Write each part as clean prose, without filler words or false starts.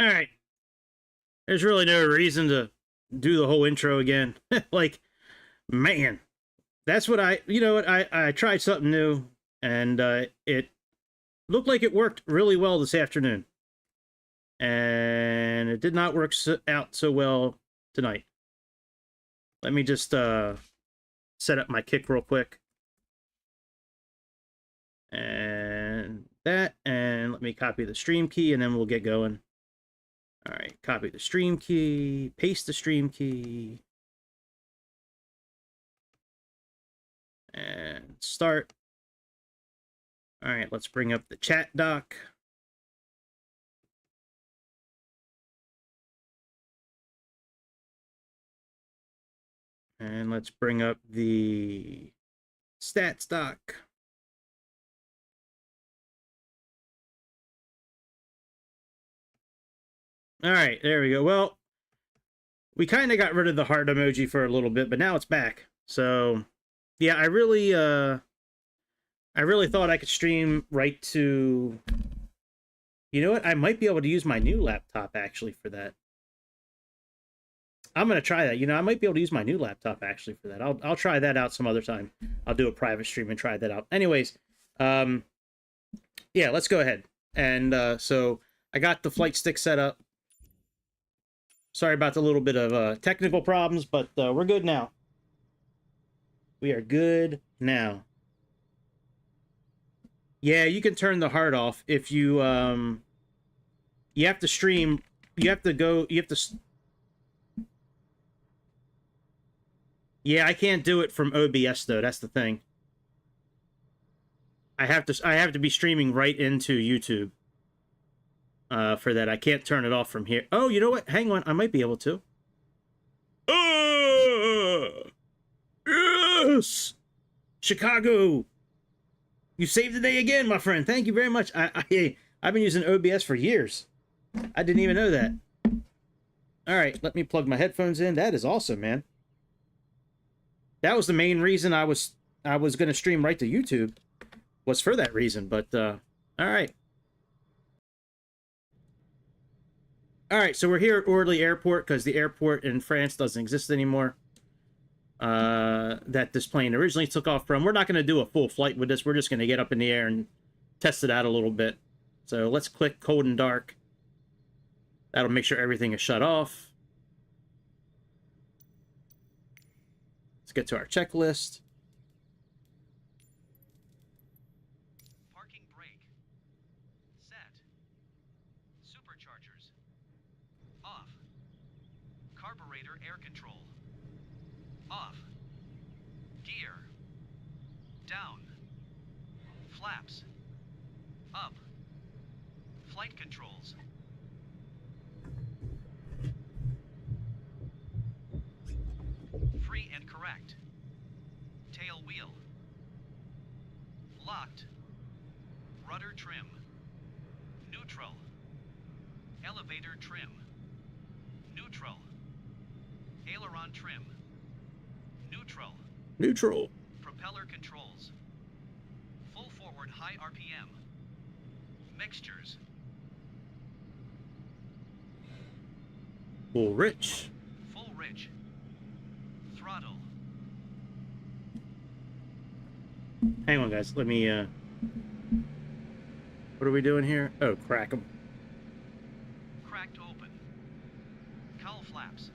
Alright. There's really no reason to do the whole intro again. Like, man. That's what you know what, I tried something new, and it looked like it worked really well this afternoon. And it did not work out so well tonight. Let me just set up my kick real quick. And that, and let me copy the stream key, and then we'll get going. All right, copy the stream key, paste the stream key, and start. All right, let's bring up the chat doc. And let's bring up the stats doc. All right, there we go. Well, we kind of got rid of the heart emoji for a little bit, but now it's back. So, yeah, I really thought I could stream right to... You know what? I might be able to use my new laptop, actually, for that. I'm going to try that. You know, I might be able to use my new laptop, actually, for that. I'll try that out some other time. I'll do a private stream and try that out. Anyways, yeah, let's go ahead. And so I got the flight stick set up. Sorry about the little bit of technical problems, but we're good now. We are good now. Yeah, you can turn the heart off if you you have to stream. You have to go. You have to. Yeah, I can't do it from OBS though. That's the thing. I have to be streaming right into YouTube. For that, I can't turn it off from here. Oh, you know what? Hang on, I might be able to. Yes, Chicago, you saved the day again, my friend. Thank you very much. I've been using OBS for years. I didn't even know that. All right, let me plug my headphones in. That is awesome, man. That was the main reason I was going to stream right to YouTube. Was for that reason, but all right. All right, so we're here at Orly Airport because the airport in France doesn't exist anymore. That this plane originally took off from. We're not going to do a full flight with this. We're just going to get up in the air and test it out a little bit. So let's click cold and dark. That'll make sure everything is shut off. Let's get to our checklist. Parking brake. Set. Superchargers. Off. Carburetor air control. Off. Gear. Down. Flaps. Up. Flight controls. Free and correct. Tail wheel. Locked. Rudder trim. Neutral. Elevator trim. Neutral. Aileron trim. Neutral. Neutral. Propeller controls. Full forward high RPM. Mixtures. Full rich. Full rich. Throttle. Hang on, guys. Let me, what are we doing here? Oh, crack them. Cracked open. Cowl flaps.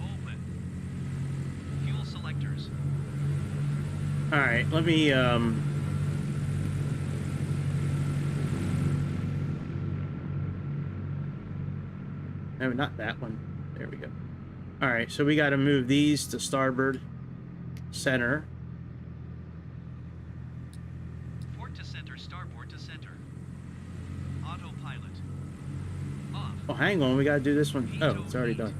Open. Fuel selectors. All right, let me, no, not that one. There we go. All right, so we got to move these to starboard center. Port to center, starboard to center. Autopilot. Off. Oh, hang on. We got to do this one. Oh, it's already done.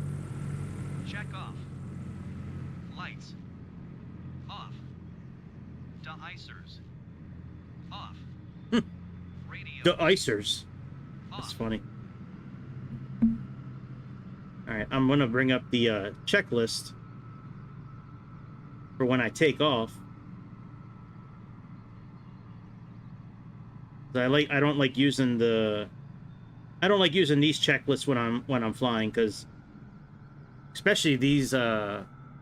Check off. Lights. Off. De-icers. Off. Radio. The icers. Off. That's funny. All right, I'm going to bring up the checklist. for when I take off. I don't like using these checklists when I'm flying, because especially these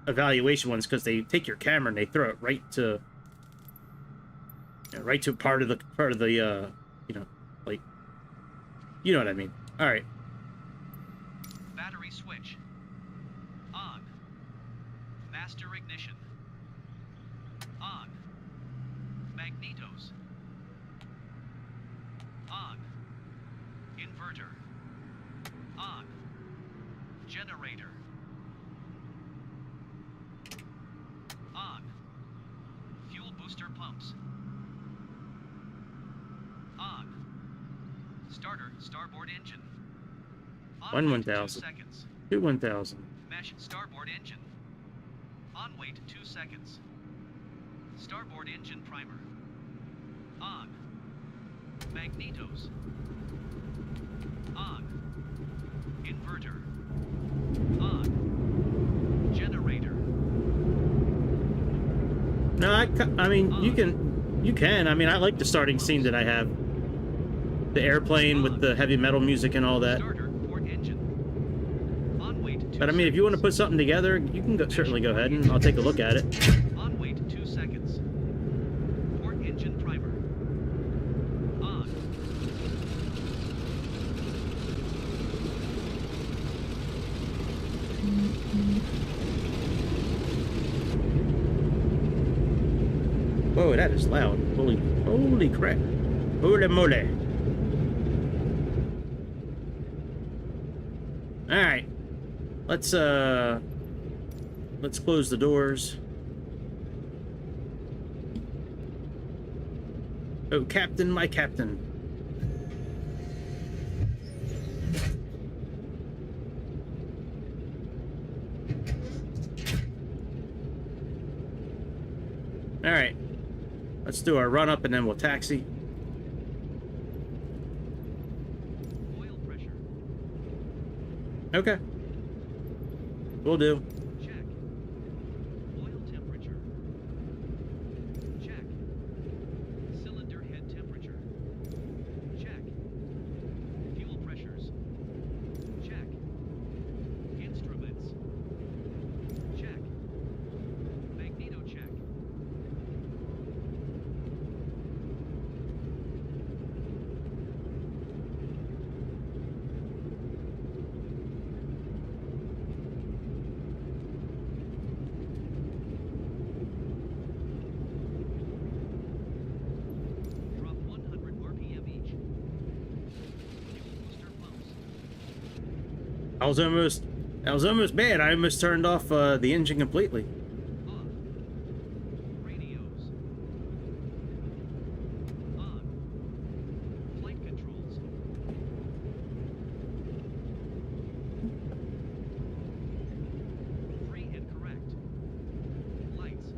evaluation ones, because they take your camera and they throw it right to part of the you know, like, you know what I mean. All right. Battery switch. On. Master ignition. On. Magnetos. On. Inverter. On. Generator. On. Fuel booster pumps. On. Starter starboard engine. On wait 1000. 2 seconds. 1000. Mesh starboard engine. On wait 2 seconds. Starboard engine primer. On. Magnetos. On. Inverter. On. Generator. No, I mean, you can. I mean, I like the starting scene that I have. The airplane with the heavy metal music and all that. Starter port engine. On wait 2 But I mean, if you want to put something together, you can certainly go ahead and I'll take a look at it. On wait 2 seconds. Port engine primer. On. Whoa, that is loud. Holy crap. Holy moly. Alright. Let's close the doors. Oh, Captain, my Captain. Alright. Let's do our run up and then we'll taxi. Oil pressure. Okay. Will do. Check. Oil temperature. Check. Cylinder head temperature. Check. Fuel pressures. Check. Instruments. Check. Magneto check. Drop 100 RPM each. Fuel booster pumps. That was almost bad. I almost turned off the engine completely. Off. Radios. On. Flight controls. Free and correct. Lights.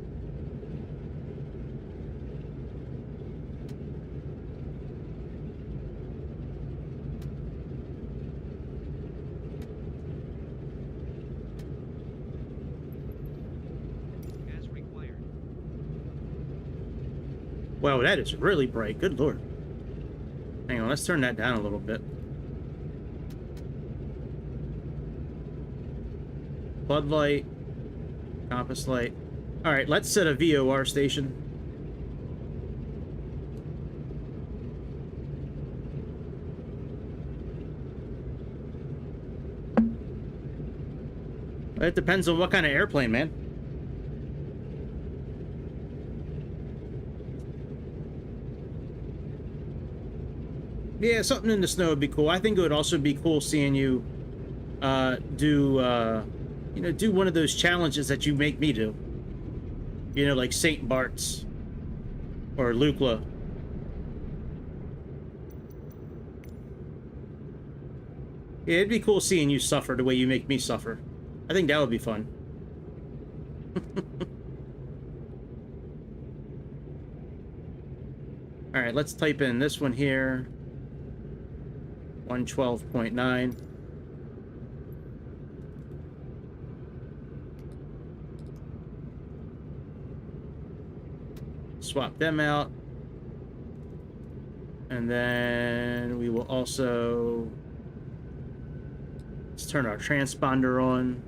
As required. Wow, that is really bright. Good lord. Hang on, let's turn that down a little bit. Floodlight. Compass light. Alright, let's set a VOR station. It depends on what kind of airplane, man. Yeah, something in the snow would be cool. I think it would also be cool seeing you do one of those challenges that you make me do. You know, like St. Bart's or Lukla. Yeah, it'd be cool seeing you suffer the way you make me suffer. I think that would be fun. All right, let's type in this one here. 112.9. swap them out. And then we will also... Let's turn our transponder on.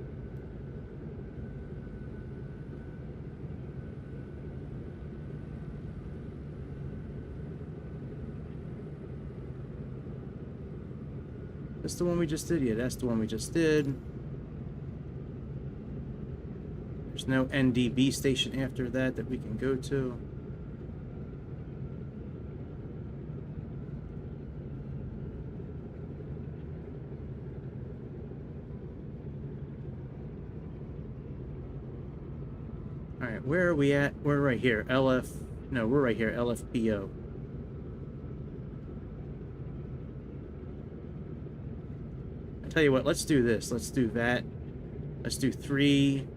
That's the one we just did? Yeah, that's the one we just did. There's no NDB station after that we can go to. Alright, where are we at? We're right here. we're right here. LFPO. I tell you what, let's do this. Let's do that. Let's do 3.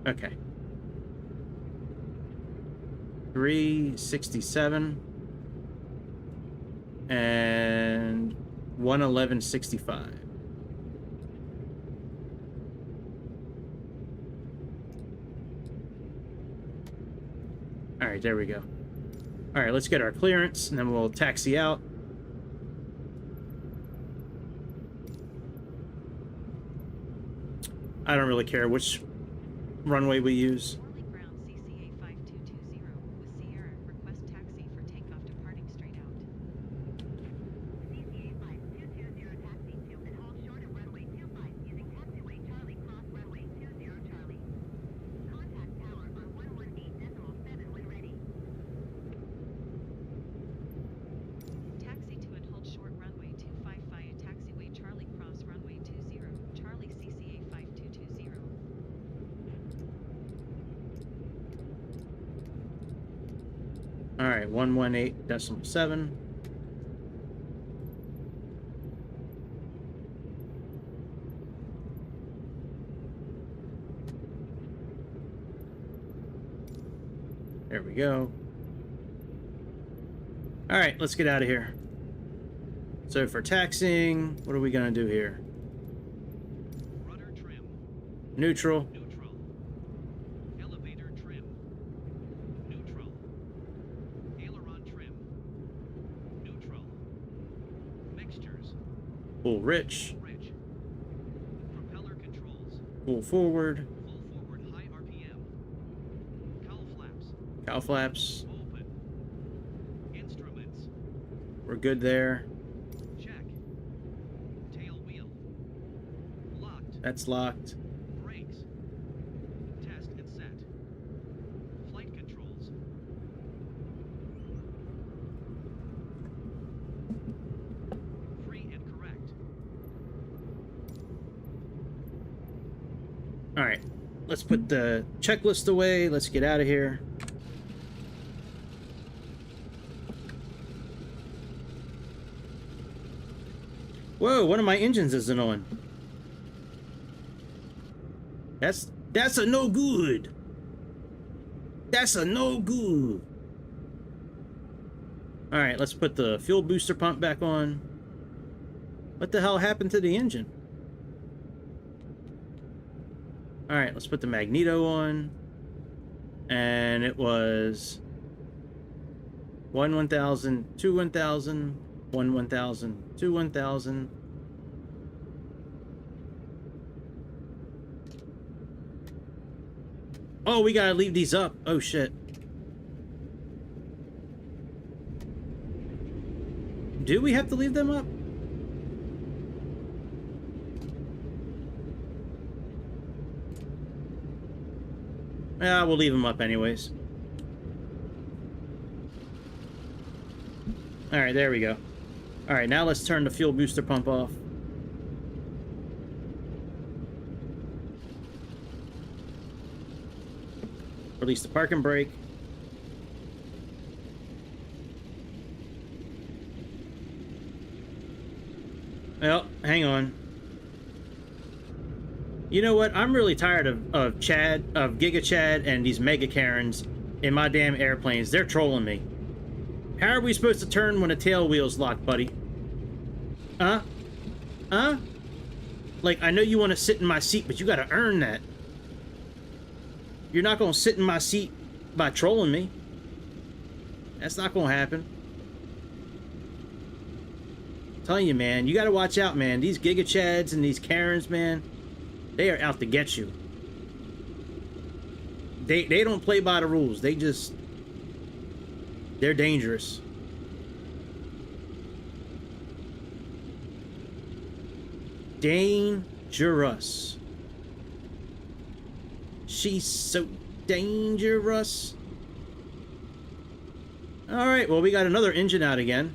Okay. 367 and 111.65. All right, there we go. All right, let's get our clearance and then we'll taxi out. I don't really care which runway we use. Orly ground CCA 5220 with Sierra. Request taxi for takeoff departing straight out. CCA 5220 taxi to and hold short of runway 25 using taxiway Charlie cross runway 20 Charlie. Contact tower on 118.7 when ready. Taxi to and hold short runway 25 via taxiway Charlie cross runway 20 Charlie CCA 5220. All right, 118.7. There we go. All right, let's get out of here. So for taxiing, what are we gonna do here? Rudder trim. Neutral. Neutral. Elevator trim. Neutral. Aileron trim. Neutral. Mixtures. Full rich. Rich. Propeller controls. Full forward. Full forward high RPM. Cowl flaps. Cow flaps. Open. Instruments. We're good there. Check. Tail wheel. Locked. That's locked. Brakes. Test and set. Flight controls. Free and correct. All right, let's put the checklist away. Let's get out of here. Whoa, one of my engines isn't on. That's a no good. That's a no good. All right, let's put the fuel booster pump back on. What the hell happened to the engine? All right, let's put the magneto on. And it was 1,000, 2 1,000, 1,000, 2 1,000. Oh, we gotta leave these up. Oh shit. Do we have to leave them up? Yeah, we'll leave them up anyways. Alright, there we go. Alright, now let's turn the fuel booster pump off. Release the parking brake. Well, hang on. You know what? I'm really tired of Giga Chad and these Mega Karens in my damn airplanes. They're trolling me. How are we supposed to turn when a tail wheel's locked, buddy? Huh? Huh? Like, I know you want to sit in my seat, but you gotta earn that. You're not gonna sit in my seat by trolling me. That's not gonna happen. I'm telling you, man, you gotta watch out, man. These Giga Chads and these Karens, man, they are out to get you. They don't play by the rules. They're dangerous. Dangerous. She's so dangerous. All right, well, we got another engine out again.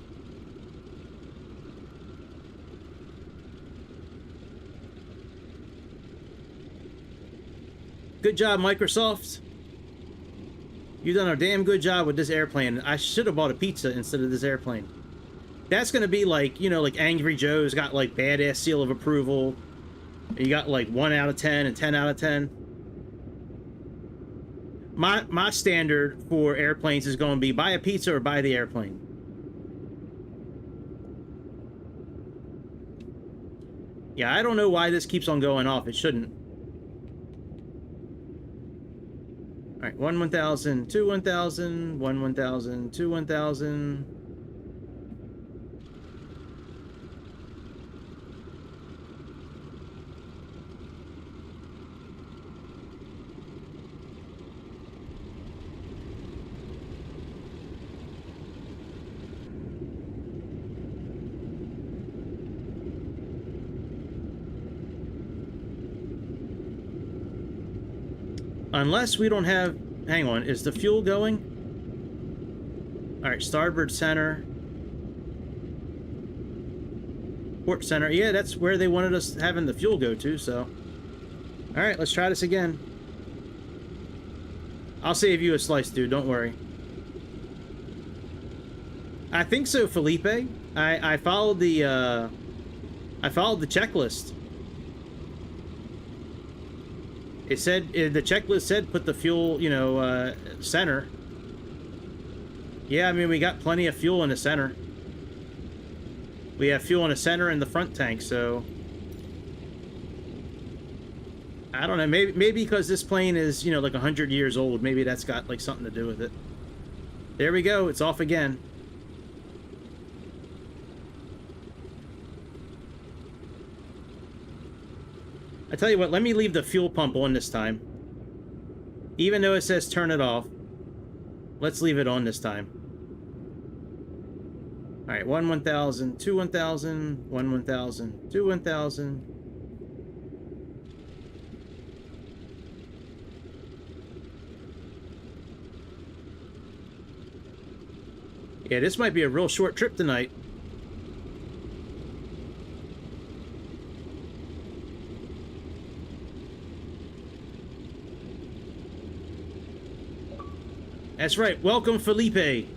Good job, Microsoft. You've done a damn good job with this airplane. I should have bought a pizza instead of this airplane. That's going to be like, you know, like Angry Joe's got like badass seal of approval. You got like 1 out of 10 and 10 out of 10. My standard for airplanes is going to be buy a pizza or buy the airplane. Yeah, I don't know why this keeps on going off. It shouldn't. All right, 1 1000, 2 1000, 1 1000, 2 1000. Unless we don't have... Hang on, is the fuel going? Alright, starboard center. Port center. Yeah, that's where they wanted us having the fuel go to, so... Alright, let's try this again. I'll save you a slice, dude, don't worry. I think so, Felipe. I followed the, I followed the checklist. It said, the checklist said put the fuel, you know, center. Yeah, I mean, we got plenty of fuel in the center. We have fuel in the center and the front tank, so... I don't know, maybe because this plane is, you know, like 100 years old, maybe that's got, like, something to do with it. There we go, it's off again. I tell you what, let me leave the fuel pump on this time. Even though it says turn it off, let's leave it on this time. Alright, 1 1000, 2 1000, 1 1000, 2 1000. Yeah, this might be a real short trip tonight. That's right. Welcome, Felipe.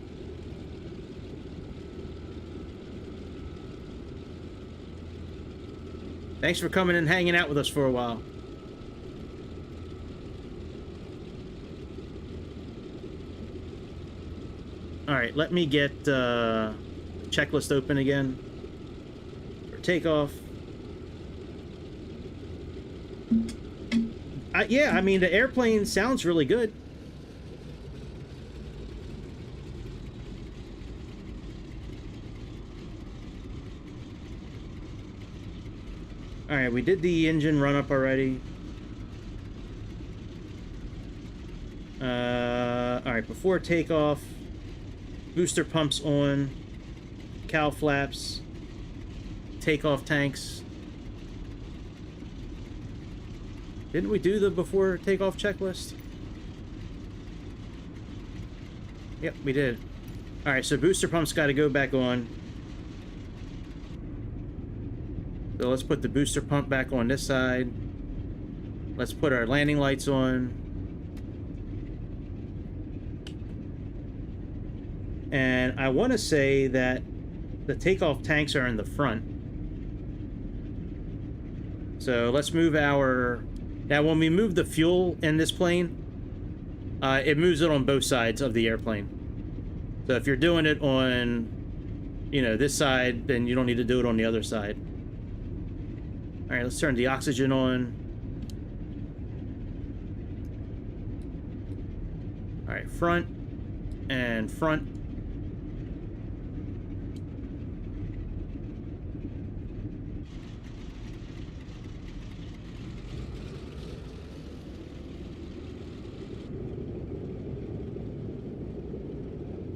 Thanks for coming and hanging out with us for a while. All right, let me get the checklist open again for takeoff. Yeah, I mean, the airplane sounds really good. Alright, we did the engine run-up already. Alright, before takeoff, booster pumps on, cow flaps, takeoff tanks. Didn't we do the before takeoff checklist? Yep, we did. Alright, so booster pumps got to go back on. So let's put the booster pump back on this side. Let's put our landing lights on. And I want to say that the takeoff tanks are in the front. So let's move our... Now when we move the fuel in this plane, it moves it on both sides of the airplane. So if you're doing it on, you know, this side, then you don't need to do it on the other side. All right, let's turn the oxygen on. All right, front and front.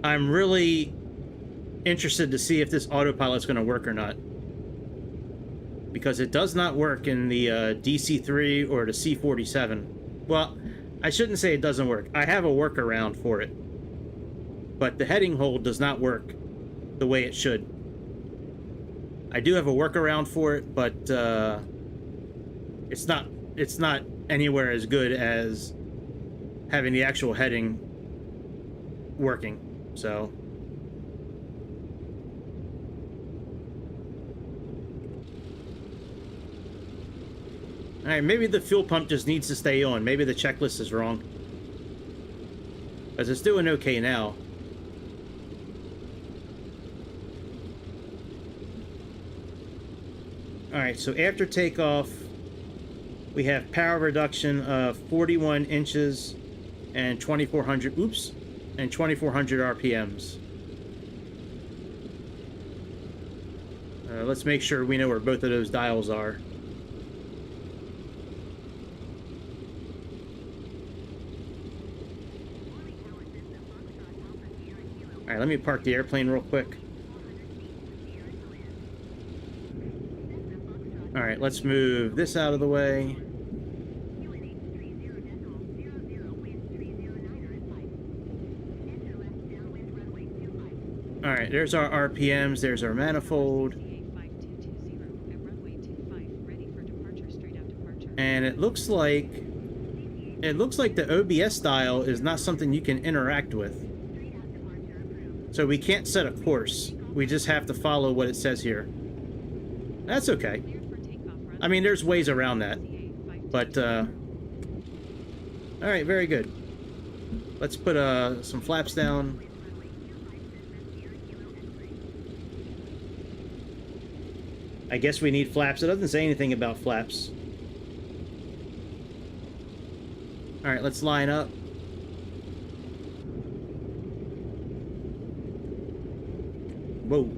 I'm really interested to see if this autopilot's going to work or not. Because it does not work in the DC-3 or the C-47. Well, I shouldn't say it doesn't work. I have a workaround for it. But the heading hold does not work the way it should. I do have a workaround for it, but it's not anywhere as good as having the actual heading working. So all right, maybe the fuel pump just needs to stay on. Maybe the checklist is wrong. Because it's doing okay now. Alright, so after takeoff, we have power reduction of 41 inches and 2400, oops, and 2400 RPMs. Let's make sure we know where both of those dials are. Alright, let me park the airplane real quick. Alright, let's move this out of the way. Alright, there's our RPMs, there's our manifold. And it looks like the OBS dial is not something you can interact with. So we can't set a course. We just have to follow what it says here. That's okay. I mean, there's ways around that. But, alright, very good. Let's put some flaps down. I guess we need flaps. It doesn't say anything about flaps. Alright, let's line up. Whoa.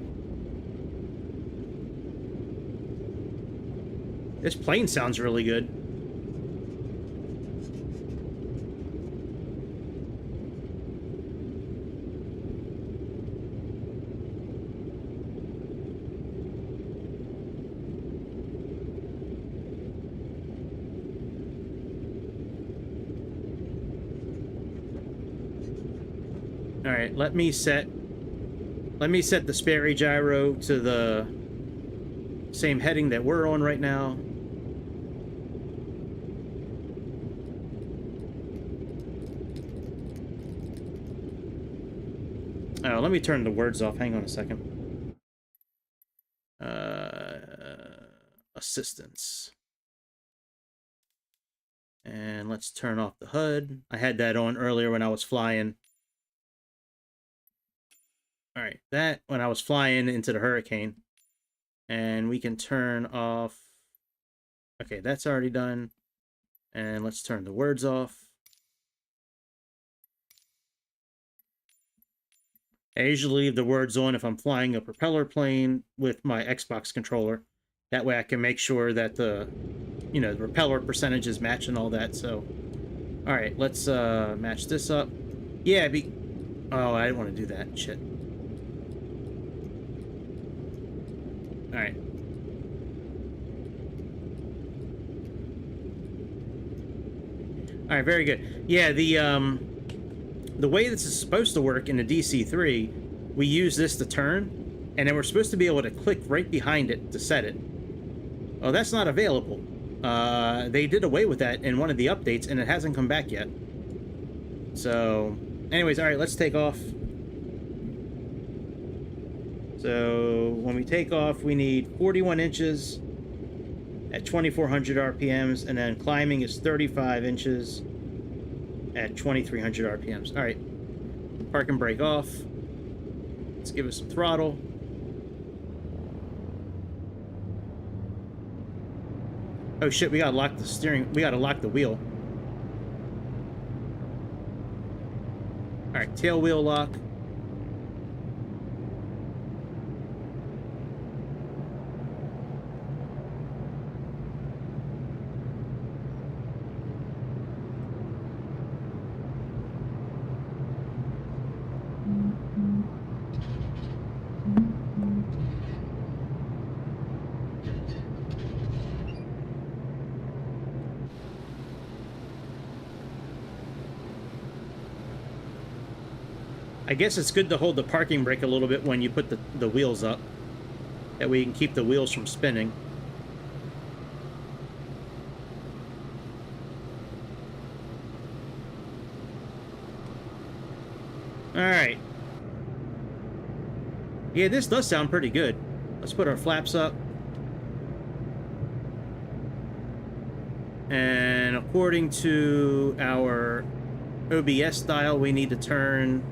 This plane sounds really good. All right, let me set the Sperry gyro to the same heading that we're on right now. Oh, let me turn the words off. Hang on a second. Assistance. And let's turn off the HUD. I had that on earlier when I was flying. All right, that when I was flying into the hurricane. And we can turn off. Okay, that's already done. And let's turn the words off. I usually leave the words on if I'm flying a propeller plane with my Xbox controller. That way I can make sure that the, you know, the propeller percentages match and all that. So, all right, let's match this up. Yeah, oh, I didn't want to do that. Shit. All right. All right, very good. Yeah, the way this is supposed to work in the DC-3, we use this to turn, and then we're supposed to be able to click right behind it to set it. Oh, that's not available. They did away with that in one of the updates, and it hasn't come back yet. So, anyways, all right, let's take off. So, when we take off, we need 41 inches at 2400 RPMs, and then climbing is 35 inches at 2300 RPMs. All right, park and brake off. Let's give it some throttle. Oh shit, we gotta lock the steering. We gotta lock the wheel. Alright, tail wheel lock. I guess it's good to hold the parking brake a little bit when you put the wheels up. That way you can keep the wheels from spinning. Alright. Yeah, this does sound pretty good. Let's put our flaps up. And according to our OBS dial, we need to turn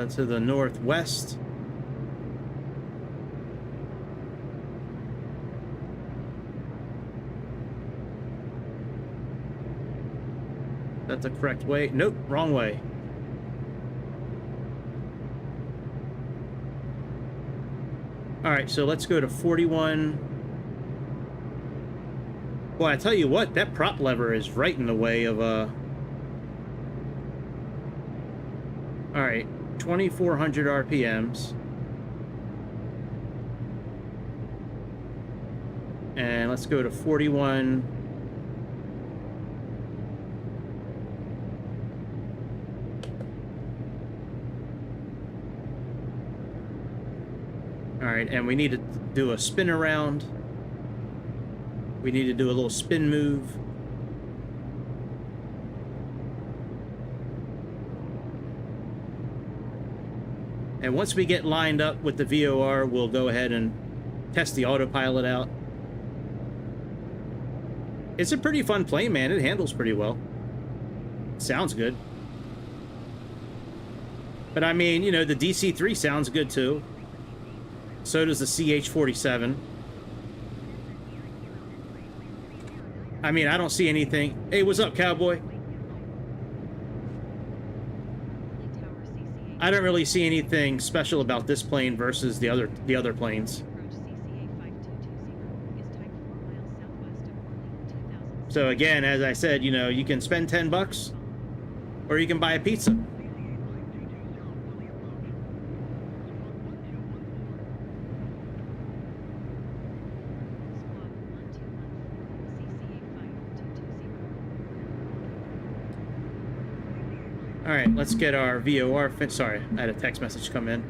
to the northwest. That's the correct way. Nope, wrong way. Alright, so let's go to 41. Well, I tell you what, that prop lever is right in the way of Alright, 2400 RPMs. And let's go to 41. Alright, and we need to do a spin around. We need to do a little spin move. And once we get lined up with the VOR, we'll go ahead and test the autopilot out. It's a pretty fun plane, man. It handles pretty well. Sounds good. But I mean, you know, the DC-3 sounds good too. So does the CH-47. I mean, I don't see anything. Hey, what's up, cowboy? I don't really see anything special about this plane versus the other planes. So again, as I said, you know, you can spend $10 or you can buy a pizza. All right, let's get our VOR. Sorry, I had a text message come in.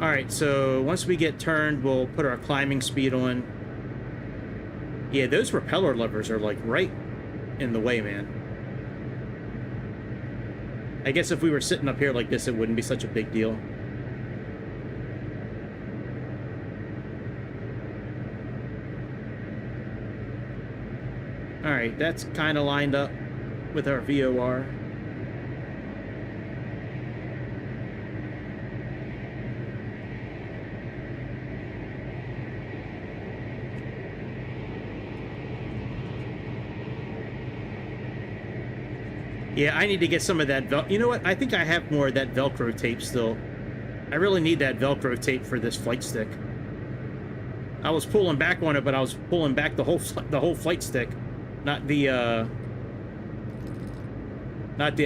All right, so once we get turned, we'll put our climbing speed on. Yeah, those propeller levers are like right in the way, man. I guess if we were sitting up here like this, it wouldn't be such a big deal. Alright, that's kind of lined up with our VOR. Yeah, I need to get some of that you know what? I think I have more of that Velcro tape still. I really need that Velcro tape for this flight stick. I was pulling back on it, but I was pulling back the whole flight stick. Not the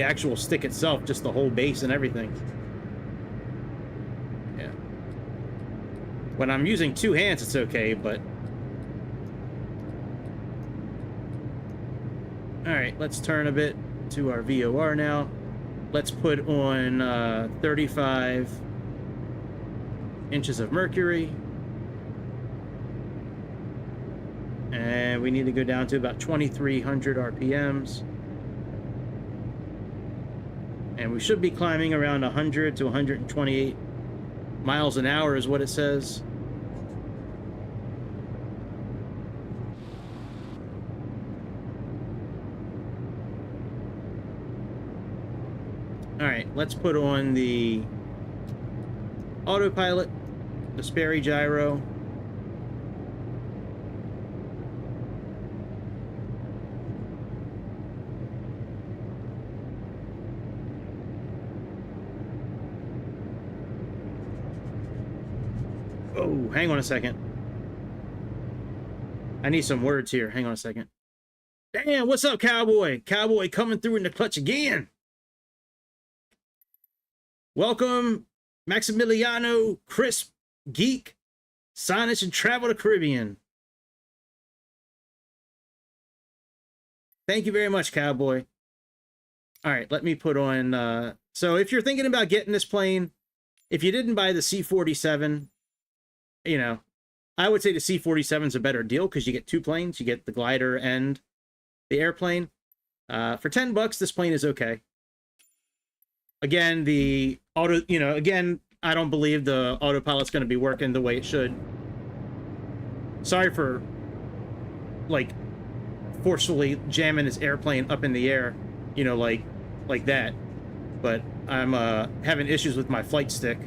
actual stick itself, just the whole base and everything. Yeah. When I'm using two hands, it's okay, but... Alright, let's turn a bit to our VOR now. Let's put on 35 inches of mercury. And we need to go down to about 2,300 RPMs. And we should be climbing around 100 to 128 miles an hour is what it says. let's put on the autopilot, the Sperry gyro. Oh, hang on a second. I need some words here. Hang on a second. Damn, what's up, Cowboy? Cowboy coming through in the clutch again. Welcome, Maximiliano, Crisp, Geek, Signage, and Travel to Caribbean. Thank you very much, Cowboy. All right, let me put on... so if you're thinking about getting this plane, if you didn't buy the C-47, you know, I would say the C-47 is a better deal because you get two planes. You get the glider and the airplane. For $10, this plane is okay. Again, the auto, you know, again, I don't believe the autopilot's going to be working the way it should. Sorry for, like, forcefully jamming this airplane up in the air, you know, like that. But I'm having issues with my flight stick.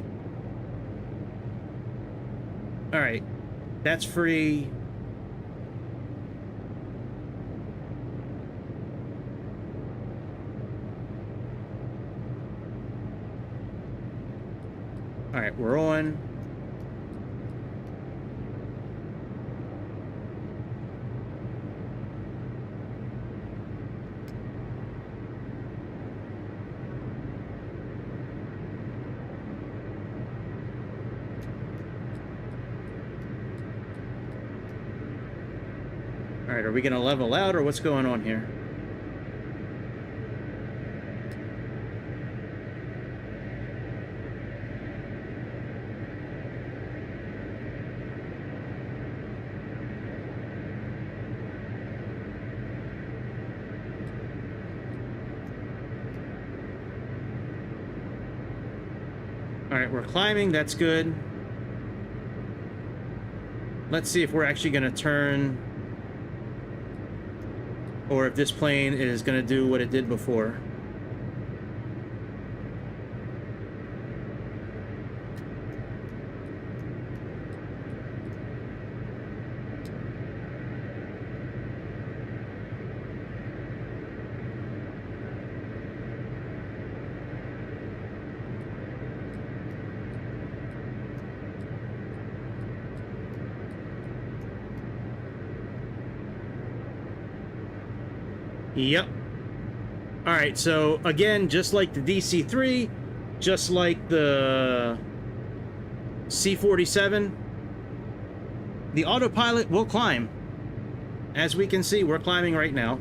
All right, that's free. All right, we're on. All right, are we gonna level out or what's going on here? All right, we're climbing, that's good. Let's see if we're actually gonna turn, or if this plane is going to do what it did before. Yep. All right, so again, just like the DC-3, just like the C-47, the autopilot will climb. As we can see, we're climbing right now.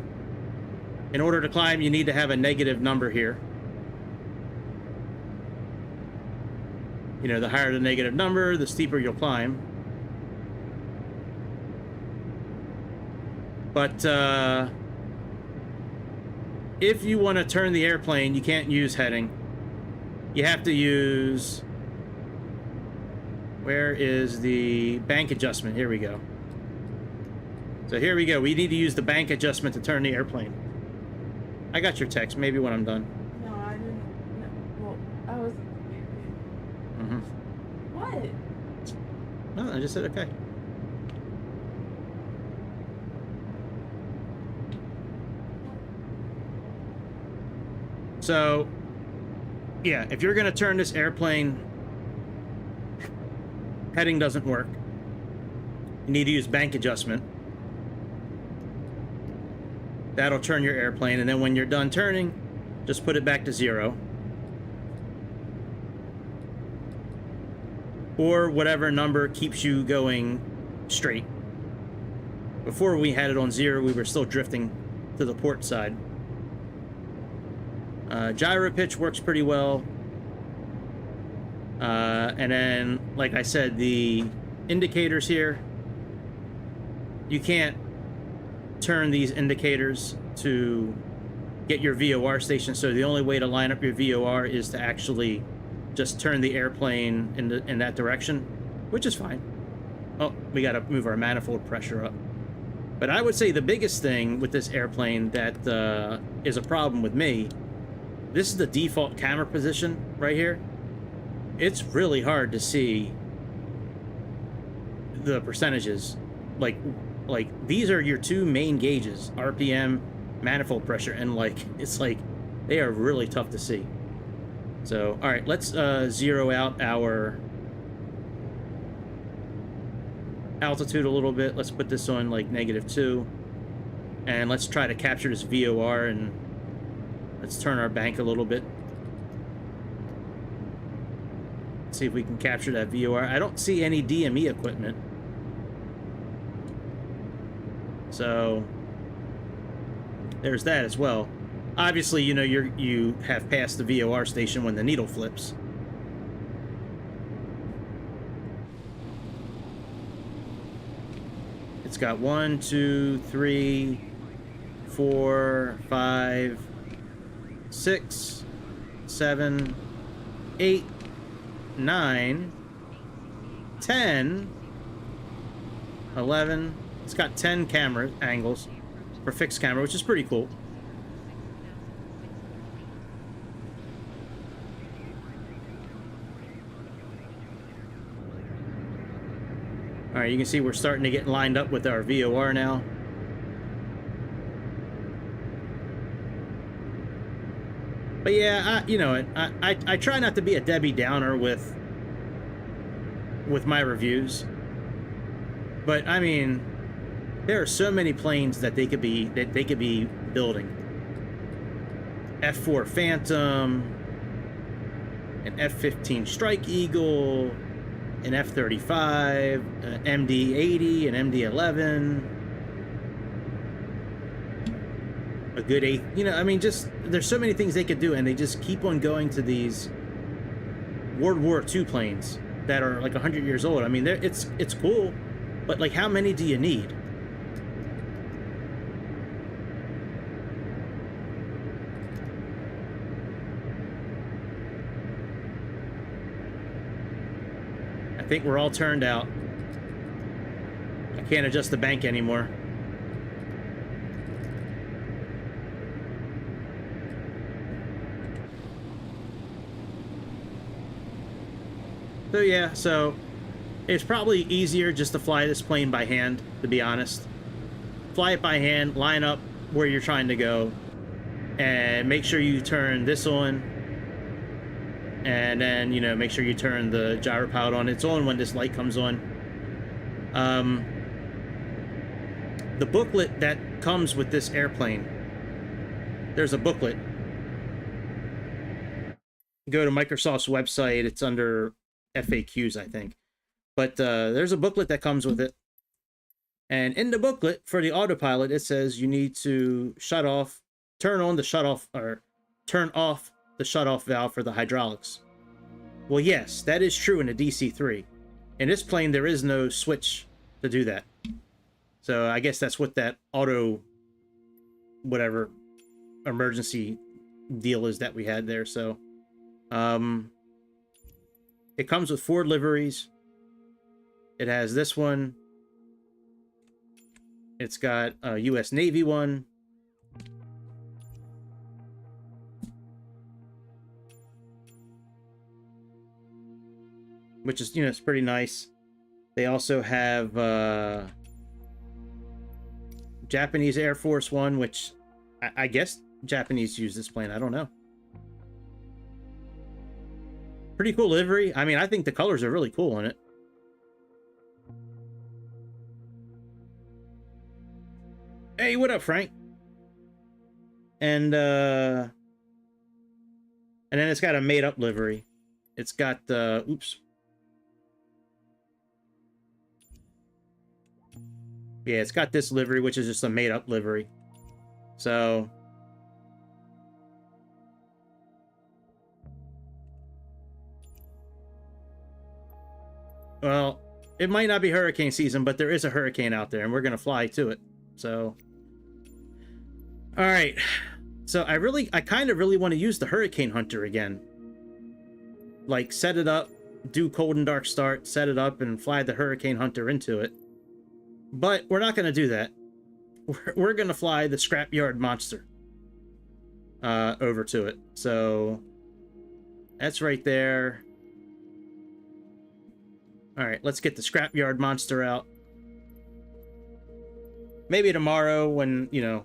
In order to climb, you need to have a negative number here. You know, the higher the negative number, the steeper you'll climb. But, if you want to turn the airplane, you can't use heading. You have to use... Where is the bank adjustment? Here we go. So here we go. We need to use the bank adjustment to turn the airplane. I got your text. Maybe when I'm done. No, I didn't. No, well, I was... What? No, I just said okay. So, yeah, if you're going to turn this airplane, heading doesn't work. You need to use bank adjustment. That'll turn your airplane, and then when you're done turning, just put it back to 0. Or whatever number keeps you going straight. Before we had it on 0, we were still drifting to the port side. Gyro pitch works pretty well. And then, like I said, the indicators here, you can't turn these indicators to get your VOR station, so the only way to line up your VOR is to actually just turn the airplane in that direction, which is fine. Oh, we gotta move our manifold pressure up. But I would say the biggest thing with this airplane that is a problem with me, this is the default camera position right here. It's really hard to see the percentages. Like these are your two main gauges, RPM, manifold pressure, and like it's like they are really tough to see. So all right, let's zero out our altitude a little bit. Let's put this on like -2, and let's try to capture this VOR, and let's turn our bank a little bit. See if we can capture that VOR. I don't see any DME equipment. So there's that as well. Obviously, you know, you have passed the VOR station when the needle flips. It's got 1, 2, 3, 4, 5, 6, 7, 8, 9, 10, 11. It's got 10 camera angles for fixed camera, which is pretty cool. All right, you can see we're starting to get lined up with our VOR now. But yeah, you know, I try not to be a Debbie Downer with my reviews. But I mean, there are so many planes that they could be building. F4 Phantom, an F-15 Strike Eagle, an F-35, an MD-80, an MD-11, a good 8. You know, I mean, just there's so many things they could do, and they just keep on going to these World War II planes that are like 100 years old. I mean, it's cool, but like, how many do you need? I think we're all turned out. I can't adjust the bank anymore. So yeah, so it's probably easier just to fly this plane by hand, to be honest. Fly it by hand, line up where you're trying to go, and make sure you turn this on. And then, you know, make sure you turn the gyro pilot on. It's on when this light comes on. The booklet that comes with this airplane, there's a booklet. Go to Microsoft's website. It's under FAQs, I think. But there's a booklet that comes with it. And in the booklet, for the autopilot, it says you need to turn on the shut-off, or turn off the shut-off valve for the hydraulics. Well, yes, that is true in the DC-3. In this plane, there is no switch to do that. So I guess that's what that auto, whatever, emergency deal is that we had there. So, it comes with 4 liveries. It has this one. It's got a U.S. Navy one. Which is, you know, it's pretty nice. They also have Japanese Air Force one, which I guess Japanese use this plane. I don't know. Pretty cool livery. I mean, I think the colors are really cool in it. Hey, what up, Frank? And then it's got a made-up livery. It's got oops. Yeah, it's got this livery, which is just a made-up livery. So well, it might not be hurricane season, but there is a hurricane out there, and we're gonna fly to it. So, all right. So I kind of really want to use the Hurricane Hunter again. Like, set it up, do cold and dark start, set it up, and fly the Hurricane Hunter into it. But we're not going to do that. We're going to fly the Scrapyard Monster. over to it. So that's right there. All right, let's get the scrapyard monster out. Maybe tomorrow when, you know,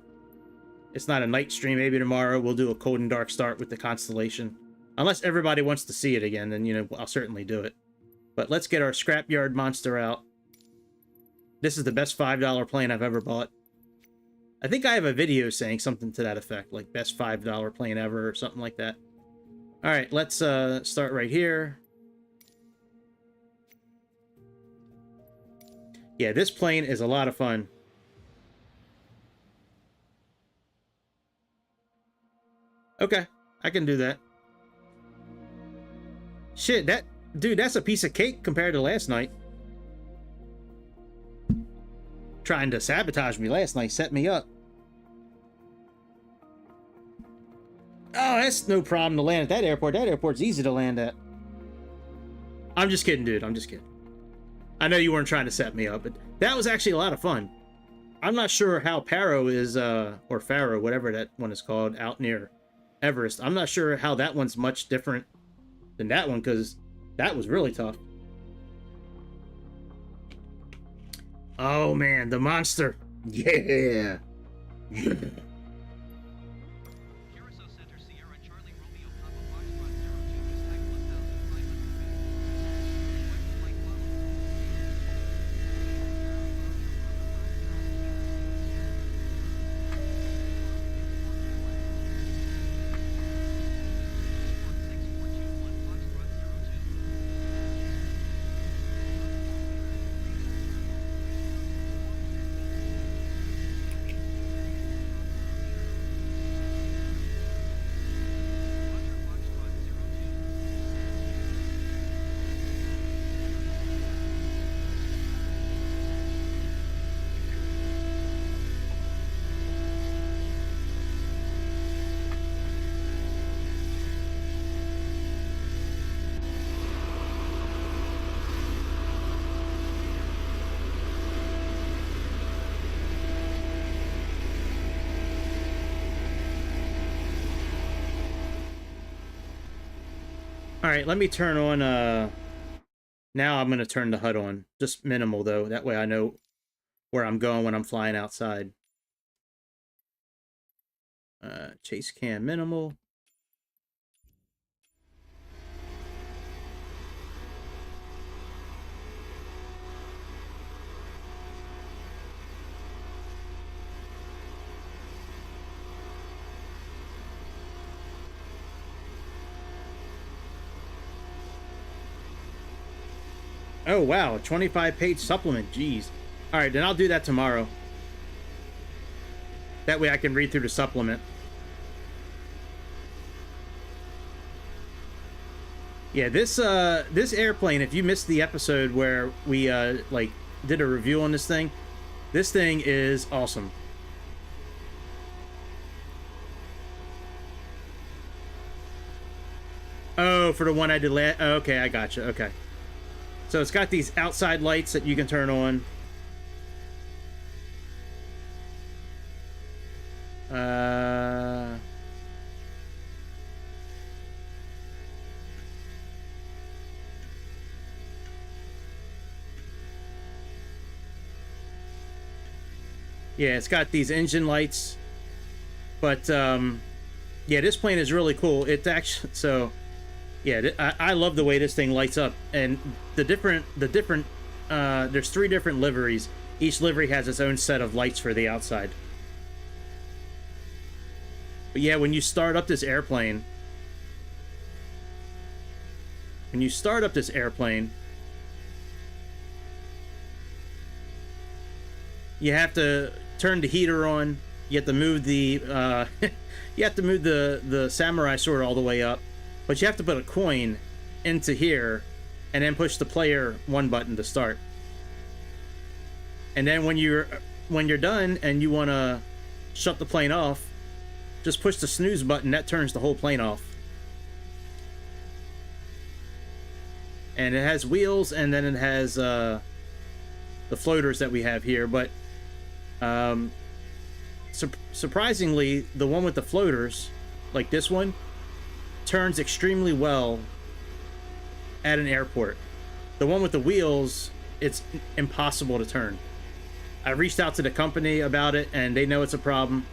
it's not a night stream, maybe tomorrow we'll do a cold and dark start with the Constellation. Unless everybody wants to see it again, then, you know, I'll certainly do it. But let's get our scrapyard monster out. This is the best $5 plane I've ever bought. I think I have a video saying something to that effect, like best $5 plane ever or something like that. All right, let's start right here. Yeah, this plane is a lot of fun. Okay, I can do that. Shit, dude, that's a piece of cake compared to last night. Trying to sabotage me last night, set me up. Oh, that's no problem to land at that airport. That airport's easy to land at. I'm just kidding, dude. I'm just kidding. I know you weren't trying to set me up, but that was actually a lot of fun. I'm not sure how Paro is, or Faro, whatever that one is called, out near Everest. I'm not sure how that one's much different than that one, because that was really tough. Oh, man, the monster. Yeah. Yeah. Curacao Center, Sierra Charlie Romeo Papa Foxtrot 02 is type 1500 feet. Flight follows. All right, let me turn on, now I'm going to turn the HUD on. Just minimal, though. That way I know where I'm going when I'm flying outside. Chase cam minimal. Oh, wow, a 25-page supplement, jeez. All right, then I'll do that tomorrow. That way I can read through the supplement. Yeah, this airplane, if you missed the episode where we, like, did a review on this thing is awesome. Oh, for the one I did last... Oh, okay, I gotcha, okay. So it's got these outside lights that you can turn on. Yeah, it's got these engine lights. But, yeah, this plane is really cool. It's actually... So... Yeah, I love the way this thing lights up, and there's 3 different liveries. Each livery has its own set of lights for the outside. But yeah, when you start up this airplane, you have to turn the heater on. You have to move the the samurai sword all the way up. But you have to put a coin into here and then push the player 1 button to start. And then when you're done and you want to shut the plane off, just push the snooze button. That turns the whole plane off. And it has wheels, and then it has the floaters that we have here. But surprisingly, the one with the floaters like this one, turns extremely well at an airport. The one with the wheels, it's impossible to turn. I reached out to the company about it, and they know it's a problem.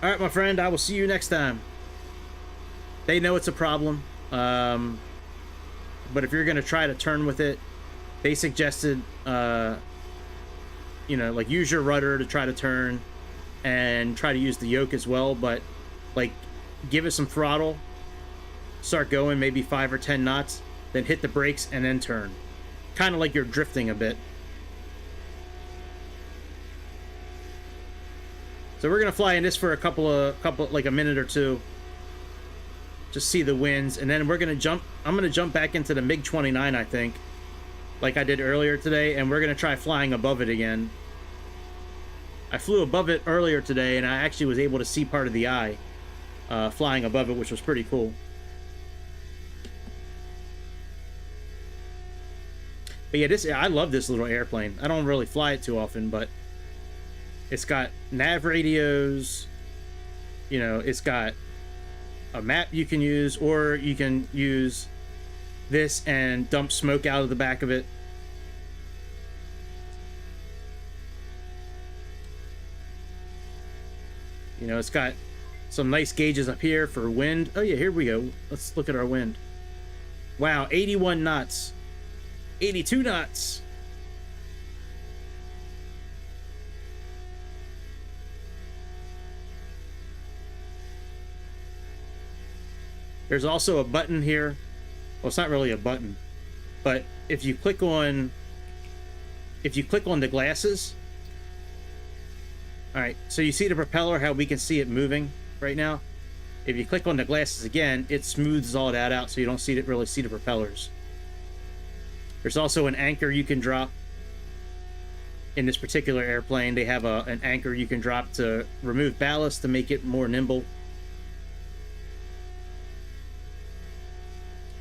All right, my friend, I will see you next time. They know it's a problem. But if you're going to try to turn with it, they suggested, you know, like use your rudder to try to turn and try to use the yoke as well. But like give it some throttle, start going maybe 5 or 10 knots, then hit the brakes and then turn. Kind of like you're drifting a bit. So we're gonna fly in this for a couple like a minute or two. Just see the winds, and then we're gonna jump. I'm gonna jump back into the MiG-29, I think, like I did earlier today, and we're gonna try flying above it again. I flew above it earlier today, and I actually was able to see part of the eye flying above it, which was pretty cool. But yeah, I love this little airplane. I don't really fly it too often, but it's got nav radios, you know, it's got a map you can use, or you can use this and dump smoke out of the back of it. You know, it's got some nice gauges up here for wind. Oh yeah, here we go. Let's look at our wind. Wow, 81 knots. 82 knots. There's also a button here. Well, it's not really a button, but if you click on the glasses, all right, so you see the propeller, how we can see it moving right now. If you click on the glasses again, it smooths all that out so you don't really see the propellers. There's also an anchor you can drop. In this particular airplane, they have an anchor you can drop to remove ballast to make it more nimble.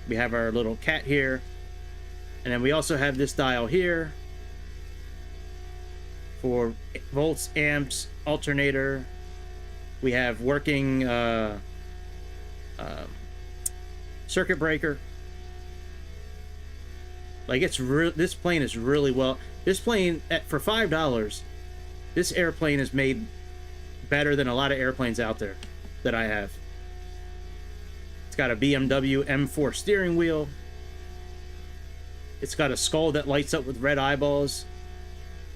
We have our little cat here, and then we also have this dial here for volts, amps, alternator. We have working circuit breaker. Like, this plane is really well. This plane for $5, this airplane is made better than a lot of airplanes out there that I have. It's got a BMW M4 steering wheel. It's got a skull that lights up with red eyeballs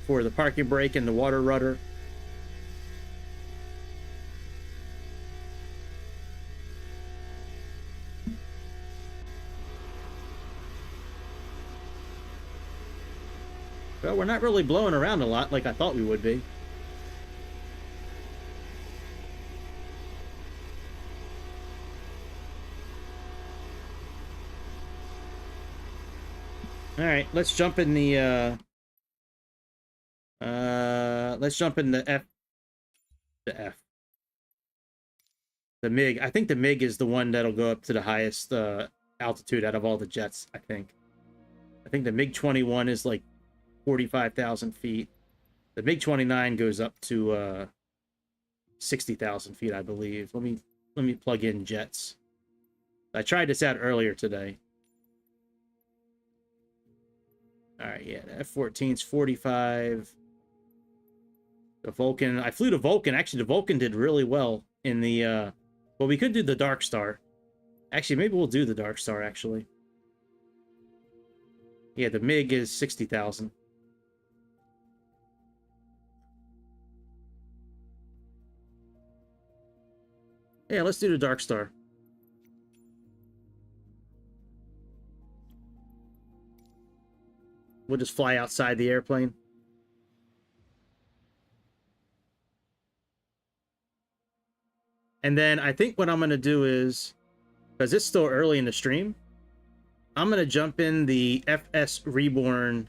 for the parking brake and the water rudder. Well, we're not really blowing around a lot like I thought we would be. All right, let's jump in the the MiG. I think the MiG is the one that'll go up to the highest altitude out of all the jets, I think. I think the MiG-21 is like 45,000 feet. The MiG-29 goes up to 60,000 feet, I believe. Let me plug in jets. I tried this out earlier today. All right, yeah, the F-14's 45. The Vulcan, I flew the Vulcan. Actually, the Vulcan did really well in the, well, we could do the Dark Star. Actually, maybe we'll do the Dark Star, actually. Yeah, the MiG is 60,000. Yeah, let's do the Dark Star. We'll just fly outside the airplane. And then I think what I'm going to do is, because it's still early in the stream, I'm going to jump in the FS Reborn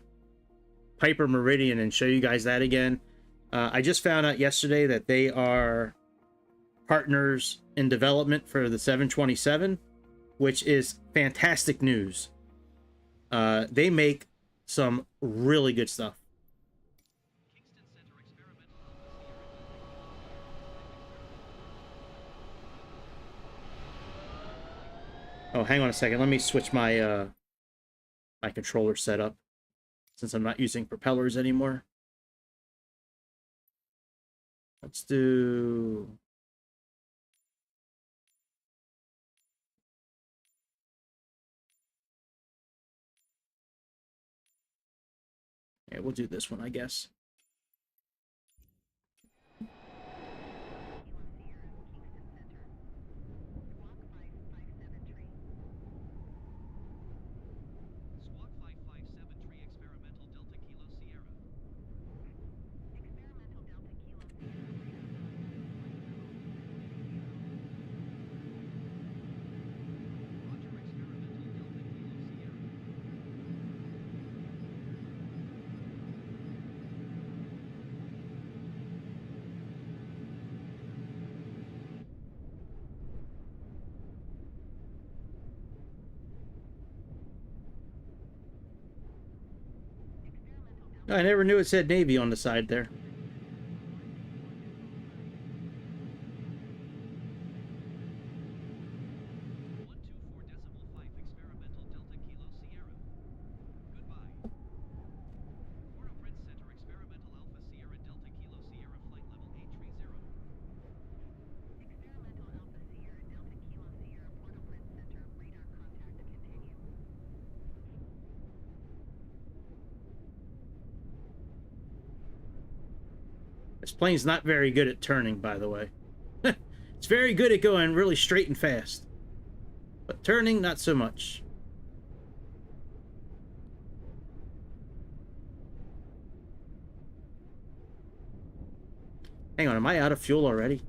Piper Meridian and show you guys that again. I just found out yesterday that they are partners in development for the 727, which is fantastic news. They make some really good stuff. Kingston Center experimental Oh, hang on a second. Let me switch my my controller setup since I'm not using propellers anymore. Let's do... Yeah, we'll do this one, I guess. Squawk 557 tree experimental Delta Kilo Sierra. Roger, experimental Delta Kilo Sierra. I never knew it said Navy on the side there. 124.5 experimental Delta Kilo Sierra. Goodbye. Port-au-Prince Center experimental Alpha Sierra Delta Kilo Sierra flight level 830. Experimental Alpha Sierra Delta Kilo Sierra Port-au-Prince Center. Radar contact continue. This plane's not very good at turning, by the way. It's very good at going really straight and fast. But turning, not so much. Hang on, am I out of fuel already?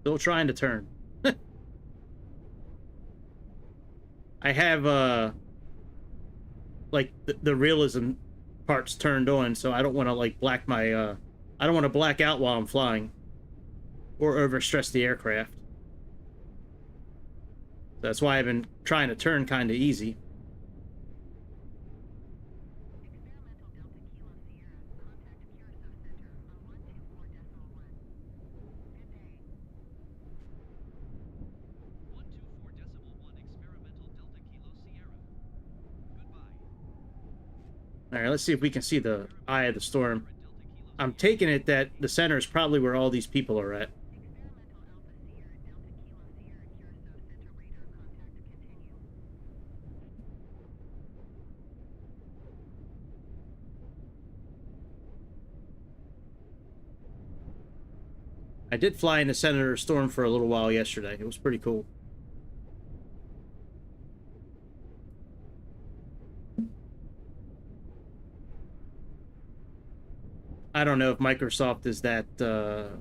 Still trying to turn. I have like the realism parts turned on, so I don't want to like black my I don't want to black out while I'm flying or overstress the aircraft. That's why I've been trying to turn kind of easy. Experimental Delta Kilo Sierra. Contact Curtiss-Wright Center on 124.1. Good day. 124.1 experimental Delta Kilo Sierra. Goodbye. All right, let's see if we can see the eye of the storm. Delta Kilo I'm Sierra. taking it that the center is probably where all these people are at. Experimental Alpha Sierra Delta Kilo Sierra Curacao Center radar contact continue. I did fly in the center of the storm for a little while yesterday. It was pretty cool. I don't know if Microsoft is that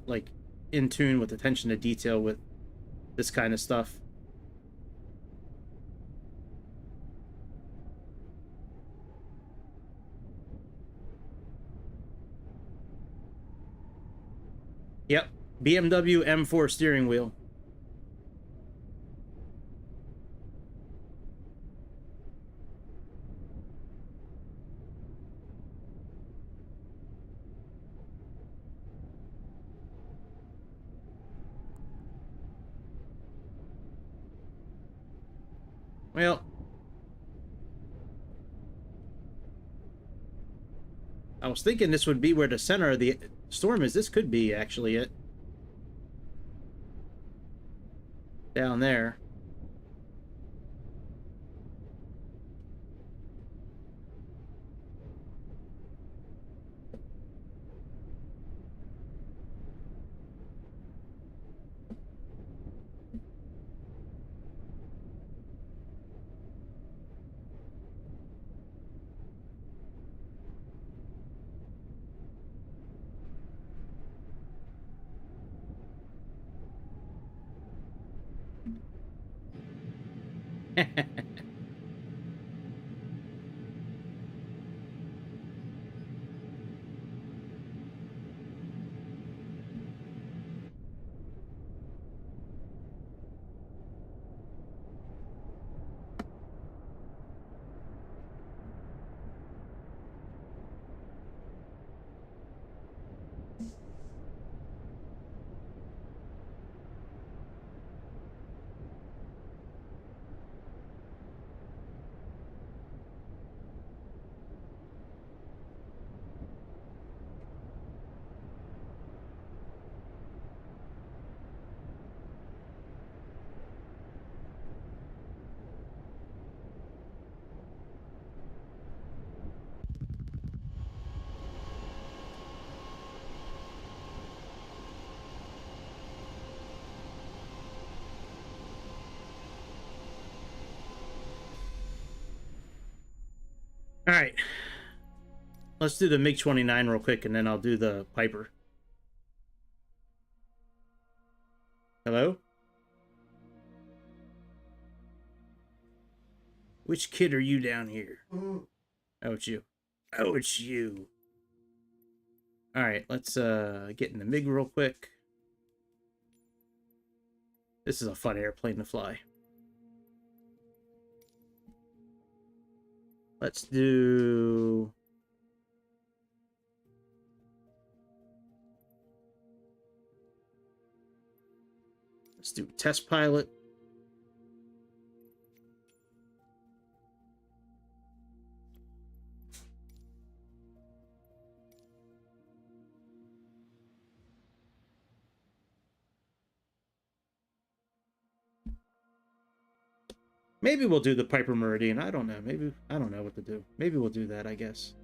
like in tune with attention to detail with this kind of stuff. Yep, BMW M4 steering wheel. Well, I was thinking this would be where the center of the storm is. This could be actually it. Down there. All right. Let's do the MiG-29 real quick, and then I'll do the Piper. Hello? Which kid are you down here? Oh, it's you. Oh, it's you. All right, let's get in the MiG real quick. This is a fun airplane to fly. Let's do... Let's do test pilot. Maybe we'll do the Piper Meridian. I don't know. Maybe, I don't know what to do. Maybe we'll do that, I guess.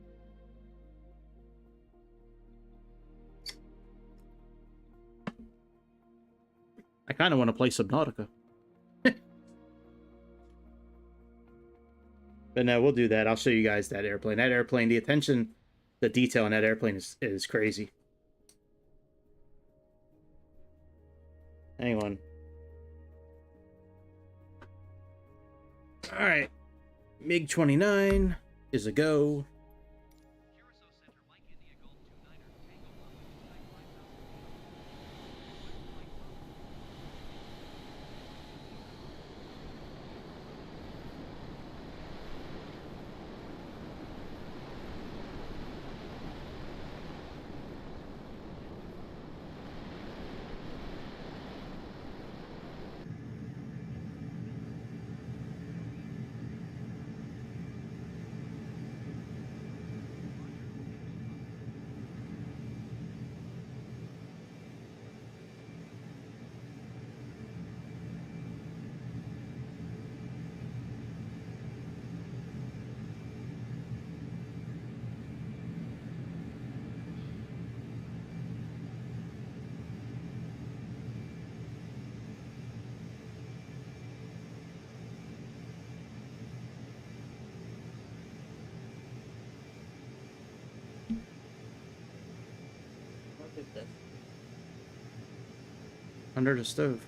I kind of want to play Subnautica. But no, we'll do that. I'll show you guys that airplane. That airplane, the attention, the detail in that airplane is crazy. Hang on. All right. MiG-29 is a go. Curacao Center, Mike India Golf 29er, Tango Papa 1. Under the stove.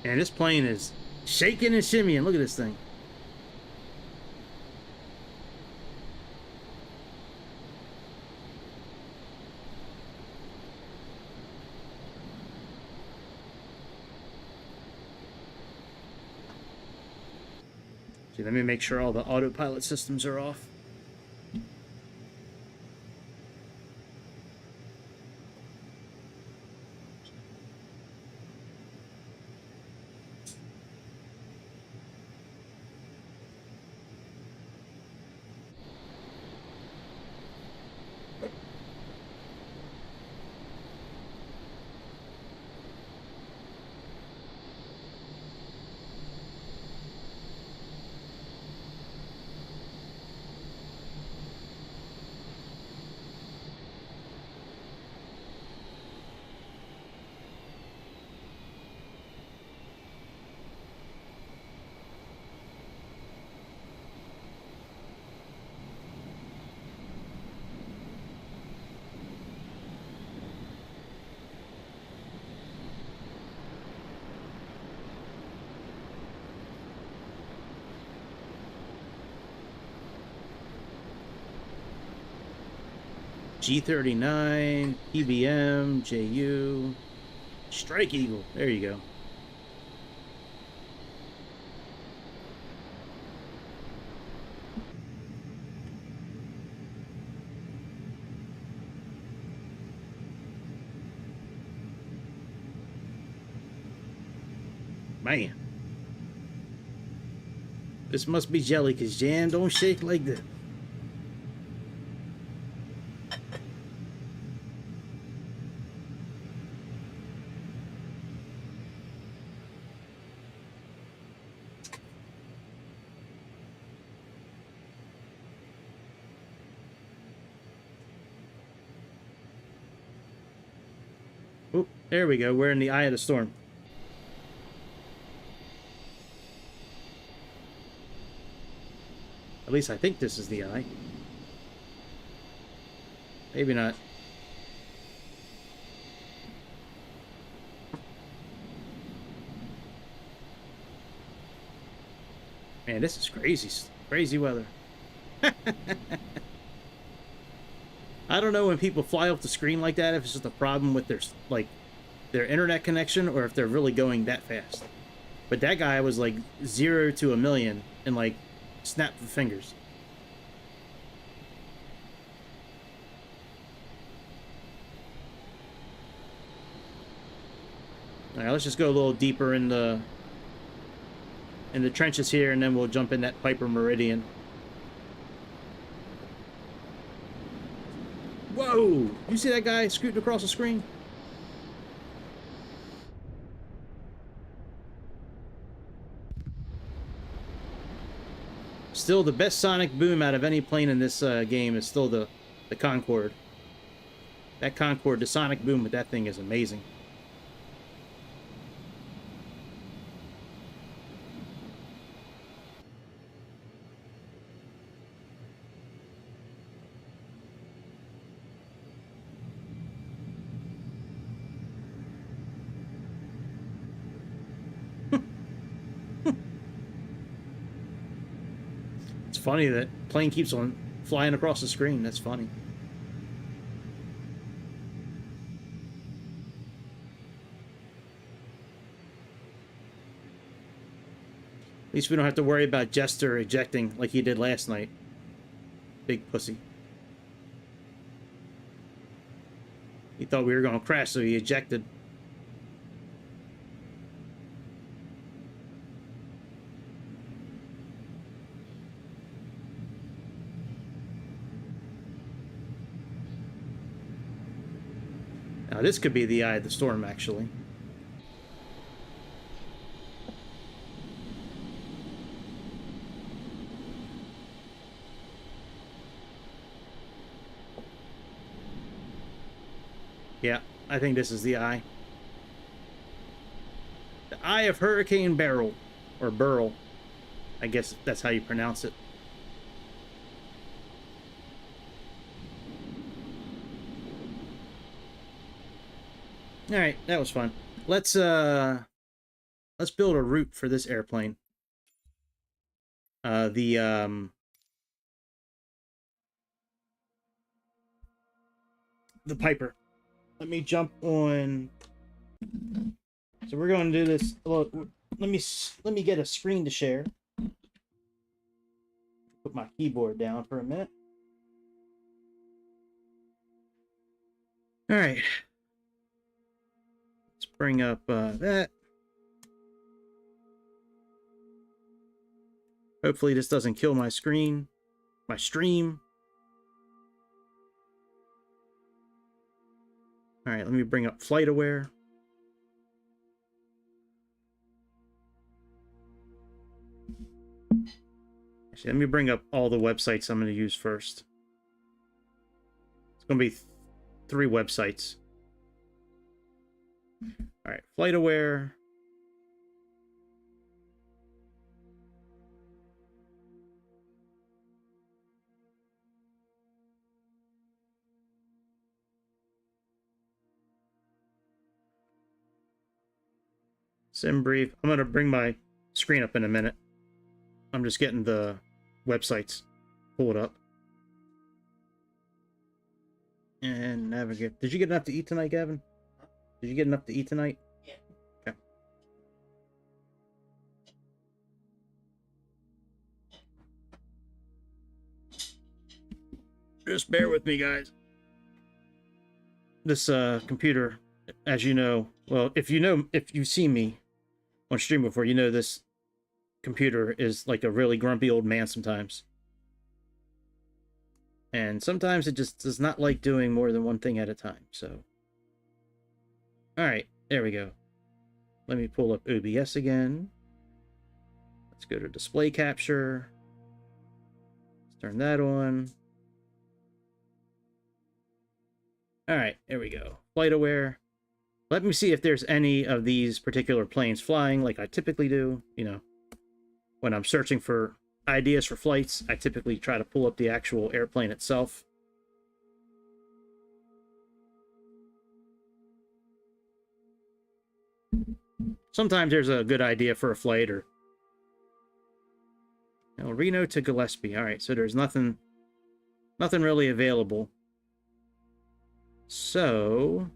And this plane is shaking and shimmying. Look at this thing. See, let me make sure all the autopilot systems are off. G39, PBM, JU, Strike Eagle. There you go. Man. This must be jelly, because jam don't shake like this. Oh, there we go. We're in the eye of the storm. At least I think this is the eye. Maybe not. Man, this is crazy. Crazy weather. I don't know when people fly off the screen like that, if it's just a problem with their, like, their internet connection, or if they're really going that fast. But that guy was like 0 to 1,000,000 in like snap of fingers. All right, let's just go a little deeper in the trenches here, and then we'll jump in that Piper Meridian. Whoa! You see that guy scooting across the screen? Still, the best sonic boom out of any plane in this game is still the Concorde. That Concorde, the sonic boom with that thing is amazing. Funny that plane keeps on flying across the screen. That's funny. At least we don't have to worry about Jester ejecting like he did last night. Big pussy. He thought we were going to crash, so he ejected. Now, this could be the eye of the storm, actually. Yeah, I think this is the eye. The eye of Hurricane Beryl, or Beryl. I guess that's how you pronounce it. All right, that was fun. Let's build a route for this airplane. The Piper. Let me jump on. So we're going to do this. Well, let me get a screen to share. Put my keyboard down for a minute. All right. Bring up that. Hopefully this doesn't kill my screen, my stream. All right, let me bring up FlightAware. Actually, let me bring up all the websites I'm going to use first. It's going to be 3 websites. All right, FlightAware. SimBrief. I'm going to bring my screen up in a minute. I'm just getting the websites pulled up. And navigate. Did you get enough to eat tonight, Gavin? Did you get enough to eat tonight? Yeah. Okay. Just bear with me, guys. This computer, as you know, well, if you see me on stream before, you know this computer is like a really grumpy old man sometimes. And sometimes it just does not like doing more than one thing at a time, so. Alright, there we go. Let me pull up OBS again. Let's go to display capture. Let's turn that on. Alright, there we go. Flight aware. Let me see if there's any of these particular planes flying like I typically do. You know, when I'm searching for ideas for flights, I typically try to pull up the actual airplane itself. Sometimes there's a good idea for a flight, or you know, Reno to Gillespie. All right, so there's nothing really available. So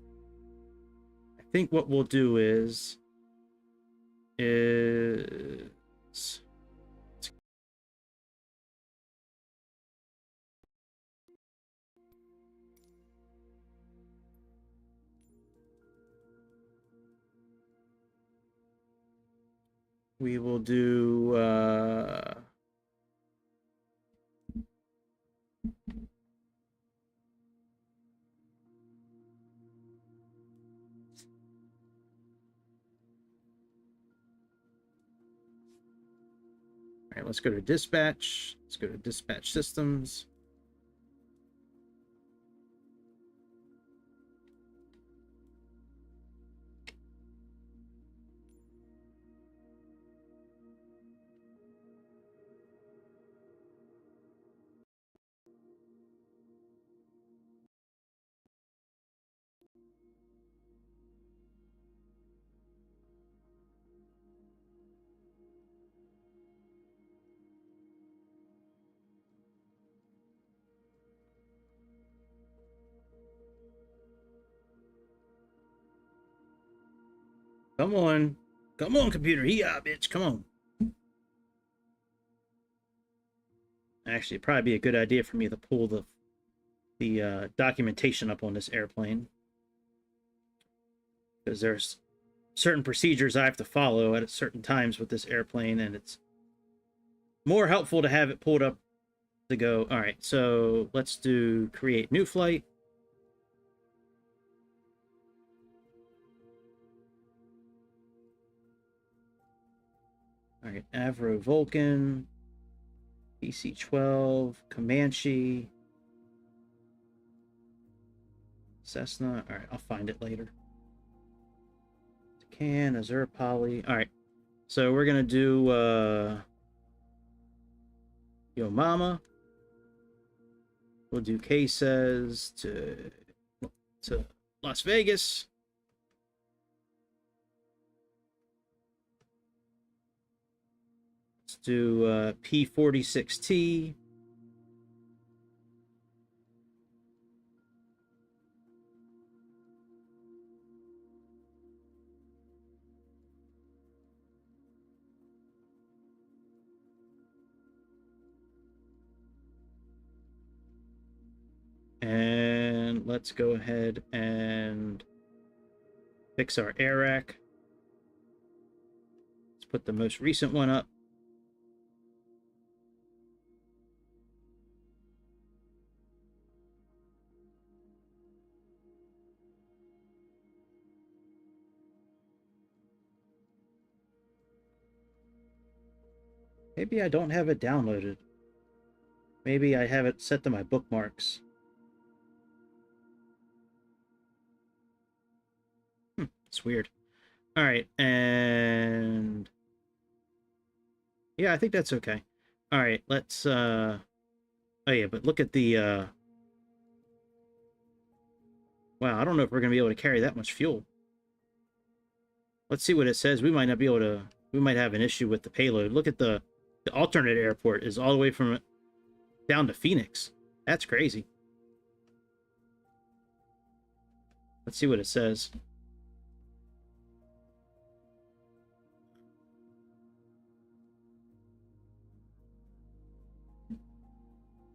I think what we'll do is we will do all right, let's go to dispatch. Let's go to dispatch systems. Come on. Come on, computer. Yeah, bitch. Come on. Actually, it'd probably be a good idea for me to pull the documentation up on this airplane, because there's certain procedures I have to follow at certain times with this airplane, and it's more helpful to have it pulled up to go. All right, so let's do create new flight. All right, Avro Vulcan, PC-12, Comanche, Cessna. All right, I'll find it later. Can Azure Poly. All right, so we're gonna do Yo Mama. We'll do K-Says to Las Vegas. Let's do P-46T. And let's go ahead and fix our air rack. Let's put the most recent one up. Maybe I don't have it downloaded. Maybe I have it set to my bookmarks. It's weird. All right, and yeah, I think that's okay. All right, let's oh yeah, but look at the wow, I don't know if we're gonna be able to carry that much fuel. Let's see what it says. We might not be able to, we might have an issue with the payload. Look at the alternate airport is all the way from down to Phoenix. That's crazy. Let's see what it says.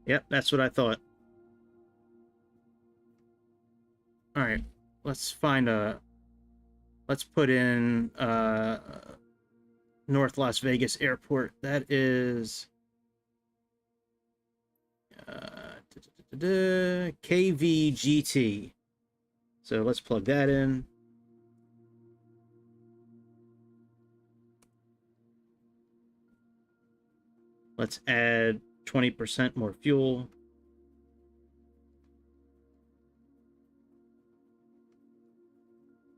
Yep, that's what I thought. All right, let's find a, let's put in North Las Vegas Airport. That is KVGT. So let's plug that in. Let's add 20% more fuel.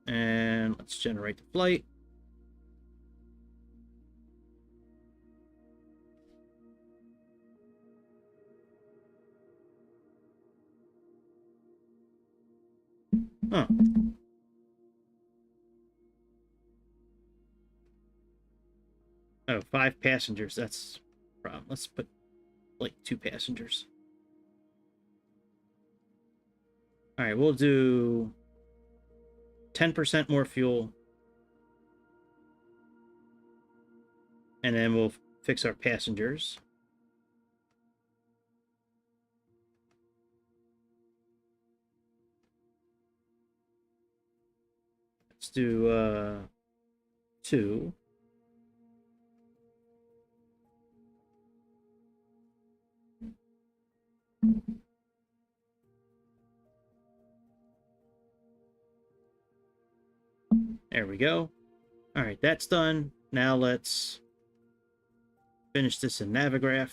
And let's generate the flight. Huh. Oh, 5 passengers. That's a problem. Let's put like 2 passengers. All right, we'll do 10% more fuel. And then we'll fix our passengers. Let's do 2. There we go. All right, that's done. Now let's finish this in Navigraph.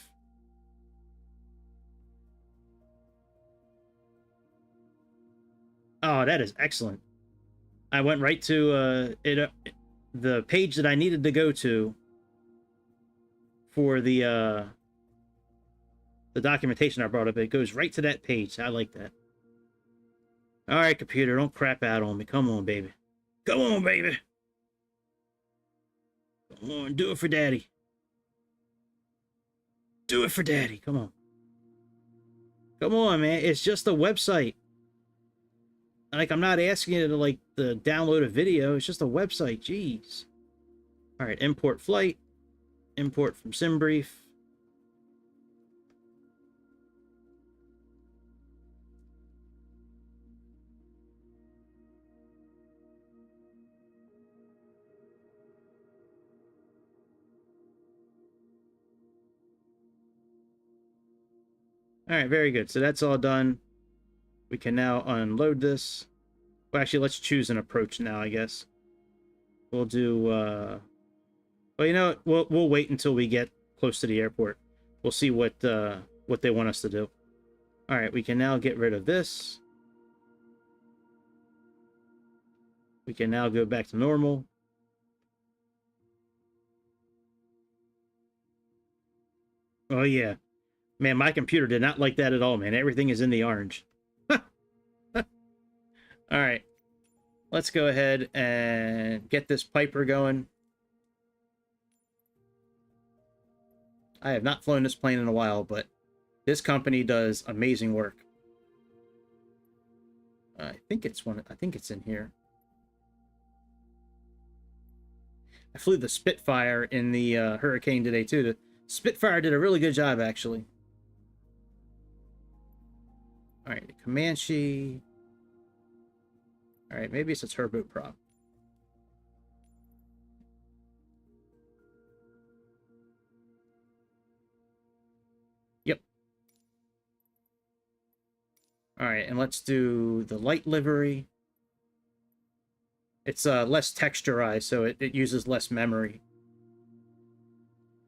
Oh, that is excellent. I went right to the page that I needed to go to for the documentation I brought up. It goes right to that page. I like that. All right, computer, don't crap out on me. Come on, baby. Come on, baby. Come on, do it for daddy. Do it for daddy. Come on. Come on, man. It's just a website. Like, I'm not asking you to, like, download a video. It's just a website. Jeez. All right, import flight. Import from SimBrief. All right, very good. So that's all done. We can now unload this. Well, actually, let's choose an approach now, I guess. We'll do, well, you know what? We'll wait until we get close to the airport. We'll see what they want us to do. All right, we can now get rid of this. We can now go back to normal. Oh, yeah. Man, my computer did not like that at all, man. Everything is in the orange. All right. Let's go ahead and get this Piper going. I have not flown this plane in a while, but this company does amazing work. I think it's in here. I flew the Spitfire in the Hurricane today, too. The Spitfire did a really good job, actually. All right, the Comanche. All right, maybe it's a turboprop. Yep. All right, and let's do the light livery. It's less texturized, so it uses less memory.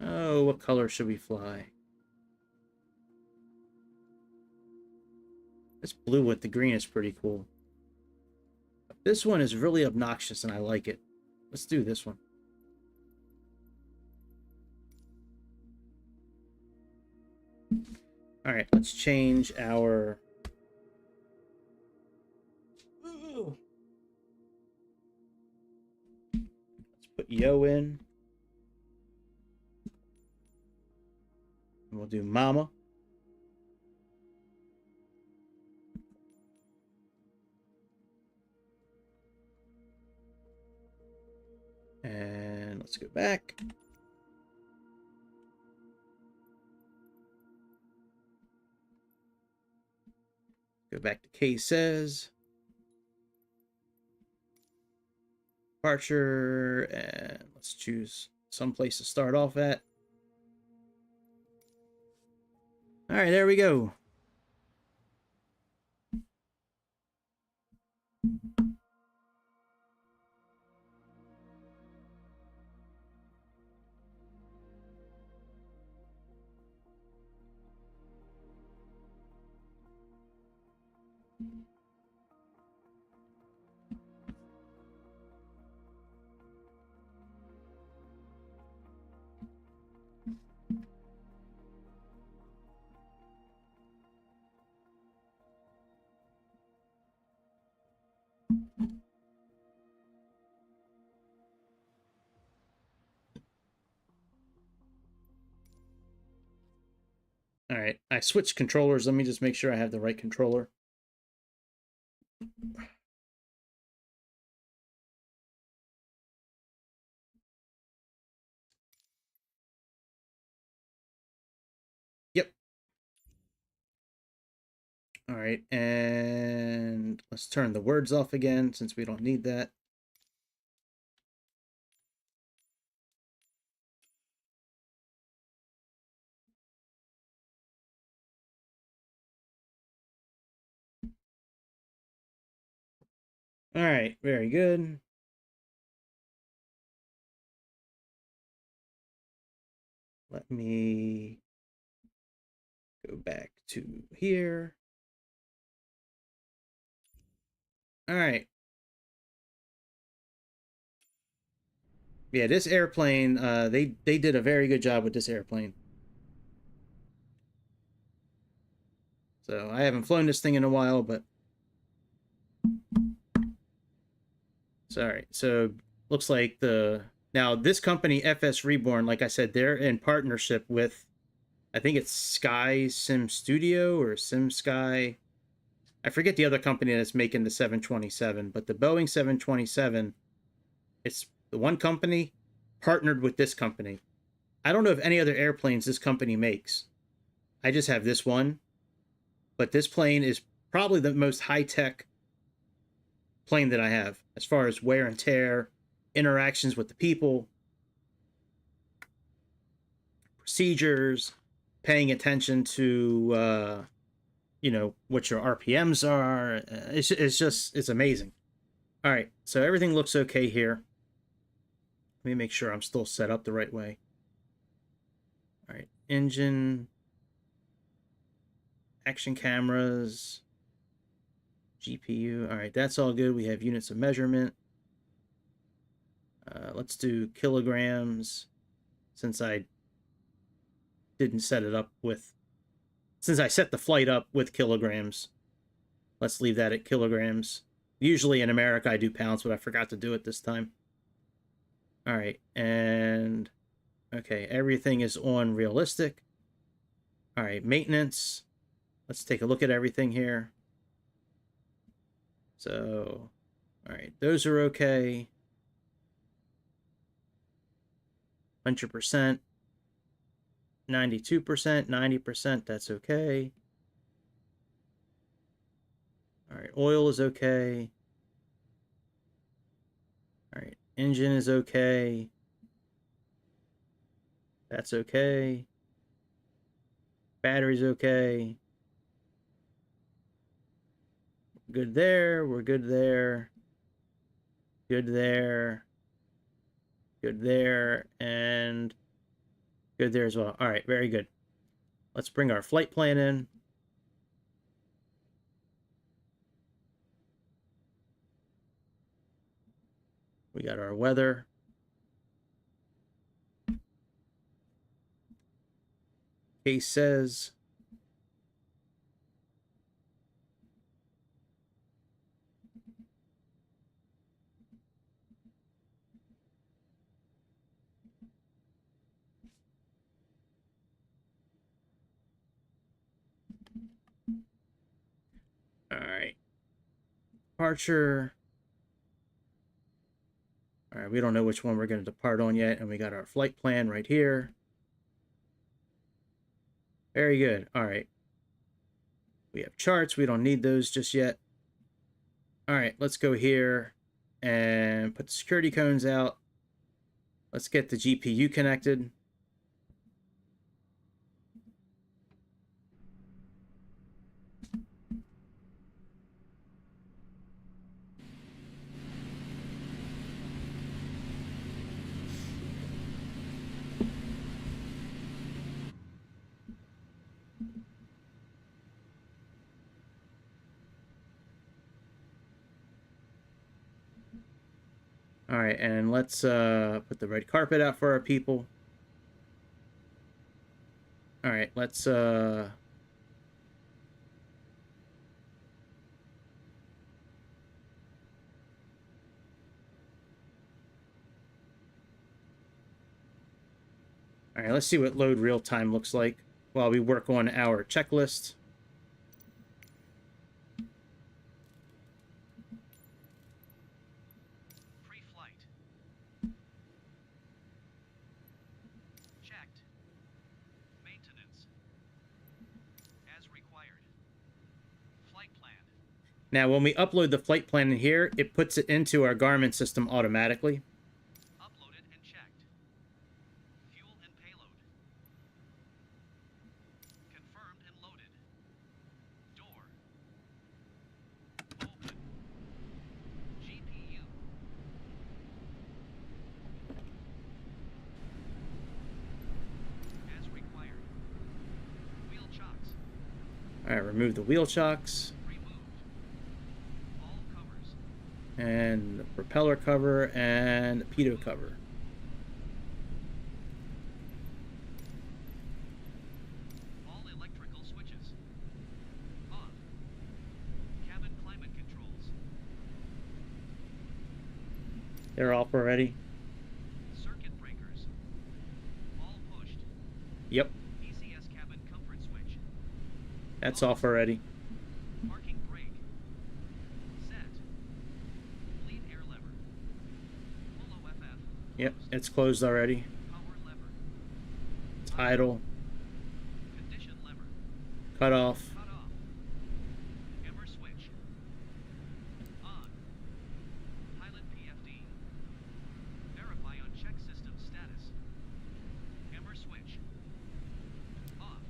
Oh, what color should we fly? This blue with the green is pretty cool. This one is really obnoxious, and I like it. Let's do this one. All right, let's change our... Ooh. Let's put Yo in. And we'll do Mama. And let's go back. Go back to K says. Departure, and let's choose some place to start off at. All right, there we go. All right, I switched controllers. Let me just make sure I have the right controller. Yep. All right, and let's turn the words off again since we don't need that. All right, very good. Let me go back to here. All right. Yeah, this airplane, they did a very good job with this airplane. So I haven't flown this thing in a while, but sorry. So looks like now this company FS Reborn, like I said, they're in partnership with, I think it's Sky Sim Studio or Sim Sky. I forget the other company that's making the 727, but the Boeing 727, it's the one company partnered with this company. I don't know if any other airplanes this company makes. I just have this one, but this plane is probably the most high-tech plane that I have as far as wear and tear, interactions with the people, procedures, paying attention to you know, what your RPMs are. It's amazing. All right, so everything looks okay here. Let me make sure I'm still set up the right way. All right, engine, action cameras, GPU. All right, that's all good. We have units of measurement. Let's do kilograms, since I didn't set it up with, since I set the flight up with kilograms. Let's leave that at kilograms. Usually in America I do pounds, but I forgot to do it this time. All right, and okay, everything is on realistic. All right, maintenance. Let's take a look at everything here. So, all right, those are okay. 100%, 92%, 90%, that's okay. All right, oil is okay. All right, engine is okay. That's okay. Battery's okay. Good there. We're good there. Good there. Good there. And good there as well. All right, very good. Let's bring our flight plan in. We got our weather. Case says. All right. Departure. All right, we don't know which one we're going to depart on yet, and we got our flight plan right here. Very good. All right. We have charts. We don't need those just yet. All right, let's go here and put the security cones out. Let's get the GPU connected. All right, and let's put the red carpet out for our people. All right, let's all right, let's see what load real time looks like while we work on our checklist. Pre-flight. Checked. Maintenance. As required. Flight plan. Now, when we upload the flight plan in here, it puts it into our Garmin system automatically. Uploaded and checked. Fuel and payload. Confirmed and loaded. Door. Open. GPU. As required. Wheel chocks. All right, remove the wheel chocks Removed. All covers. and the propeller cover and the pitot cover. All electrical switches. On. Cabin climate controls. They're off already. Circuit breakers. All pushed. Yep, ECS cabin comfort switch. that's off already. Parking brake. Set. Lead air lever. Full OFF. Yep, it's closed already. Power lever. It's idle. Condition lever. Cut off. Cut off. Emmer switch. On. Pilot PFD. Verify on check system status. Emmer switch. Off.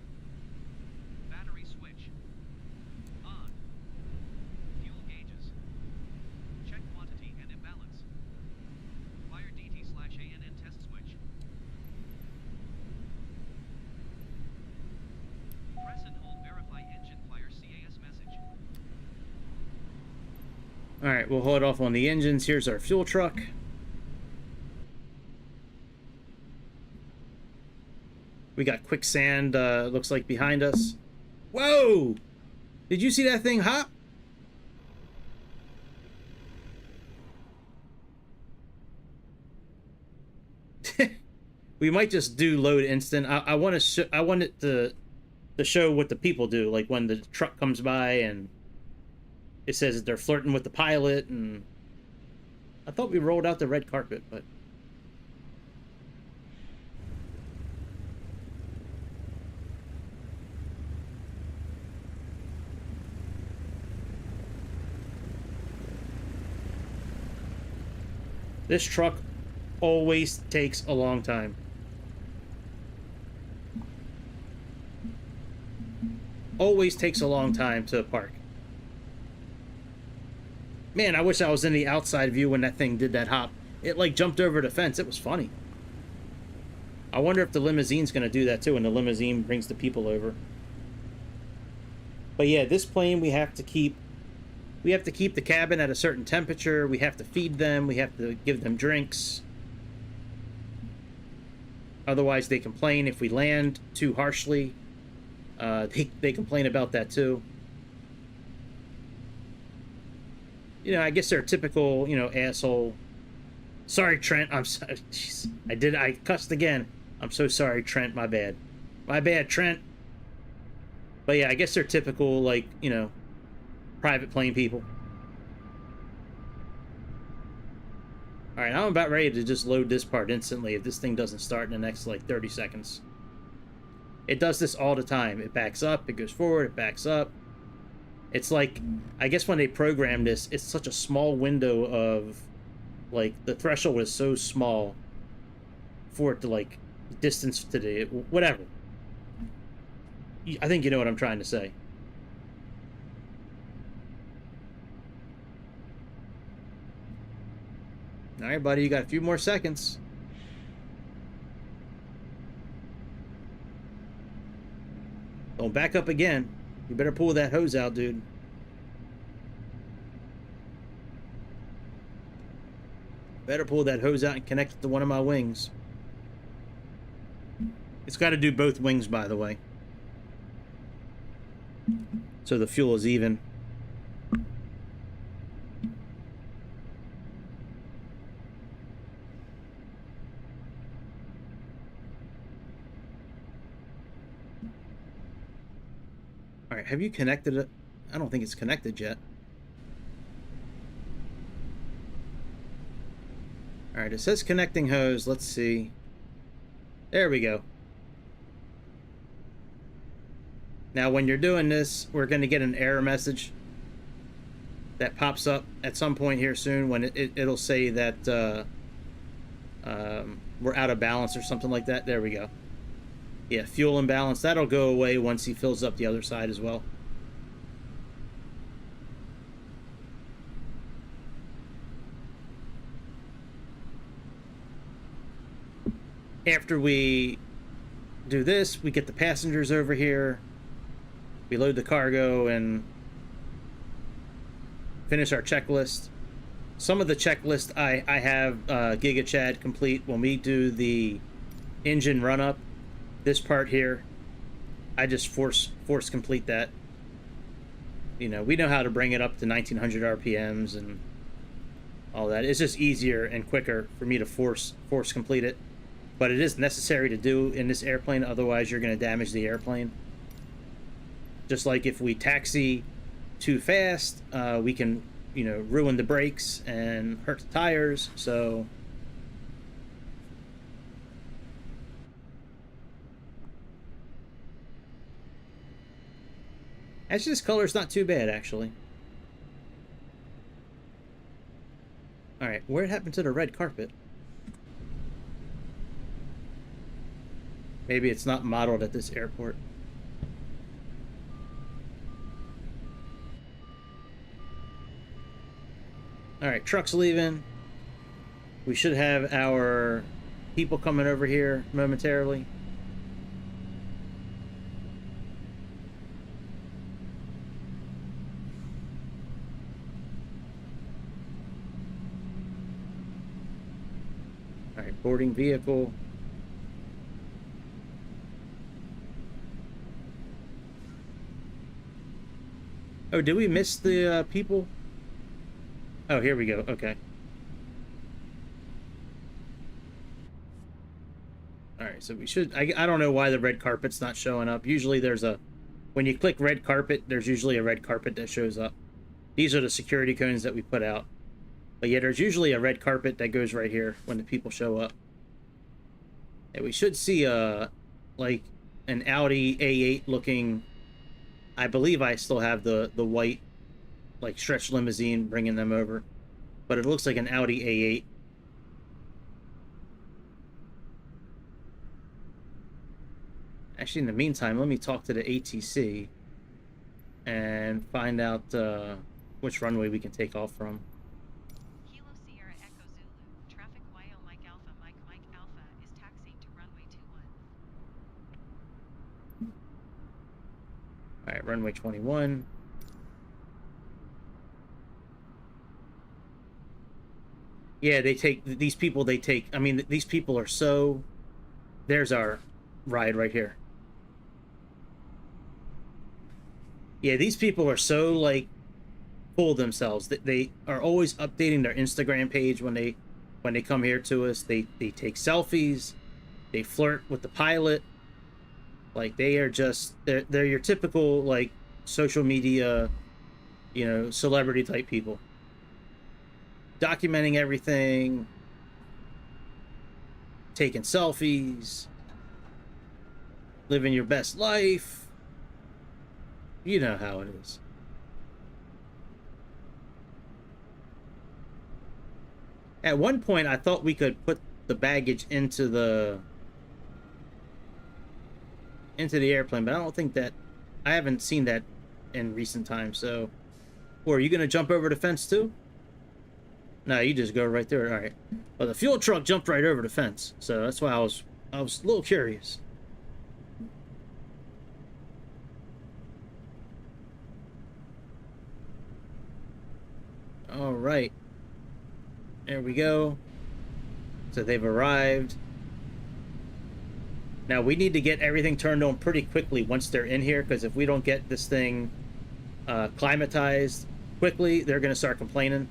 Battery switch. On. Fuel gauges. Check quantity and imbalance. Fire DT/ANN test switch. Press and hold verify engine fire CAS message. All right, we'll hold off on the engines. Here's our fuel truck. We got quicksand, looks like behind us. Whoa! Did you see that thing hop? We might just do load instant. I want to. I want it to show what the people do, like when the truck comes by and it says that they're flirting with the pilot. And I thought we rolled out the red carpet, but this truck always takes a long time. Always takes a long time to park. Man, I wish I was in the outside view when that thing did that hop. It like jumped over the fence. It was funny. I wonder if the limousine's gonna do that too, and the limousine brings the people over. But yeah, this plane we have to keep the cabin at a certain temperature. We have to feed them. We have to give them drinks. Otherwise, they complain if we land too harshly. They complain about that too. You know, I guess they're typical, you know, asshole. Sorry, Trent. I'm sorry. Jeez, I cussed again. I'm so sorry, Trent. My bad. My bad, Trent. But yeah, I guess they're typical, like, you know, private plane people. Alright, I'm about ready to just load this part instantly if this thing doesn't start in the next, like, 30 seconds. It does this all the time. It backs up, it goes forward, it backs up. It's like, I guess when they programmed this, it's such a small window of, like, the threshold is so small for it to like distance to the whatever. I think you know what I'm trying to say. All right, buddy, you got a few more seconds. Don't back up again. You better pull that hose out, dude. Better pull that hose out and connect it to one of my wings. It's got to do both wings, by the way. So the fuel is even. All right, have you connected it? I don't think it's connected yet. All right, it says connecting hose. Let's see. There we go. Now, when you're doing this, we're going to get an error message that pops up at some point here soon when it'll say that we're out of balance or something like that. There we go. Yeah, fuel imbalance. That'll go away once he fills up the other side as well. After we do this, we get the passengers over here. We load the cargo and finish our checklist. Some of the checklist I have GigaChad complete when we do the engine run up. This part here, I just force complete that. You know, we know how to bring it up to 1900 RPMs and all that. It's just easier and quicker for me to force complete it. But it is necessary to do in this airplane, otherwise you're going to damage the airplane. Just like if we taxi too fast, we can, you know, ruin the brakes and hurt the tires. So actually, this color's not too bad, actually. All right, where happened to the red carpet? Maybe it's not modeled at this airport. All right, truck's leaving. We should have our people coming over here momentarily. All right, boarding vehicle. Oh, did we miss the people? Oh, here we go. Okay. All right, so we should... I don't know why the red carpet's not showing up. Usually there's a... When you click red carpet, there's usually a red carpet that shows up. These are the security cones that we put out. But yeah, there's usually a red carpet that goes right here when the people show up. And we should see like an Audi A8 looking... I believe I still have the white, like, stretch limousine bringing them over. But it looks like an Audi A8. Actually, in the meantime, let me talk to the ATC and find out which runway we can take off from. Kilo Sierra Echo Zulu. Traffic YO Mike Alpha Mike Alpha is taxiing to runway 21. All right, runway 21. Yeah, they take these people. They take. I mean, these people are so. There's our ride right here. Yeah, these people are so like full of themselves that they are always updating their Instagram page when they come here to us. They take selfies. They flirt with the pilot. Like, they are just, they're your typical, like, social media, you know, celebrity type people. Documenting everything. Taking selfies. Living your best life. You know how it is. At one point, I thought we could put the baggage into the airplane, but I don't think that I haven't seen that in recent times. So, or are you gonna jump over the fence too? No, you just go right there. All right. Well, the fuel truck jumped right over the fence, so that's why I was a little curious. All right. There we go. So they've arrived. Now we need to get everything turned on pretty quickly once they're in here, because if we don't get this thing climatized quickly, they're going to start complaining.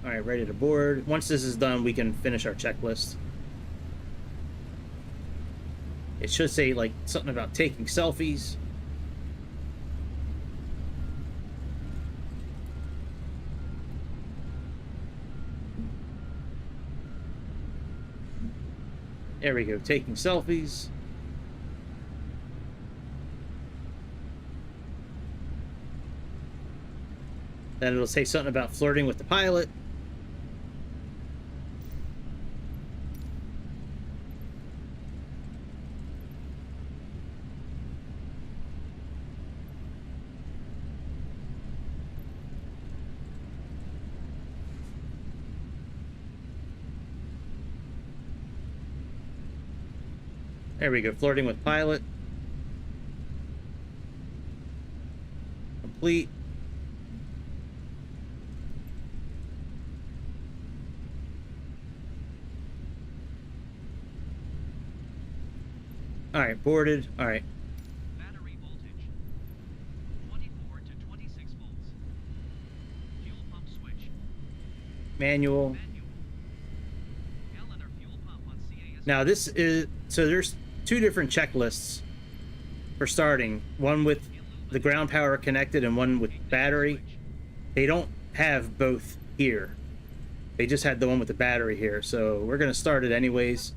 All right, ready to board. Once this is done, we can finish our checklist. It should say like something about taking selfies. There we go, taking selfies. Then it'll say something about flirting with the pilot. There we go, flirting with pilot. Complete. All right, boarded. All right. Battery voltage 24 to 26 volts. Fuel pump switch. Manual. Gallon or fuel pump on CAS. Now this is, so there's two different checklists for starting. One with the ground power connected and one with battery. They don't have both here. They just had the one with the battery here. So we're going to start it anyways,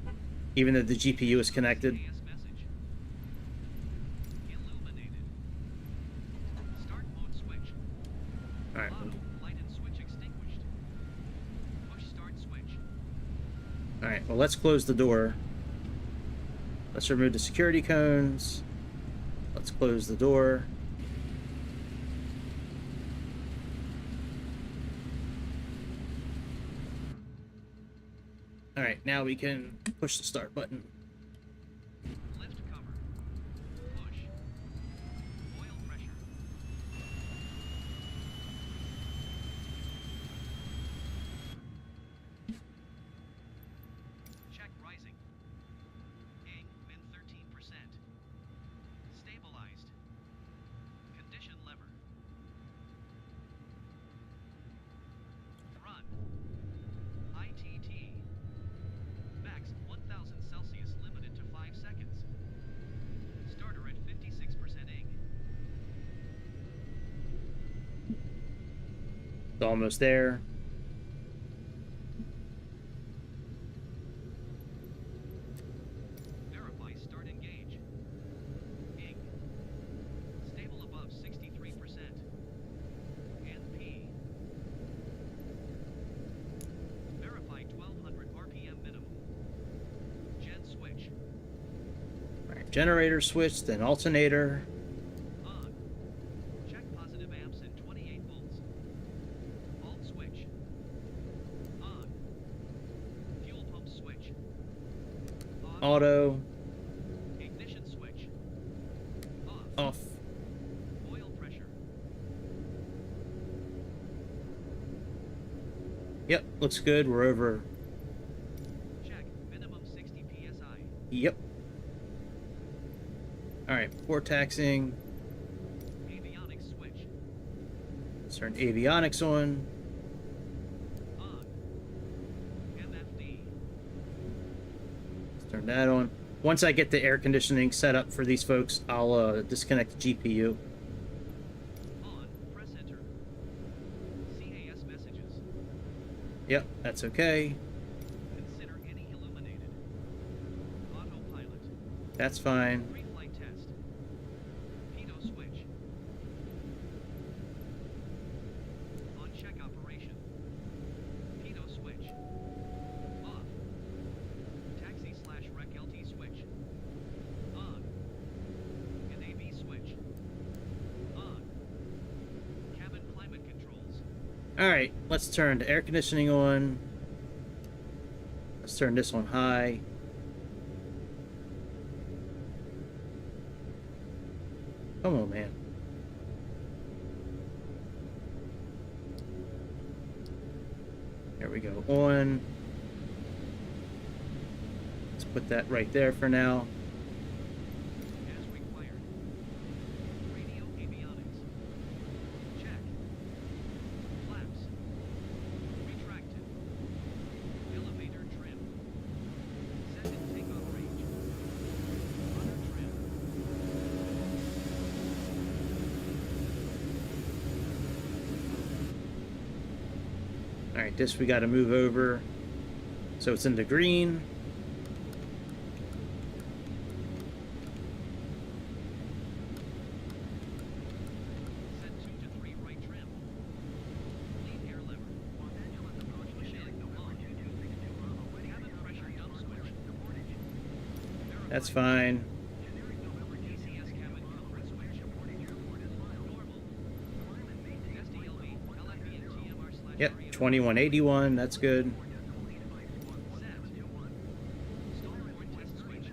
even though the GPU is connected. CAS message. Illuminated. Start mode switch. All right. Auto, light and switch extinguished. Push start switch. All right. Well, let's close the door. Let's remove the security cones. Let's close the door. All right, now we can push the start button. Lift cover. Push. Oil pressure. Check rising. Ing, min 13%. Stabilized. Condition lever. Run. ITT. Max 1000 Celsius limited to 5 seconds. Starter at 56% ing. It's almost there. Verify start engage. Ing. Stable above 63%. And P. Verify 1200 RPM minimum. Gen switch. All right, generator switch, then alternator. On. Check positive amps and 28 volts. Alt switch. On. Fuel pump switch. On. Auto. Ignition switch. Off. Off. Oil pressure. Yep, looks good. We're over. Check. Minimum 60 psi. Yep. All right, port taxing. Avionics switch. Let's turn avionics on. On. MFD. Let's turn that on. Once I get the air conditioning set up for these folks, I'll disconnect the GPU. On. Press enter. CAS messages. Yep, that's okay. Consider any illuminated. Autopilot. That's fine. Pre-flight test. Pitot switch. On check operation. Alright, let's turn the air conditioning on. Let's turn this on high. Come on, man. There we go. On. Let's put that right there for now. As required. Radio avionics. Check. Flaps. Retracted. Elevator trim. Set in takeoff range. Rudder trim. Alright, this we got to move over so it's in the green. Set 2 to 3 right trim. Lead air lever. Los Angeles approach machine. On. Cabin pressure dump switch. That's fine. ACS cabin culprit switch. Normal. SDLV, LFP and TMR/area. Yep, 2181. That's good. Set. Starboard test switch.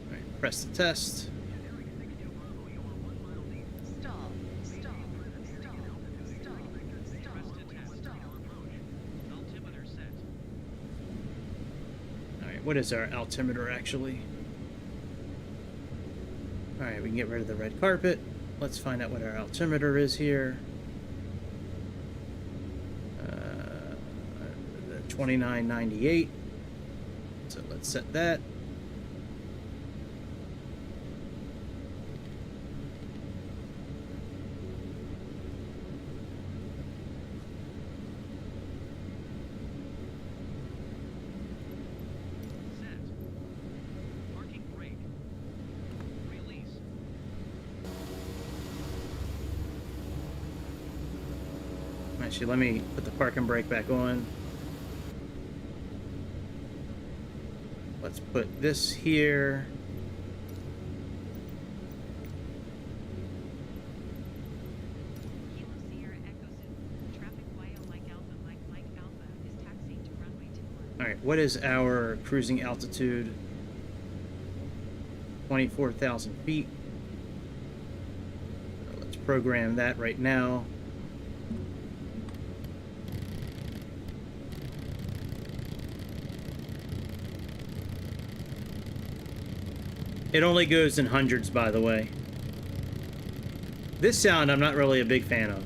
Alright, press the test. Stall. Stall. Stall. Stall. Press to test. Altimeter set. Alright, what is our altimeter actually? Alright, we can get rid of the red carpet. Let's find out what our altimeter is here. 2998. So let's set that. Set. Parking brake. Release. Actually, let me put the parking brake back on. Let's put this here. Kilo Sierra Echo Zoo. Traffic YO Mike Alpha Mike Alpha is taxiing to runway 21. Alright, what is our cruising altitude? 24,000 feet. Let's program that right now. It only goes in hundreds, by the way. This sound I'm not really a big fan of.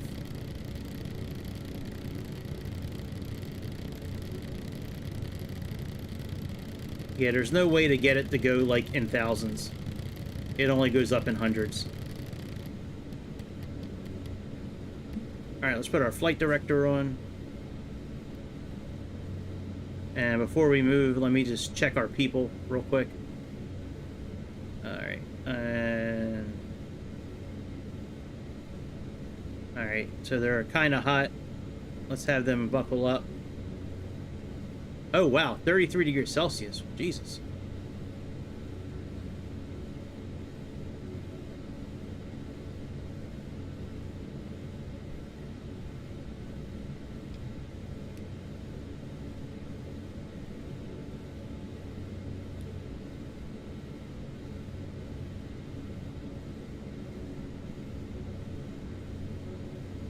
Yeah, there's no way to get it to go like in thousands. It only goes up in hundreds. Alright, let's put our flight director on. And before we move, let me just check our people real quick. Alright, and... Alright, so they're kind of hot. Let's have them buckle up. Oh, wow, 33 degrees Celsius. Jesus.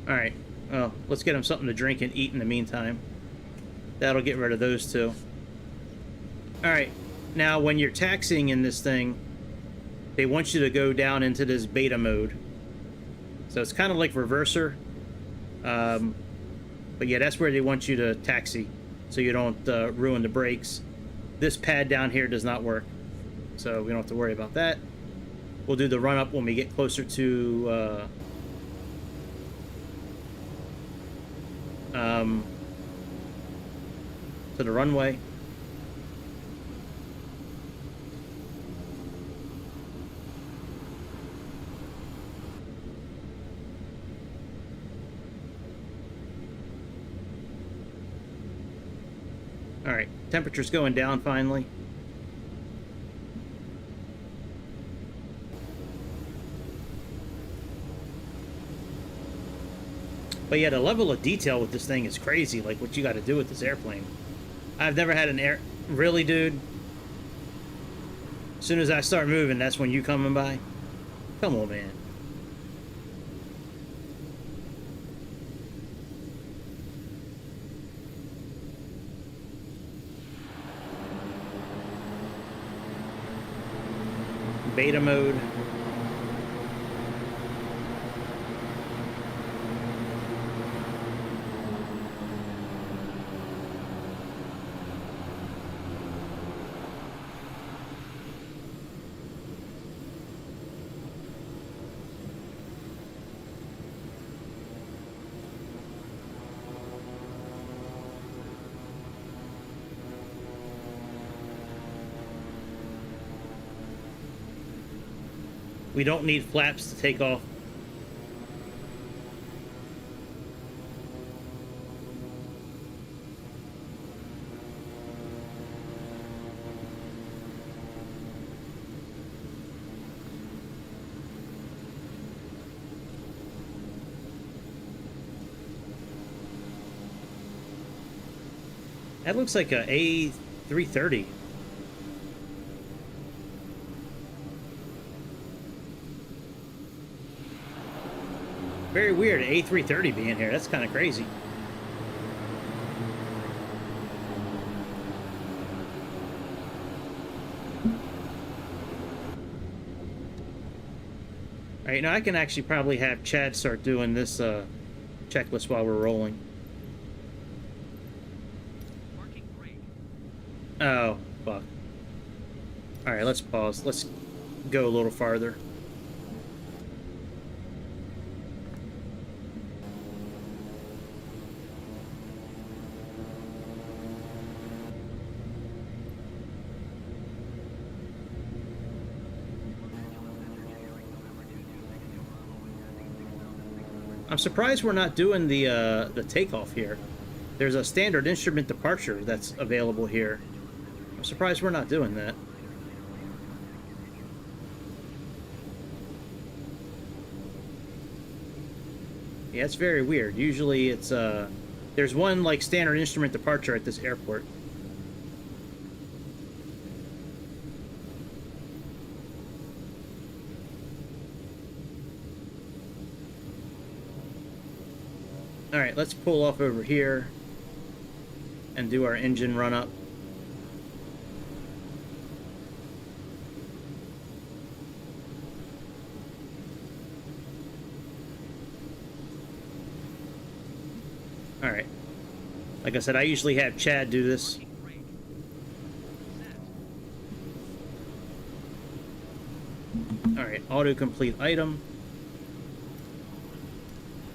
Alright, well, let's get them something to drink and eat in the meantime. That'll get rid of those two. Alright, now when you're taxiing in this thing, they want you to go down into this beta mode. So it's kind of like reverser. But yeah, that's where they want you to taxi, so you don't ruin the brakes. This pad down here does not work, so we don't have to worry about that. We'll do the run-up when we get closer to... to the runway. Alright, temperature's going down finally. But yeah, the level of detail with this thing is crazy, like what you got to do with this airplane. I've never had an air... Really, dude? As soon as I start moving, that's when you coming by? Come on, man. Beta mode. We don't need flaps to take off. That looks like a A330. Very weird, A330 being here. That's kind of crazy. Alright, now I can actually probably have Chad start doing this checklist while we're rolling. Parking brake. Oh, fuck. Alright, let's pause. Let's go a little farther. I'm surprised we're not doing the takeoff here. There's a standard instrument departure that's available here. I'm surprised we're not doing that. Yeah, it's very weird. Usually it's there's one like standard instrument departure at this airport. Alright, let's pull off over here and do our engine run up. Alright. Like I said, I usually have Chad do this. Parking brake. Set. Alright, autocomplete item.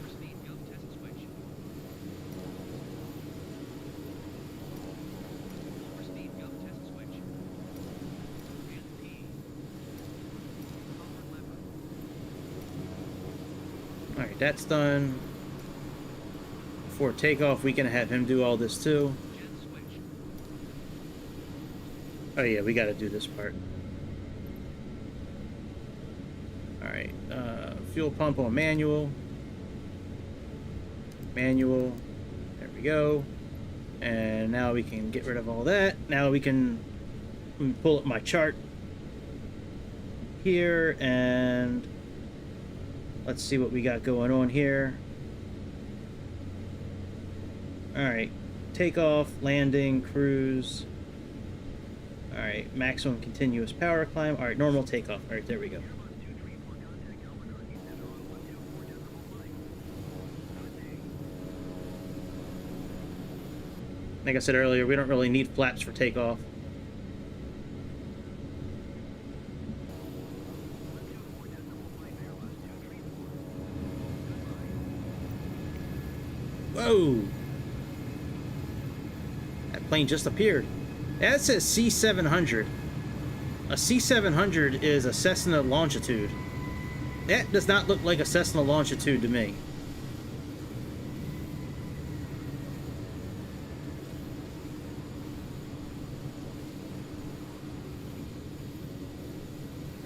Overspeed go test switch. Overspeed go test switch. And P. Power lever. Alright, that's done. Before takeoff, we can have him do all this too. Jet switch. Oh yeah, we gotta do this part. Alright, fuel pump on manual. Manual. There we go. And now we can get rid of all that. Now we can pull up my chart here and let's see what we got going on here. Alright, takeoff, landing, cruise. Alright, maximum continuous power climb. Alright, normal takeoff. Alright, there we go. Like I said earlier, we don't really need flaps for takeoff. Whoa! That plane just appeared. That says C-700. A C-700 is a Cessna Longitude. That does not look like a Cessna Longitude to me.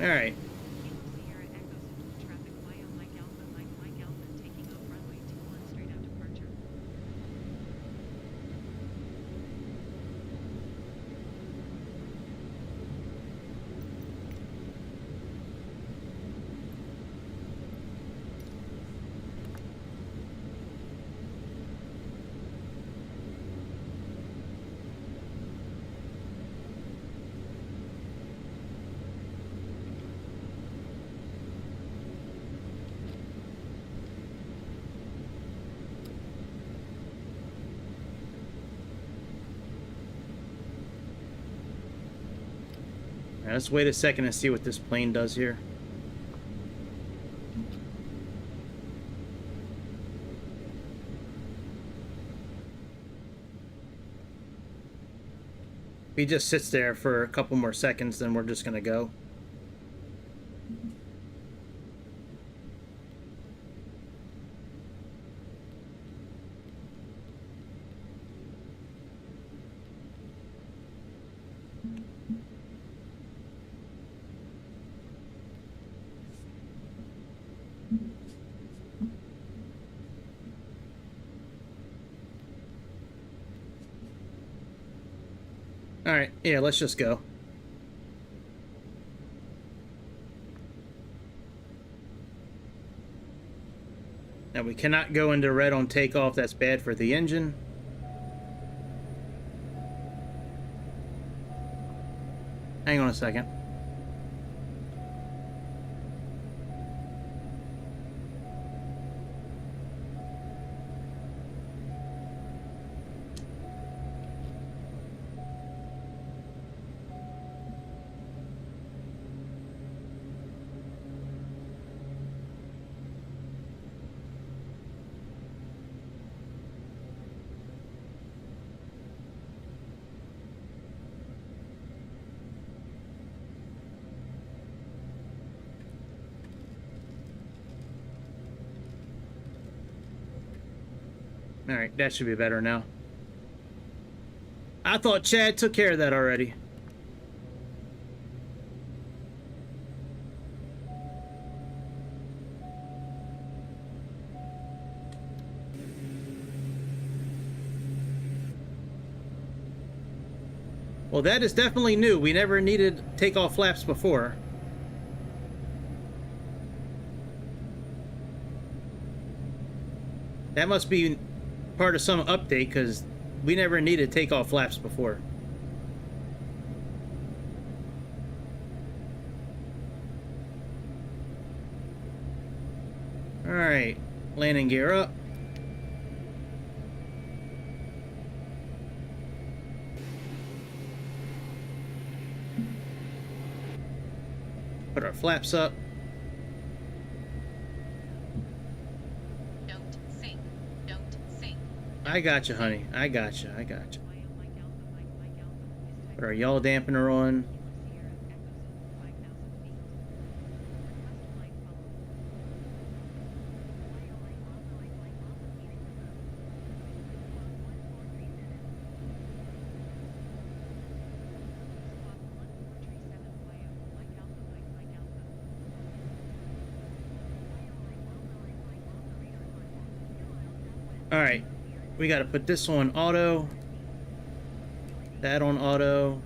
Alright. Kilo Sierra Echo Central Traffic via Mike Alpha, taking off runway 21 straight out Now, let's wait a second and see what this plane does here. If he just sits there for a couple more seconds, then we're just gonna go. Alright, yeah, let's just go. Now we cannot go into red on takeoff, that's bad for the engine. Hang on a second. Alright, that should be better now. I thought Chad took care of that already. Well, that is definitely new. We never needed takeoff flaps before. That must be part of some update, because we never needed takeoff flaps before. Alright, landing gear up. Put our flaps up. I got you, honey. I got you. I got you. Put our yaw dampener on. All right. We got to put this on auto, that on auto.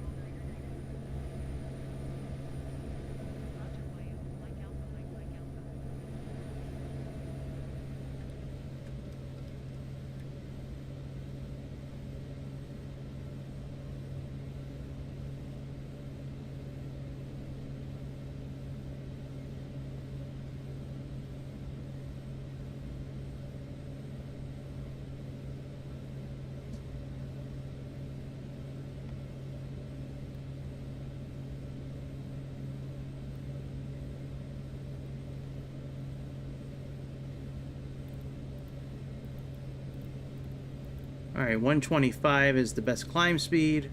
Alright, 125 is the best climb speed.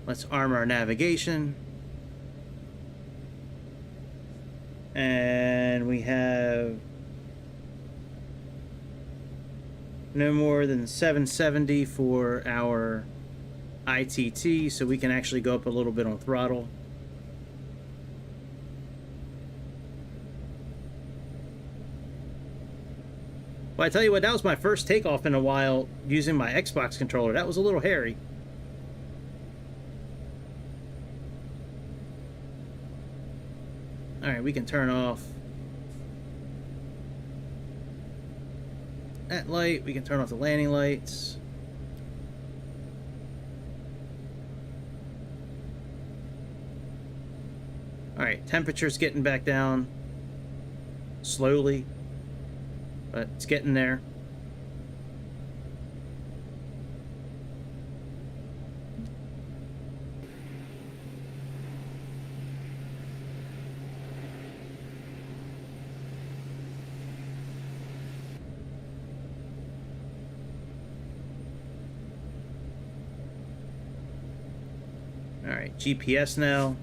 Let's arm our navigation. And we have no more than 770 for our ITT, so we can actually go up a little bit on throttle. Well, I tell you what, that was my first takeoff in a while using my Xbox controller. That was a little hairy. Alright, we can turn off that light. We can turn off the landing lights. Alright, temperature's getting back down slowly, but it's getting there. All right, GPS now.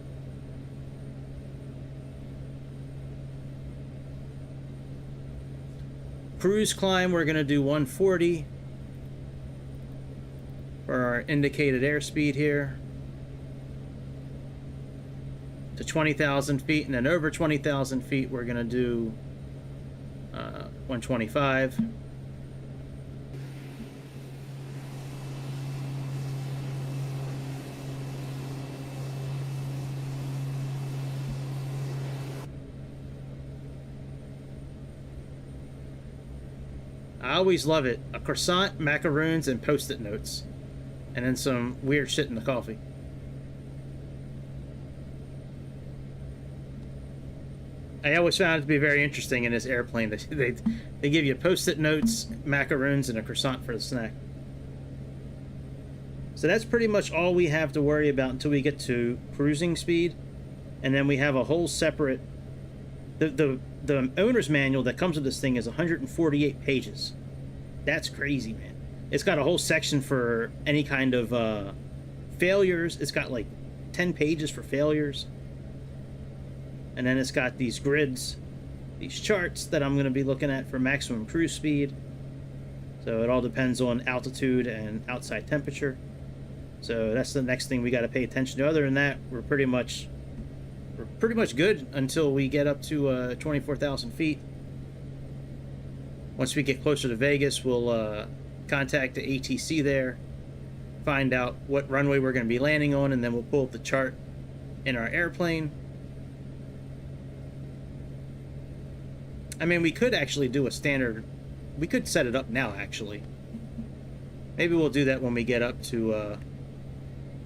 Cruise climb, we're going to do 140 for our indicated airspeed here to 20,000 feet, and then over 20,000 feet we're going to do 125. I always love it. A croissant, macaroons, and post-it notes. And then some weird shit in the coffee. I always found it to be very interesting in this airplane. They give you post-it notes, macaroons, and a croissant for the snack. So that's pretty much all we have to worry about until we get to cruising speed. And then we have a whole separate... The owner's manual that comes with this thing is 148 pages. That's crazy, man. It's got a whole section for any kind of failures. It's got like 10 pages for failures. And then it's got these grids, these charts that I'm going to be looking at for maximum cruise speed. So it all depends on altitude and outside temperature. So that's the next thing we got to pay attention to. Other than that, we're pretty much good until we get up to 24,000 feet. Once we get closer to Vegas, we'll contact the ATC there, find out what runway we're going to be landing on, and then we'll pull up the chart in our airplane. I mean, we could actually do a standard... We could set it up now, actually. Maybe we'll do that when we get up to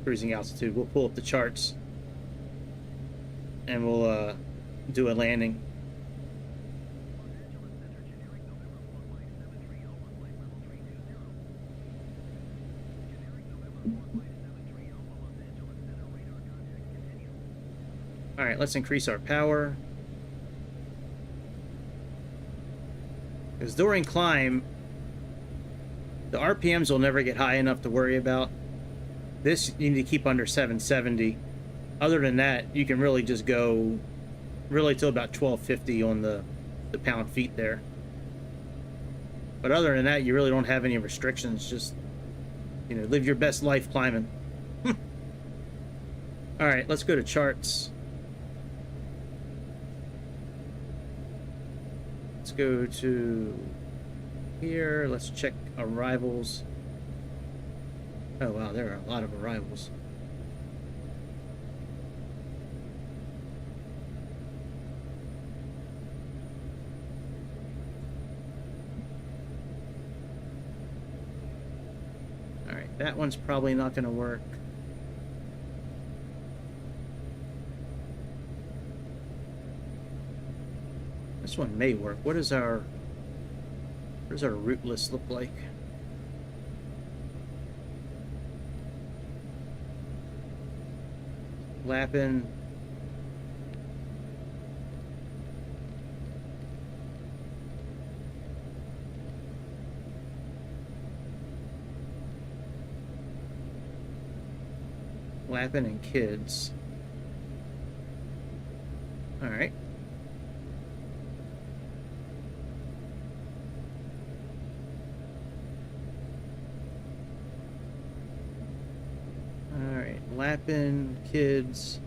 cruising altitude. We'll pull up the charts and we'll do a landing. All right, let's increase our power. Because during climb, the RPMs will never get high enough to worry about. This you need to keep under 770. Other than that, you can really just go really till about 1250 on the pound-feet there. But other than that, you really don't have any restrictions. Just, you know, live your best life climbing. All right, let's go to charts. Let's go to here. Let's check arrivals. Oh, wow, there are a lot of arrivals. All right, that one's probably not going to work. This one may work. What does our route list look like? Lappin. Lappin and kids. All right. Lappin, kids.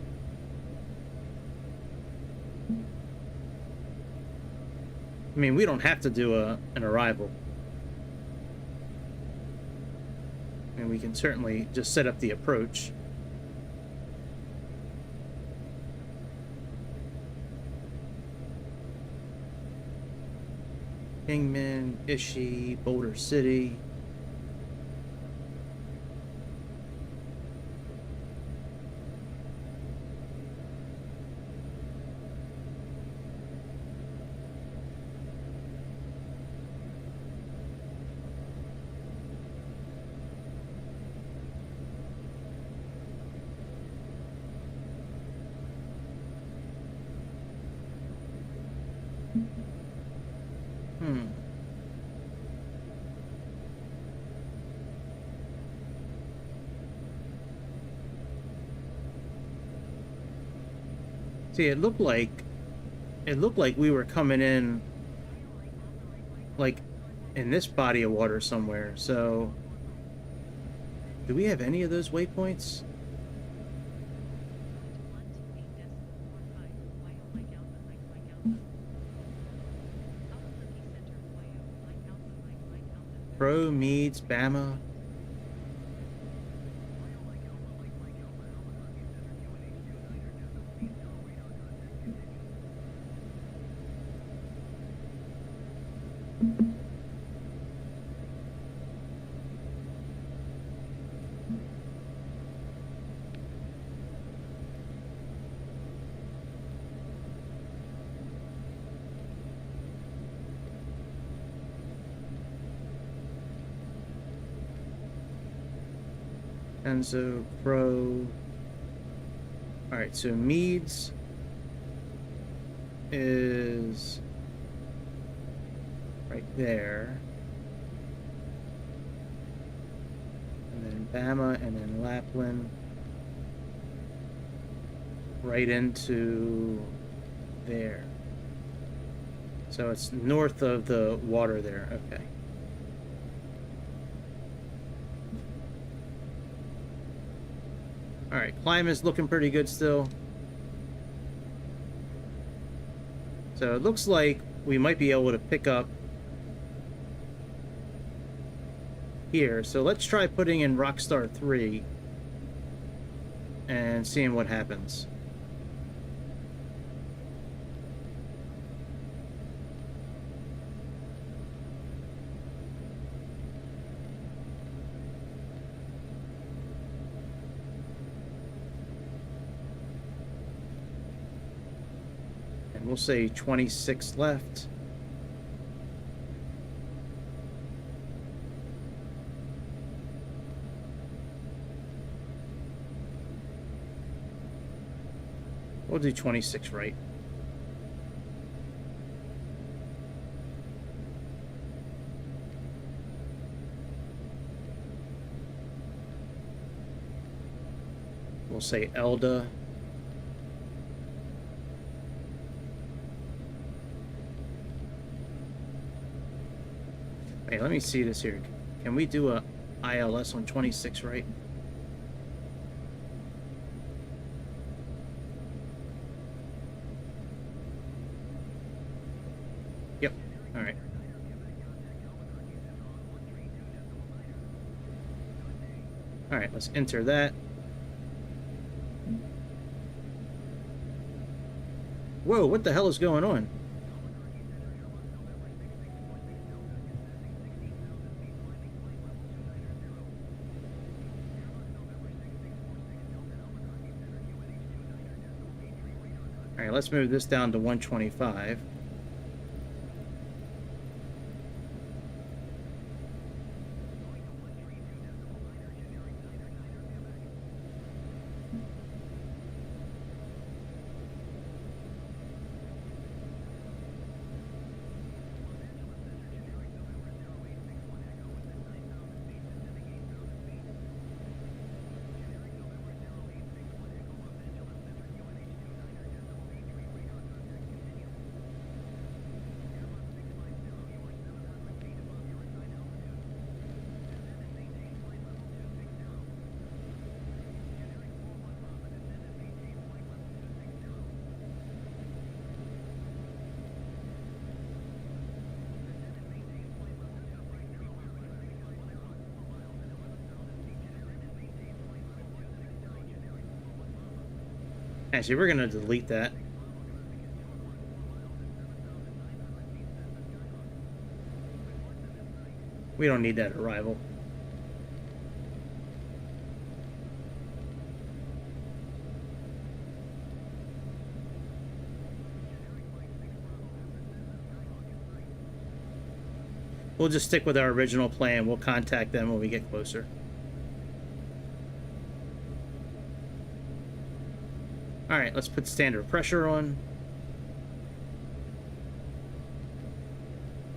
I mean, we don't have to do an arrival. I mean, we can certainly just set up the approach. Kingman, Ishii, Boulder City. See, it looked like we were coming in like in this body of water somewhere. So do we have any of those waypoints? Pro, Meads, Bama. Enzo, Pro. Alright, so Meads is right there. And then Bama, and then Lapland. Right into there. So it's north of the water there. Okay. Alright, climate's looking pretty good still. So it looks like we might be able to pick up here. So let's try putting in Rockstar 3 and seeing what happens. We'll say 26 left. We'll do 26 right. We'll say Elda. Hey, let me see this here. Can we do a ILS on 26 right? Yep. All right. All right, let's enter that. Whoa, what the hell is going on? Alright, let's move this down to 125. Actually, we're going to delete that. We don't need that arrival. We'll just stick with our original plan. We'll contact them when we get closer. Alright, let's put standard pressure on.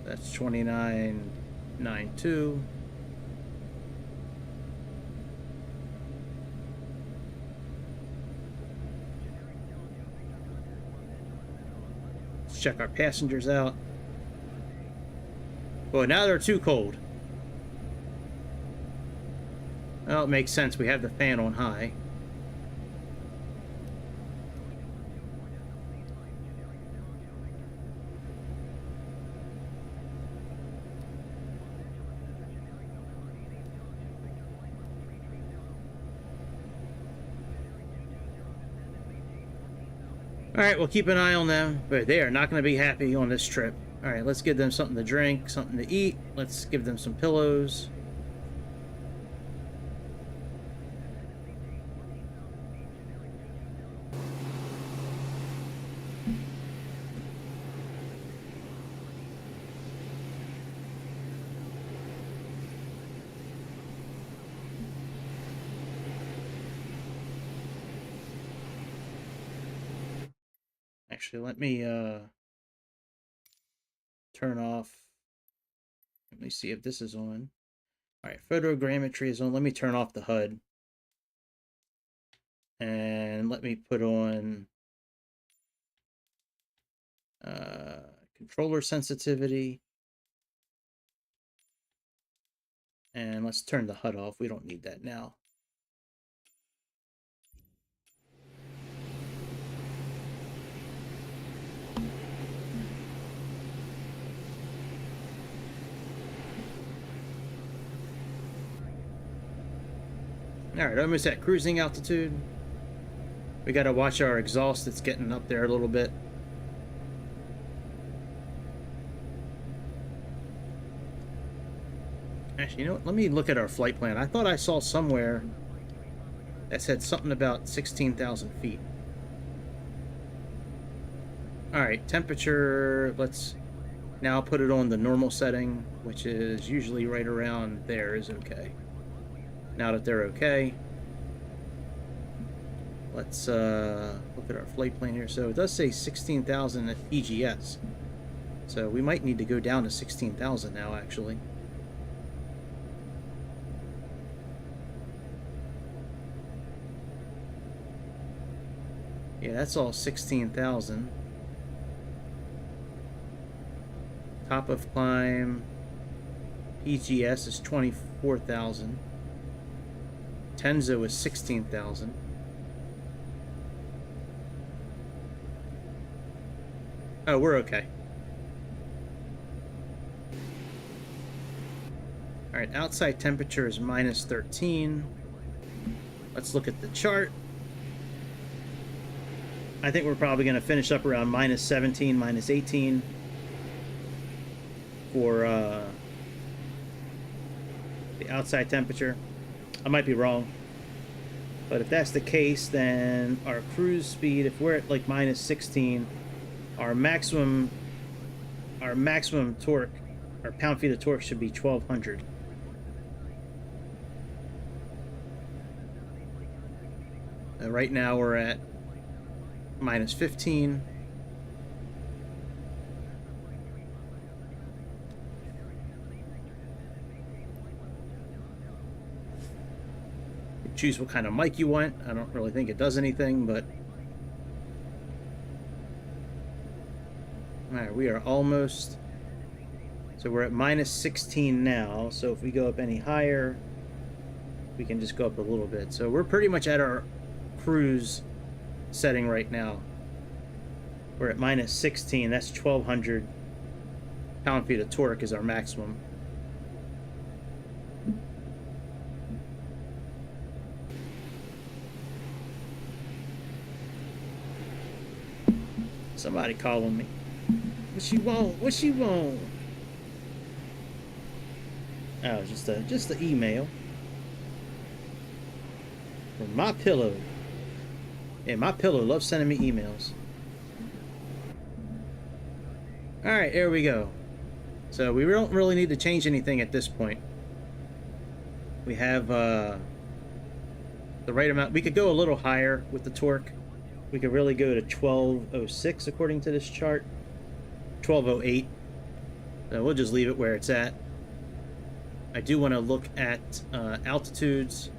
That's 29.92. check our passengers out. Well, now they're too cold. Well, it makes sense. We have the fan on high. Alright, we'll keep an eye on them, but they are not going to be happy on this trip. Alright, let's give them something to drink, something to eat. Let's give them some pillows. Actually, let me turn off. Let me see if this is on. All right, photogrammetry is on. Let me turn off the HUD. And let me put on controller sensitivity. And let's turn the HUD off. We don't need that now. Alright, almost at cruising altitude. We gotta watch our exhaust, it's getting up there a little bit. Actually, you know what? Let me look at our flight plan. I thought I saw somewhere that said something about 16,000 feet. Alright, temperature, let's now put it on the normal setting, which is usually right around there is okay. Now that they're okay, let's look at our flight plan here. So it does say 16,000 at PGS. So we might need to go down to 16,000 now, actually. Yeah, that's all 16,000. Top of climb, PGS is 24,000. Tenzo is 16,000. Oh, we're okay. Alright, outside temperature is minus 13. Let's look at the chart. I think we're probably going to finish up around minus 17, minus 18 for the outside temperature. I might be wrong, but if that's the case, then our cruise speed, if we're at like minus 16, our maximum torque, our pound-feet of torque should be 1,200. Right now we're at minus 15. Choose what kind of mic you want. I don't really think it does anything, but alright, we are almost, so we're at minus 16 now, so if we go up any higher we can just go up a little bit. So we're pretty much at our cruise setting right now. We're at minus 16. That's 1,200 pound-feet of torque is our maximum. Somebody calling me. What she want? What she want? Oh, just an email from my pillow. Yeah, my pillow loves sending me emails. All right, here we go. So we don't really need to change anything at this point. We have the right amount. We could go a little higher with the torque. We could really go to 1206 according to this chart. 1208. So we'll just leave it where it's at. I do want to look at altitudes.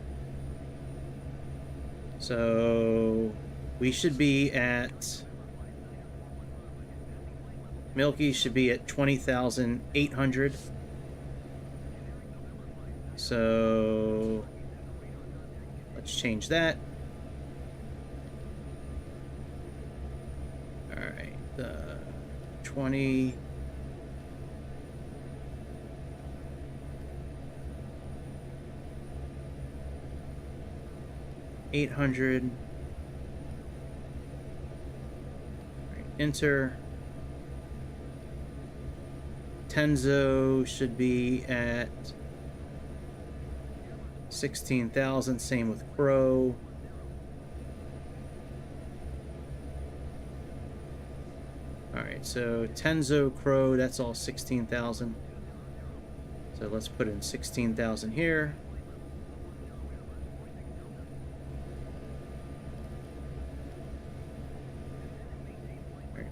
So we should be at Milky should be at 20,800. So let's change that. All right, the 20. $800. Right, enter. Tenzo should be at 16,000. Same with Crow. All right, so Tenzo, Crow, that's all 16,000. So let's put in 16,000 here.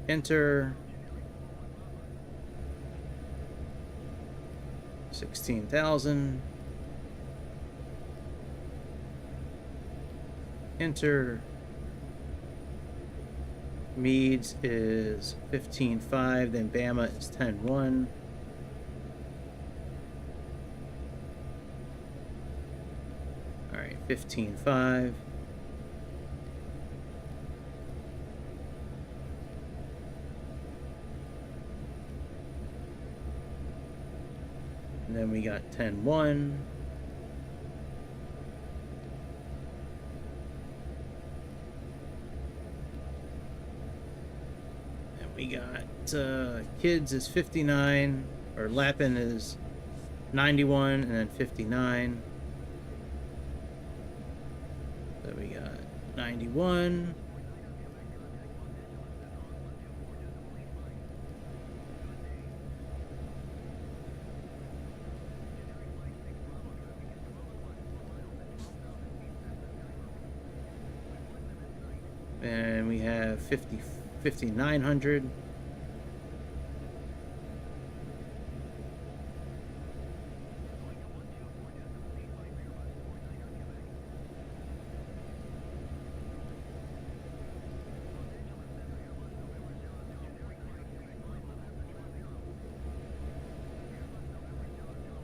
Enter. 16,000. Enter. Meads is 15.5, then Bama is 10.1. All right, 15.5. And then we got 10.1. And we got Kids is 59, or Lapin is 91, and then 59. So we got 91. And we have 5,900.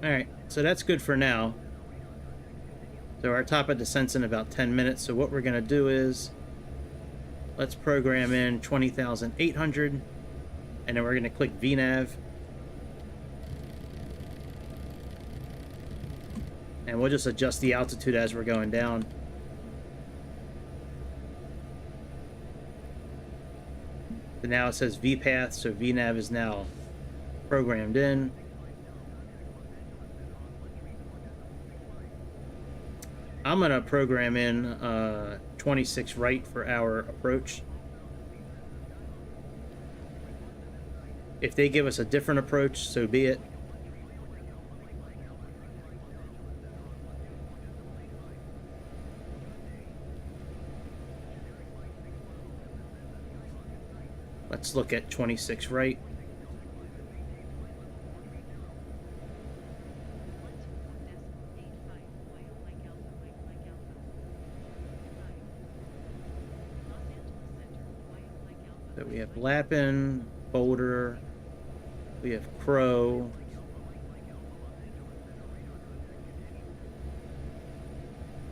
Alright, so that's good for now. So our top of descent's in about 10 minutes. So what we're going to do is, let's program in 20,800, and then we're going to click VNav. And we'll just adjust the altitude as we're going down. So now it says VPath, so VNav is now programmed in. I'm going to program in 26 right for our approach. If they give us a different approach, so be it. Let's look at 26 right. So we have Lapin, Boulder, we have Crow.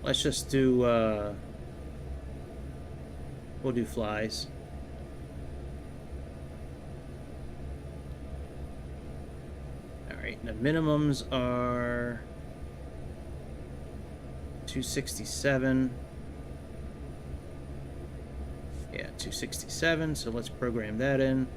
Let's just do, we'll do flies. Alright, the minimums are 267. Yeah, 267, so let's program that in.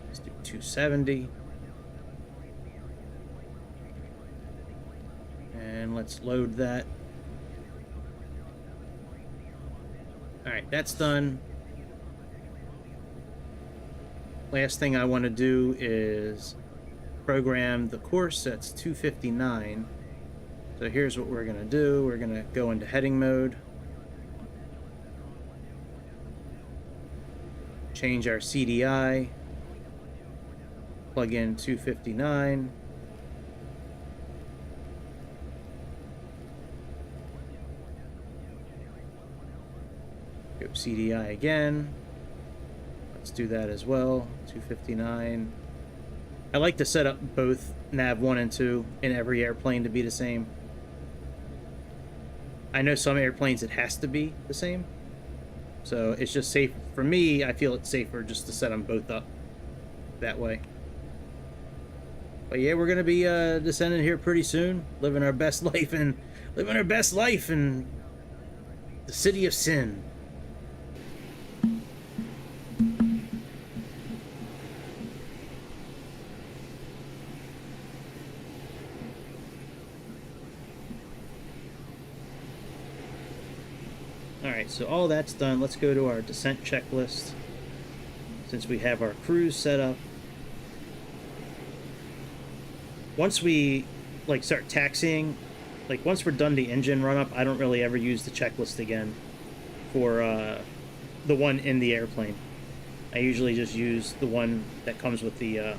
Let's do 270. And let's load that. Alright, that's done. Last thing I want to do is program the course. That's 259. So here's what we're going to do. We're going to go into heading mode, change our CDI, plug in 259, CDI again. Let's do that as well. 259. I like to set up both nav 1 and 2 in every airplane to be the same. I know some airplanes it has to be the same. So it's just safe. For me, I feel it's safer just to set them both up that way. But yeah, we're going to be descending here pretty soon. Living our best life in the city of sin. Alright, so all that's done. Let's go to our descent checklist. Since we have our cruise set up. Once we like start taxiing, like once we're done the engine run up, I don't really ever use the checklist again for the one in the airplane. I usually just use the one that comes with the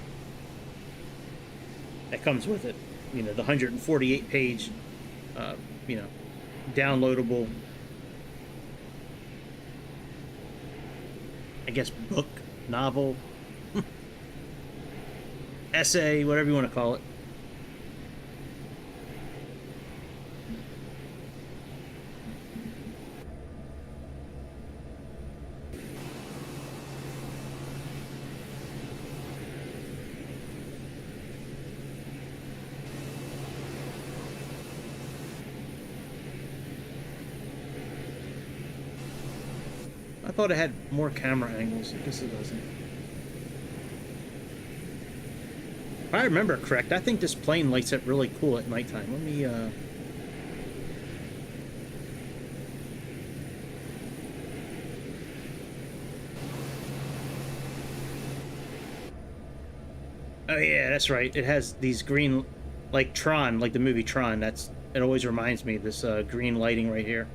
it. You know, the 148 page you know, downloadable, I guess, book, novel, essay, whatever you want to call it. I thought it had more camera angles. I guess it doesn't. If I remember correct, I think this plane lights up really cool at nighttime. Let me, Oh yeah, that's right. It has these green, like Tron, like the movie Tron. It always reminds me of this green lighting right here.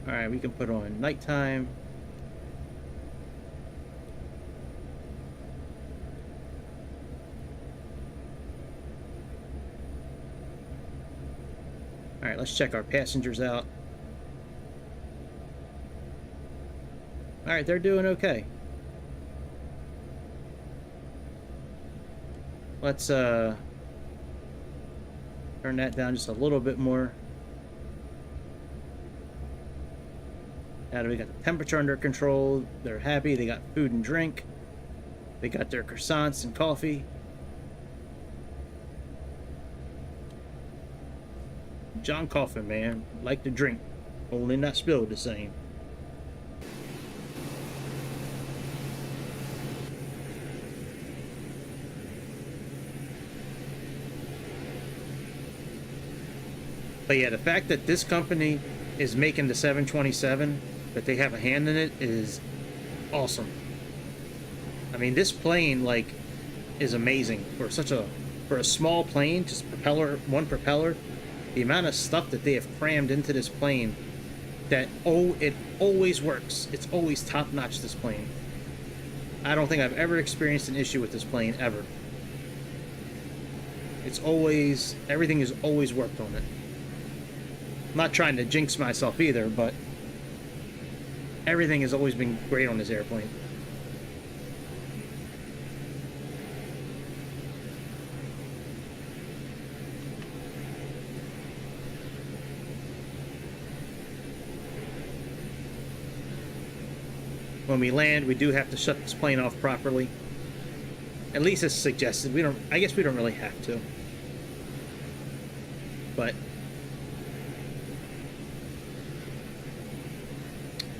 Alright, we can put on nighttime. Alright, let's check our passengers out. Alright, they're doing okay. Let's turn that down just a little bit more. Now that we got the temperature under control, they're happy, they got food and drink. They got their croissants and coffee. John Coffin, man, like to drink, only not spilled the same. But yeah, the fact that this company is making the 727, that they have a hand in it, is awesome. I mean, this plane, like, is amazing for a small plane, just one propeller. The amount of stuff that they have crammed into this plane, that it always works. It's always top notch, this plane. I don't think I've ever experienced an issue with this plane ever. Everything is always worked on it. I'm not trying to jinx myself either, but everything has always been great on this airplane. When we land, we do have to shut this plane off properly. At least it's suggested. I guess we don't really have to. But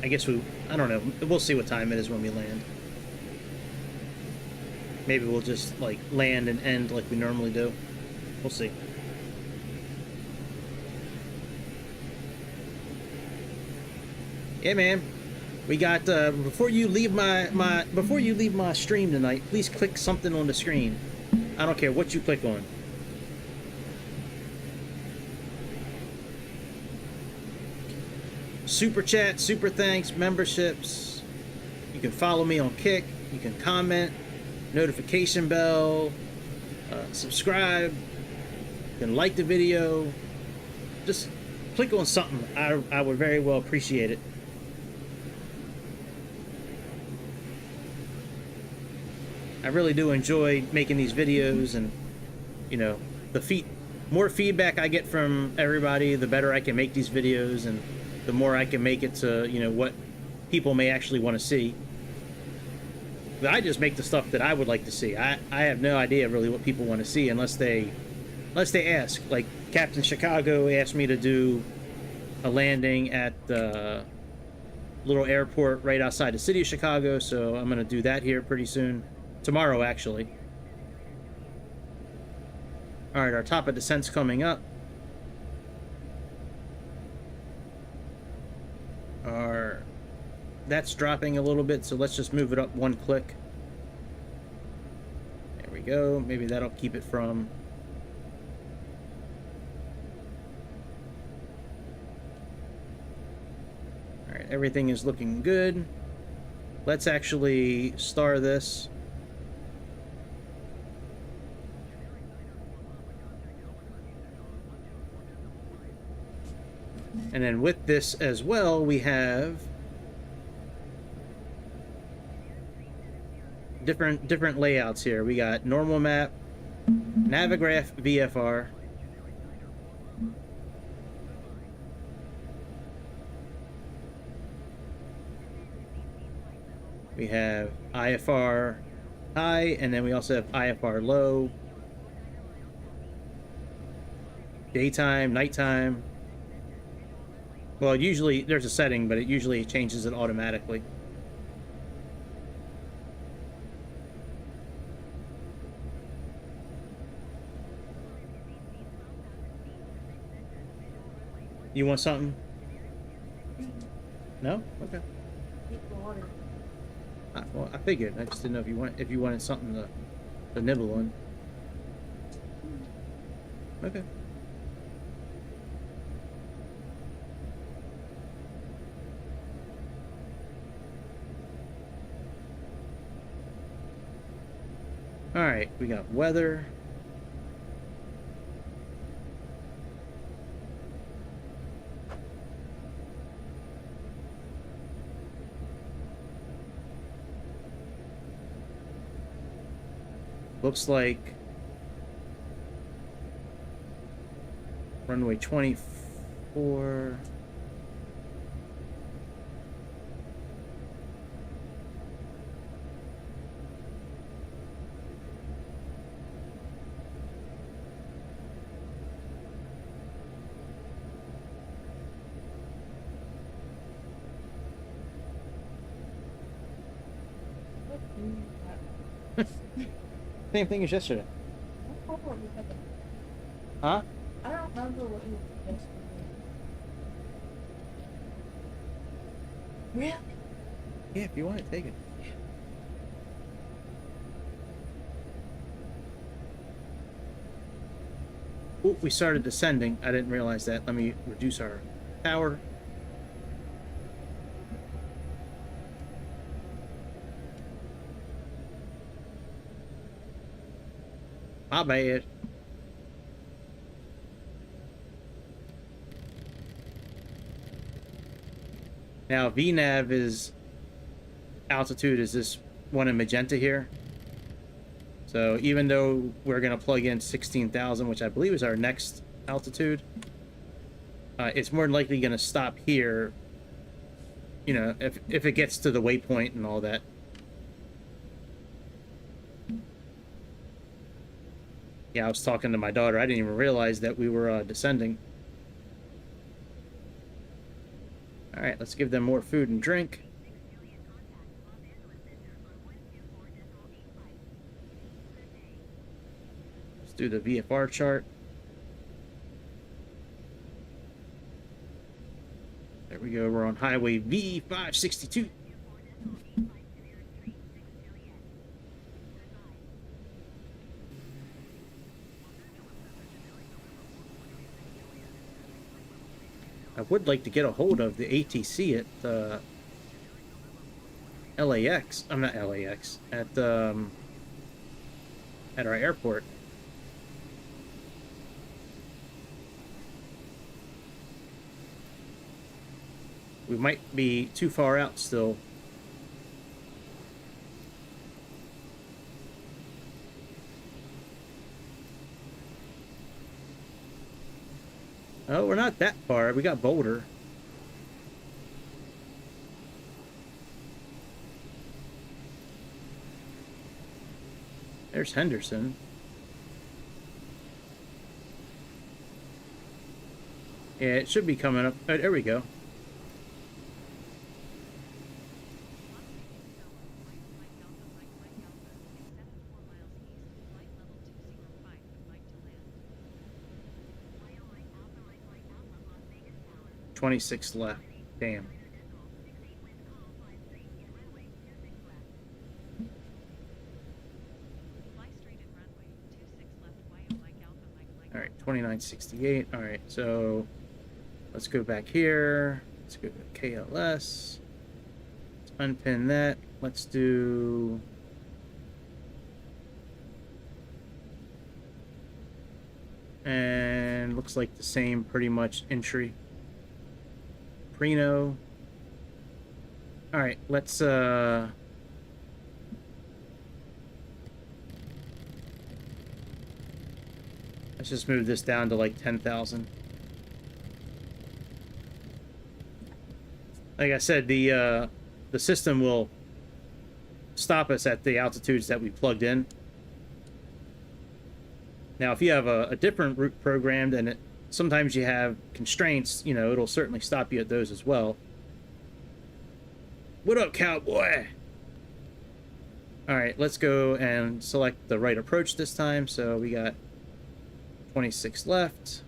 I guess I don't know. We'll see what time it is when we land. Maybe we'll just, like, land and end like we normally do. We'll see. Yeah, man. We got, before you leave my stream tonight, please click something on the screen. I don't care what you click on. Super chat, super thanks, memberships. You can follow me on Kick. You can comment, notification bell, subscribe. You can like the video. just click on something. I would very well appreciate it. I really do enjoy making these videos, and you know, more feedback I get from everybody, the better I can make these videos, and the more I can make it to, you know, what people may actually want to see. But I just make the stuff that I would like to see. I have no idea really what people want to see unless they ask. Like Captain Chicago asked me to do a landing at the little airport right outside the city of Chicago, so I'm gonna do that here pretty soon. Tomorrow, actually. Alright, our top of descent's coming up. That's dropping a little bit, so let's just move it up one click. There we go. Maybe that'll keep it from... Alright, everything is looking good. Let's actually star this. And then with this as well, we have different layouts here. We got normal map, Navigraph VFR, we have IFR high, and then we also have IFR low, daytime, nighttime. Well, usually there's a setting, but it usually changes it automatically. You want something? No? Okay. Water. Well, I figured. I just didn't know if you wanted something to nibble on. Okay. Alright, we got weather. Looks like runway 24. Same thing as yesterday. Huh? I don't remember what you did yesterday. Really? Yeah, if you want it, take it. Oh, we started descending. I didn't realize that. Let me reduce our power. My bad. Now VNAV is altitude is this one in magenta here. So even though we're gonna plug in 16,000, which I believe is our next altitude, it's more than likely gonna stop here. You know, if it gets to the waypoint and all that. Yeah, I was talking to my daughter. I didn't even realize that we were descending. All right, let's give them more food and drink. Let's do the VFR chart. There we go. We're on highway V562. I would like to get a hold of the ATC at LAX. I'm not LAX. At our airport. We might be too far out still. Oh, we're not that far. We got Boulder. There's Henderson. Yeah, it should be coming up. Oh, there we go. Flight level 205 would like to land. 26 left. Damn. Fly straight in runway 26 left, Mike Alpha, Mike All right, 2968. All right, so let's go back here. Let's go to KLS. Let's unpin that. Let's do... And looks like the same pretty much entry. Prino. All right, let's just move this down to like 10,000. Like I said, the system will stop us at the altitudes that we plugged in. Now, if you have a different route programmed and sometimes you have constraints, you know, it'll certainly stop you at those as well. What up, cowboy? All right, let's go and select the right approach this time. So we got 26 left.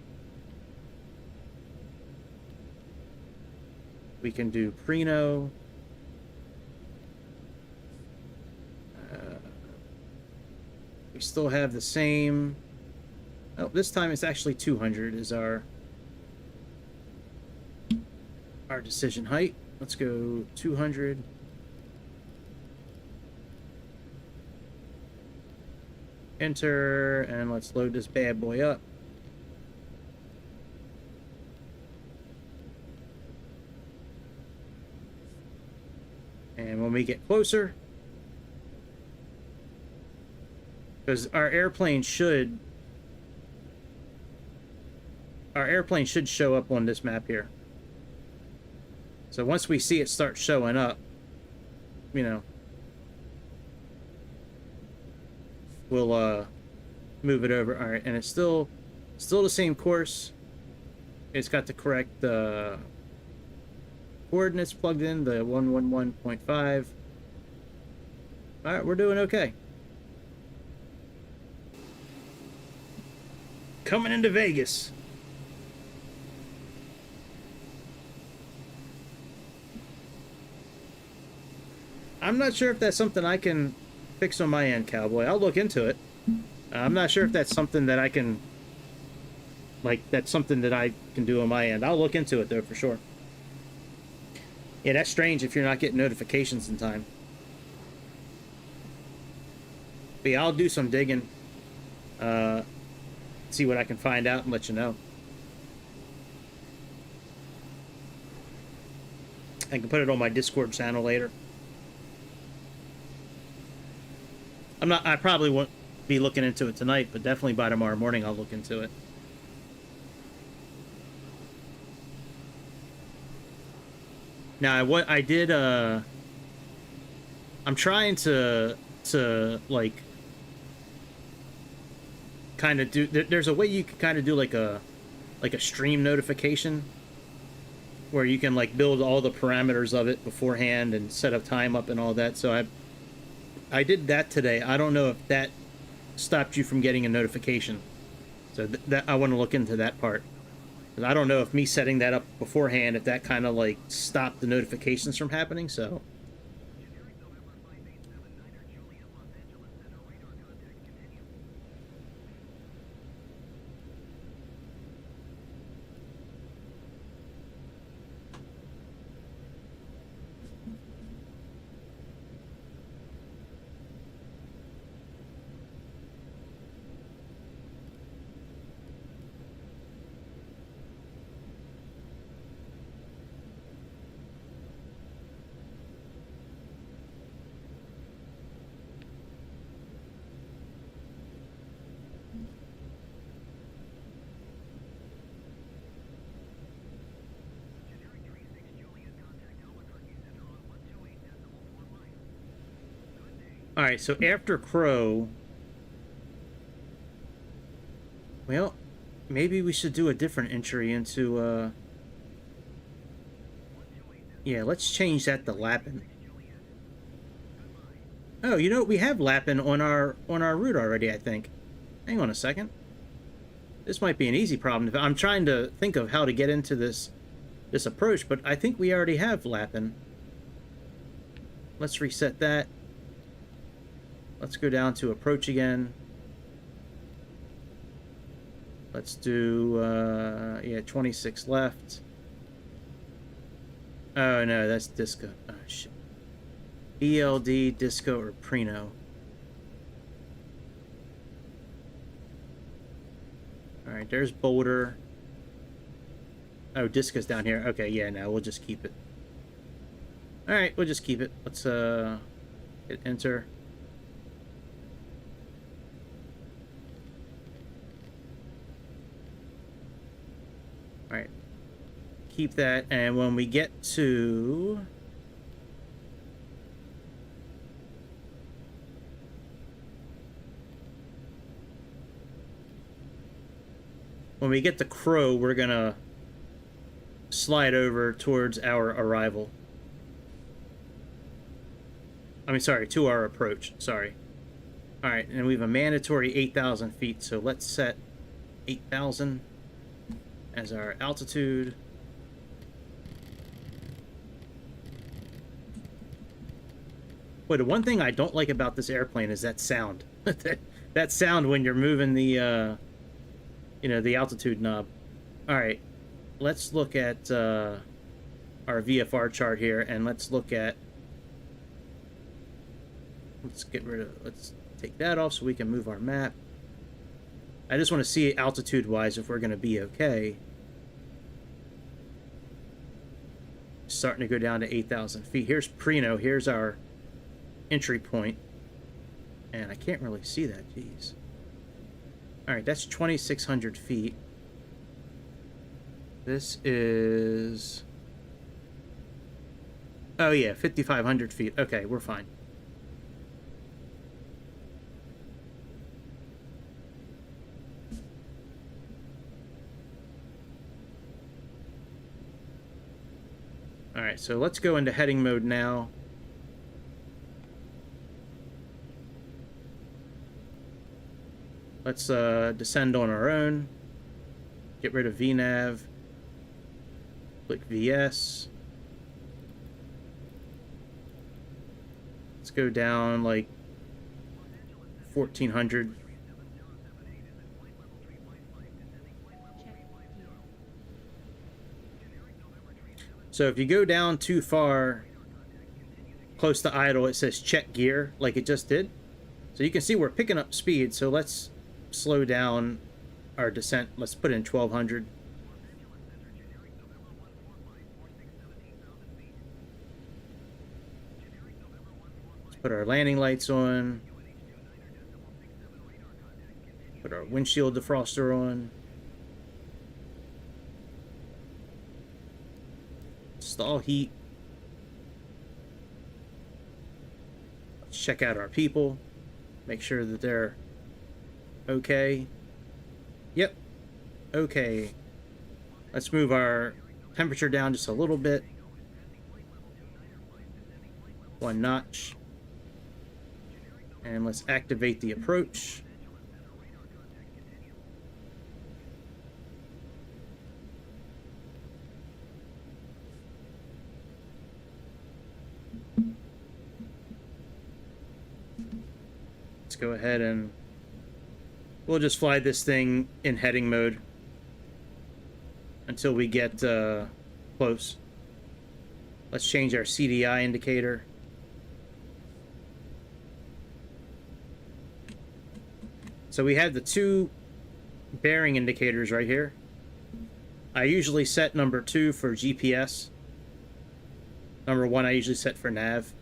We can do Prino. We still have the same. Oh, this time it's actually 200 is our decision height. Let's go 200. Enter, and let's load this bad boy up. And when we get closer, because our airplane should show up on this map here. So once we see it start showing up, you know, we'll move it over. All right, and it's still the same course. It's got the correct coordinates plugged in, the 111.5. All right, we're doing okay. Coming into Vegas. I'm not sure if that's something I can fix on my end, cowboy. I'll look into it. I'm not sure if that's something that I can, like, that's something that I can do on my end. I'll look into it, though, for sure. Yeah, that's strange if you're not getting notifications in time. But yeah, I'll do some digging. See what I can find out and let you know. I can put it on my Discord channel later. I probably won't be looking into it tonight, but definitely by tomorrow morning I'll look into it. Now, what I did, I'm trying to like kind of do, there's a way you can kind of do like a stream notification where you can like build all the parameters of it beforehand and set up time up and all that. So I did that today. I don't know if that stopped you from getting a notification. So that I want to look into that part. 'Cause I don't know if me setting that up beforehand, if that kind of like stopped the notifications from happening. So All right, so after Crow, well, maybe we should do a different entry into, yeah, let's change that to Lappin. Oh, you know what? We have Lappin on our route already, I think. Hang on a second. This might be an easy problem. I'm trying to think of how to get into this approach, but I think we already have Lappin. Let's reset that. Let's go down to approach again. Let's do, yeah, 26 left. Oh, no, that's Disco. Oh, shit. ELD, Disco, or Prino. Alright, there's Boulder. Oh, Disco's down here. Okay, yeah, no, we'll just keep it. Alright, we'll just keep it. Let's, hit enter. Alright. Keep that, and when we get to... when we get to Crow, we're gonna slide over towards our arrival. I mean, sorry, to our approach. Sorry. Alright, and we have a mandatory 8,000 feet, so let's set 8,000 as our altitude. Boy, the one thing I don't like about this airplane is that sound. That sound when you're moving the, you know, the altitude knob. Alright, let's look at our VFR chart here, and let's look at... let's get rid of... let's take that off so we can move our map. I just want to see altitude-wise if we're going to be okay. Starting to go down to 8,000 feet. Here's Prino. Here's our entry point. And I can't really see that. Jeez. Alright, that's 2,600 feet. This is... oh, yeah, 5,500 feet. Okay, we're fine. Alright, so let's go into heading mode now. Let's descend on our own. Get rid of VNav. Click VS. Let's go down like 1,400. So if you go down too far, close to idle, it says check gear, like it just did. So you can see we're picking up speed, so let's slow down our descent. Let's put in 1,200. Let's put our landing lights on. Put our windshield defroster on. Stall heat. Let's check out our people. Make sure that they're okay. Yep. Okay. Let's move our temperature down just a little bit. 1 notch. And let's activate the approach. Let's go ahead and we'll just fly this thing in heading mode until we get close. Let's change our CDI indicator. So we have the 2 bearing indicators right here. I usually set number 2 for GPS. Number 1 I usually set for nav.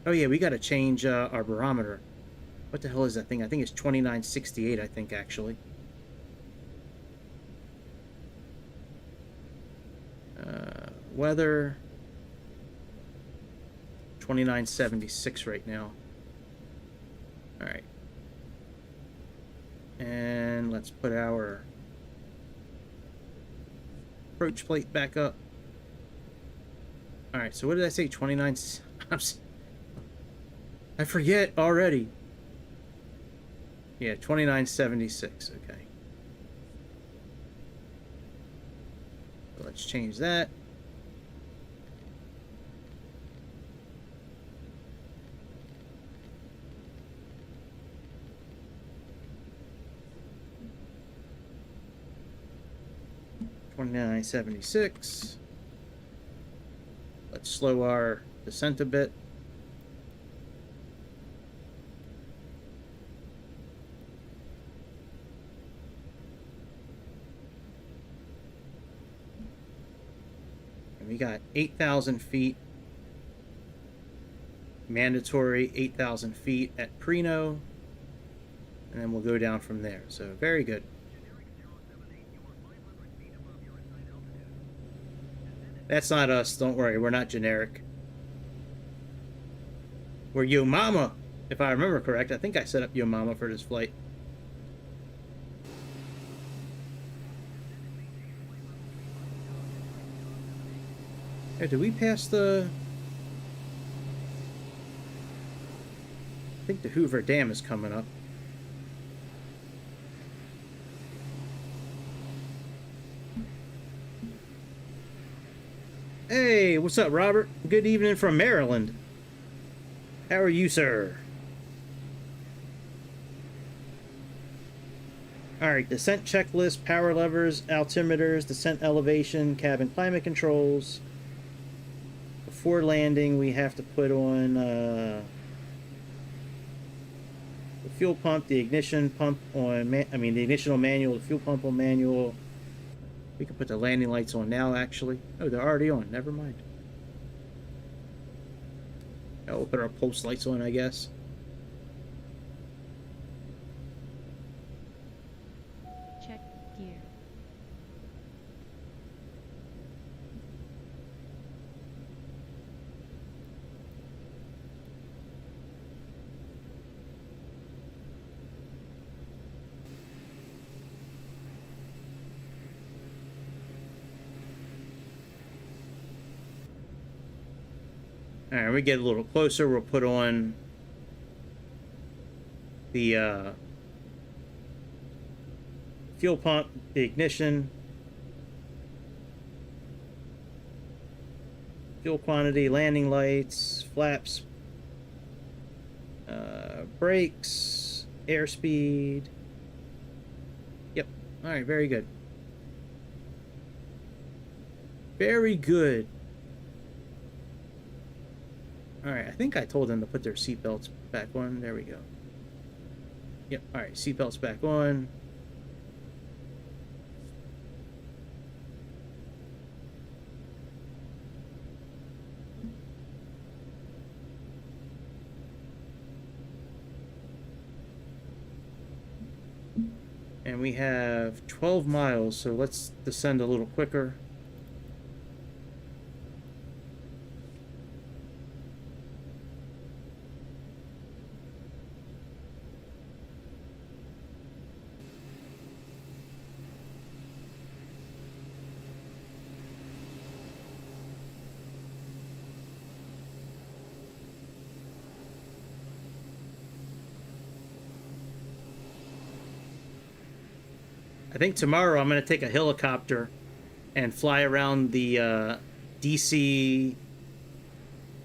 Oh yeah, we gotta change our barometer. What the hell is that thing? I think it's 2968, I think, actually. Weather. 2976 right now. All right. And let's put our approach plate back up. All right, so what did I say? 29. I forget already. Yeah, 2976. Okay. So let's change that. $29.76. Let's slow our descent a bit. And we got 8,000 feet. Mandatory 8,000 feet at Prino. And then we'll go down from there. So very good. That's not us. Don't worry. We're not generic. We're Yo Mama, if I remember correct. I think I set up Yo Mama for this flight. Hey, did we pass the... I think the Hoover Dam is coming up. Hey, what's up, Robert? Good evening from Maryland. How are you, sir? Alright, descent checklist, power levers, altimeters, descent elevation, cabin climate controls. Before landing, we have to put on the fuel pump, the ignition pump on, the ignition on manual, the fuel pump on manual. We can put the landing lights on now, actually. Oh, they're already on. Never mind. Oh, we'll put our post lights on, I guess. Check gear. Alright, we get a little closer. We'll put on the fuel pump, the ignition, fuel quantity, landing lights, flaps, brakes, airspeed. Yep. Alright, very good. Very good. Alright, I think I told them to put their seatbelts back on. There we go. Yep, alright, seatbelts back on. And we have 12 miles, so let's descend a little quicker. I think tomorrow I'm going to take a helicopter and fly around the DC,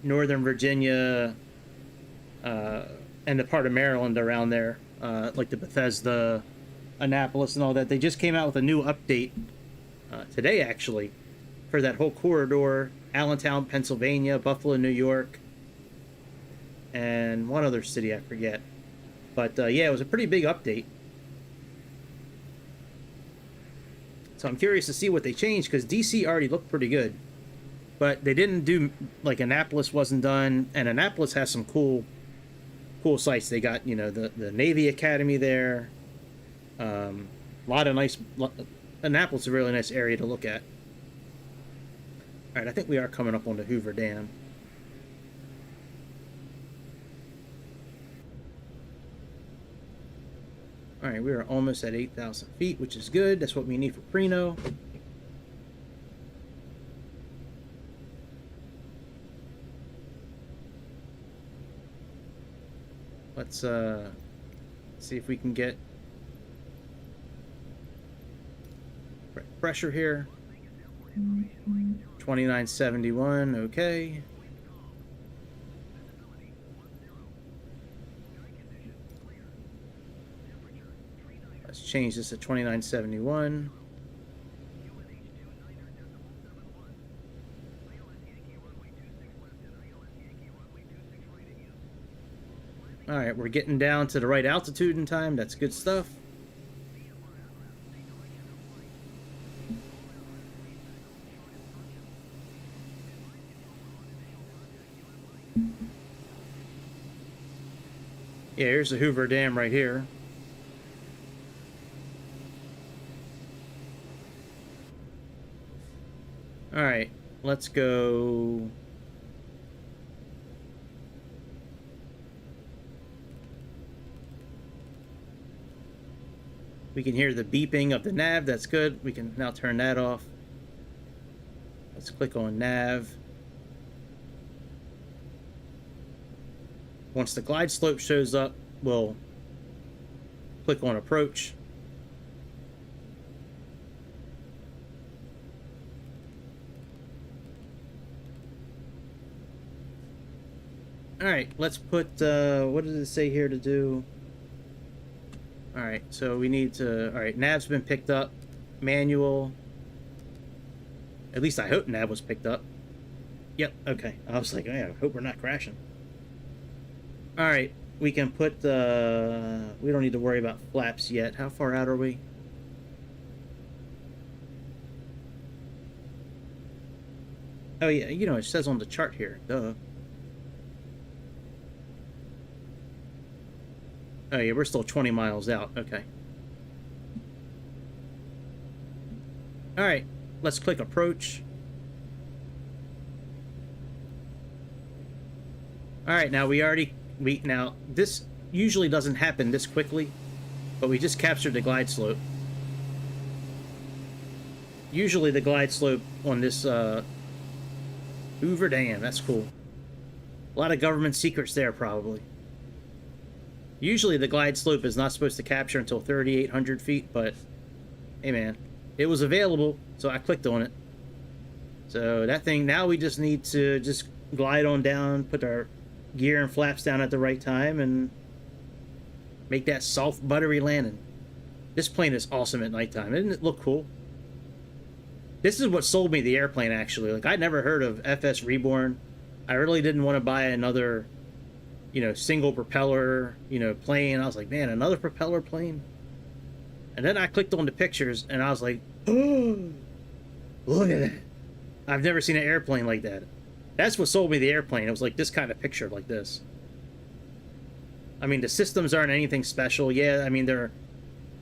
Northern Virginia, and the part of Maryland around there, like the Bethesda, Annapolis, and all that. They just came out with a new update today, actually, for that whole corridor: Allentown, Pennsylvania, Buffalo, New York, and one other city I forget. But yeah, it was a pretty big update. So I'm curious to see what they changed, because DC already looked pretty good. But they didn't do, like, Annapolis wasn't done, and Annapolis has some cool sites. They got, you know, the Navy Academy there. A lot of nice... Annapolis is a really nice area to look at. Alright, I think we are coming up on the Hoover Dam. All right, we are almost at 8,000 feet, which is good. That's what we need for Preno. Let's see if we can get pressure here. 2971, okay. Let's change this to 2971. All right, we're getting down to the right altitude in time. That's good stuff. Yeah, here's the Hoover Dam right here. All right, let's go. We can hear the beeping of the nav. That's good. We can now turn that off. Let's click on nav. Once the glide slope shows up, we'll click on approach. All right, let's put, what does it say here to do? All right, so we need to, all right, nav's been picked up. Manual. At least I hope nav was picked up. Yep, okay. I was like, yeah, I hope we're not crashing. All right, we can put, we don't need to worry about flaps yet. How far out are we? Oh yeah, you know, it says on the chart here, duh. Oh yeah, we're still 20 miles out, okay. All right, let's click approach. All right, now now this usually doesn't happen this quickly, but we just captured the glide slope. Usually the glide slope on this Hoover Dam, that's cool. A lot of government secrets there probably. Usually the glide slope is not supposed to capture until 3,800 feet, but hey man, it was available, so I clicked on it. So that thing, now we just need to just glide on down, put our gear and flaps down at the right time, and make that soft, buttery landing. This plane is awesome at nighttime. Doesn't it look cool? This is what sold me the airplane, actually. Like, I'd never heard of FS Reborn. I really didn't want to buy another, you know, single propeller, you know, plane. I was like, man, another propeller plane? And then I clicked on the pictures, and I was like, oh, look at that. I've never seen an airplane like that. That's what sold me the airplane. It was like this kind of picture, like this. I mean, the systems aren't anything special. Yeah, I mean,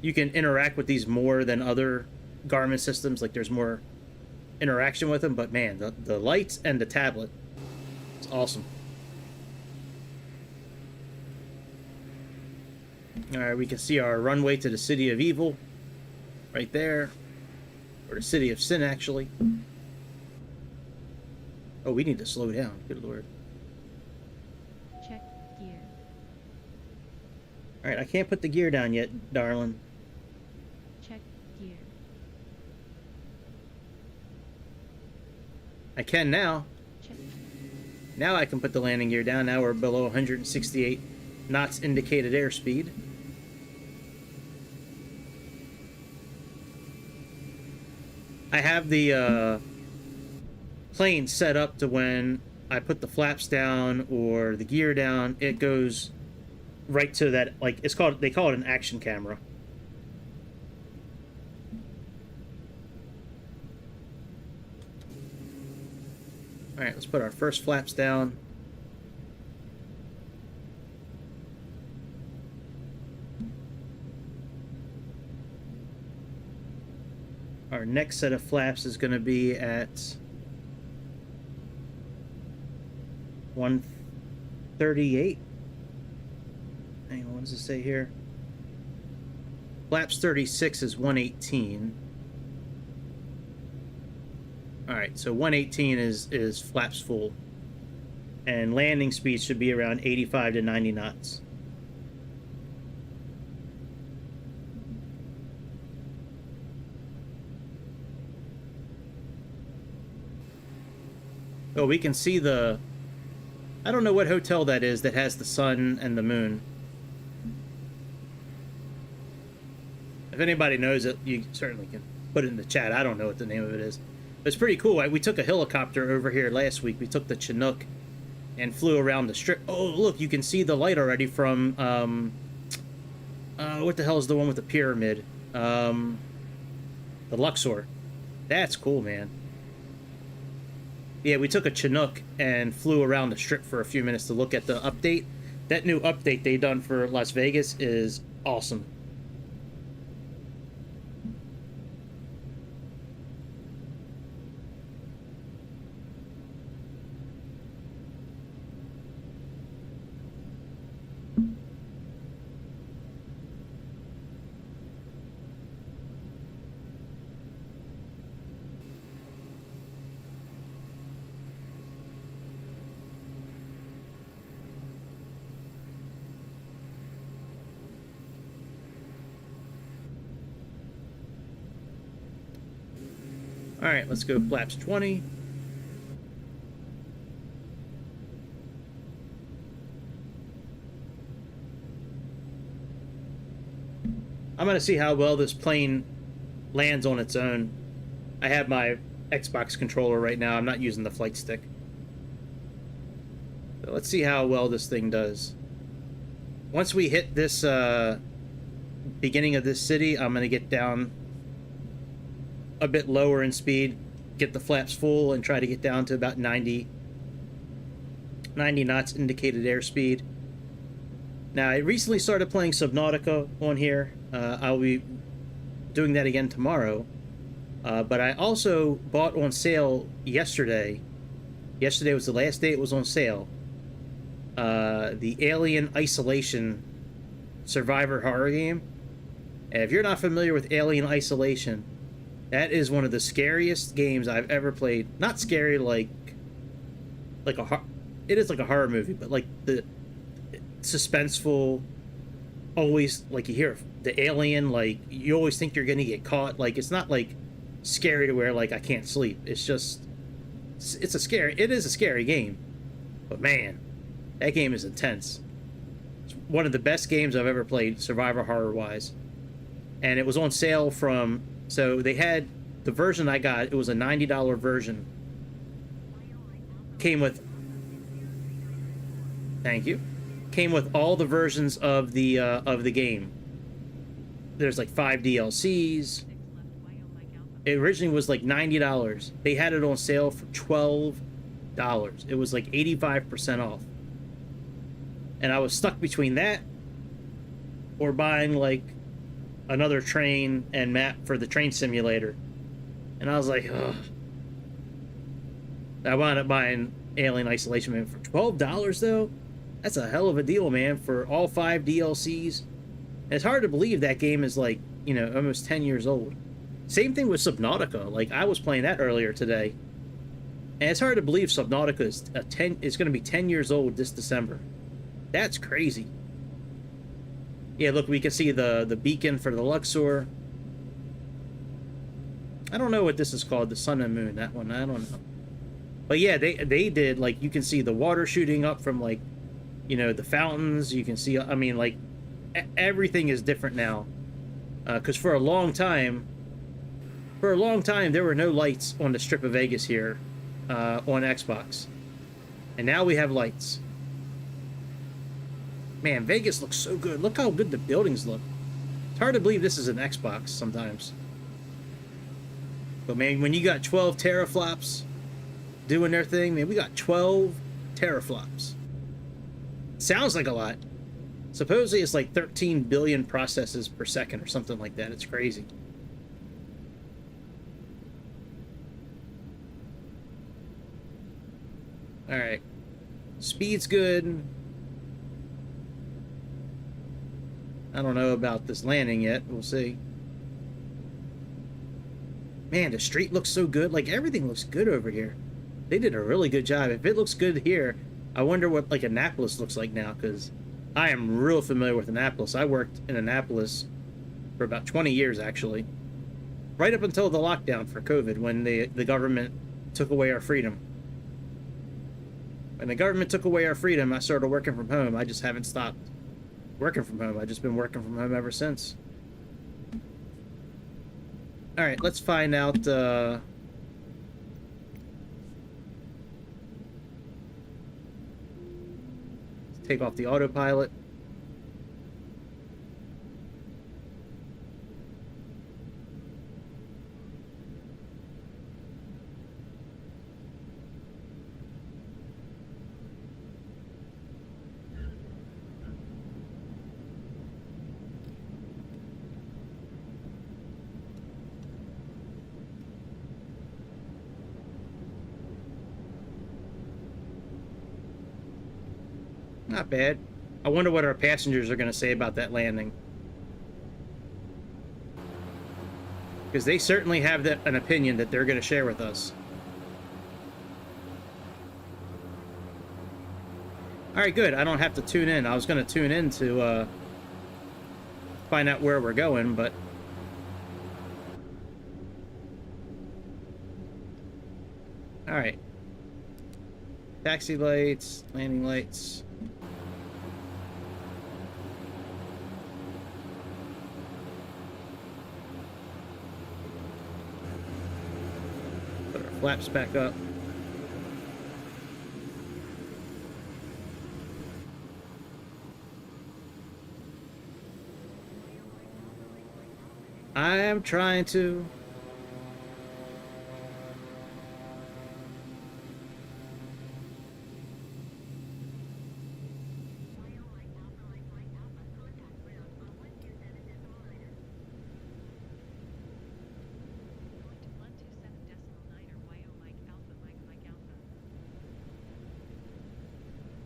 you can interact with these more than other Garmin systems. Like, there's more interaction with them. But man, the lights and the tablet, it's awesome. All right, we can see our runway to the City of Evil right there, or the City of Sin, actually. Oh, we need to slow down. Good Lord. Check gear. All right, I can't put the gear down yet, darling. Check gear. I can now. Check. Now I can put the landing gear down. Now we're below 168 knots indicated airspeed. I have the plane set up to when I put the flaps down or the gear down, it goes right to that, like, they call it an action camera. All right, let's put our first flaps down. Our next set of flaps is going to be at 138. Hang on, what does it say here? Flaps 36 is 118. Alright, so 118 is flaps full. And landing speed should be around 85 to 90 knots. Oh, we can see the... I don't know what hotel that is that has the sun and the moon. If anybody knows it, you certainly can put it in the chat. I don't know what the name of it is. But it's pretty cool. We took a helicopter over here last week. We took the Chinook and flew around the strip. Oh, look, you can see the light already from... what the hell is the one with the pyramid? The Luxor. That's cool, man. Yeah, we took a Chinook and flew around the strip for a few minutes to look at the update. That new update they done for Las Vegas is awesome. All right, let's go flaps 20. I'm gonna see how well this plane lands on its own. I have my Xbox controller right now. I'm not using the flight stick. So let's see how well this thing does. Once we hit this beginning of this city, I'm gonna get down a bit lower in speed, get the flaps full, and try to get down to about 90 knots indicated airspeed. Now, I recently started playing Subnautica on here. I'll be doing that again tomorrow. But I also bought on sale yesterday. Yesterday was the last day it was on sale. The Alien Isolation survivor horror game. And if you're not familiar with Alien Isolation, that is one of the scariest games I've ever played. Not scary like a it is like a horror movie, but like the suspenseful, always like you hear the alien, like you always think you're gonna get caught. Like it's not like scary to where like I can't sleep. It's just it is a scary game. But man, that game is intense. It's one of the best games I've ever played, survivor horror wise. And it was on sale from, so they had the version I got, it was a $90 version. Came with, thank you, came with all the versions of the game. There's like 5 DLCs. It originally was like $90. They had it on sale for $12. It was like 85% off. And I was stuck between that or buying like another train and map for the train simulator. And I was like, ugh. I wound up buying Alien Isolation, man, for $12 though. That's a hell of a deal, man, for all 5 DLCs. And it's hard to believe that game is like, you know, almost 10 years old. Same thing with Subnautica. Like I was playing that earlier today. And it's hard to believe Subnautica is it's going to be 10 years old this December. That's crazy. Yeah, look, we can see the beacon for the Luxor. I don't know what this is called, the sun and moon, that one, I don't know. But yeah, they did, like, you can see the water shooting up from, like, you know, the fountains. You can see, I mean, like, everything is different now. Because for a long time, there were no lights on the Strip of Vegas here on Xbox. And now we have lights. Man, Vegas looks so good. Look how good the buildings look. It's hard to believe this is an Xbox sometimes. But man, when you got 12 teraflops doing their thing, man, we got 12 teraflops. Sounds like a lot. Supposedly it's like 13 billion processes per second or something like that. It's crazy. Alright. Speed's good. I don't know about this landing yet. We'll see. Man, the street looks so good. Like, everything looks good over here. They did a really good job. If it looks good here, I wonder what, like, Annapolis looks like now, because I am real familiar with Annapolis. I worked in Annapolis for about 20 years, actually. Right up until the lockdown for COVID, when the government took away our freedom. When the government took away our freedom, I started working from home. I just haven't stopped working from home. I've just been working from home ever since. All right, let's find out. Let's take off the autopilot. Not bad. I wonder what our passengers are going to say about that landing. Because they certainly have an opinion that they're going to share with us. Alright, good. I don't have to tune in. I was going to tune in to find out where we're going, but... Alright. Taxi lights, landing lights... Flaps back up. I am trying to.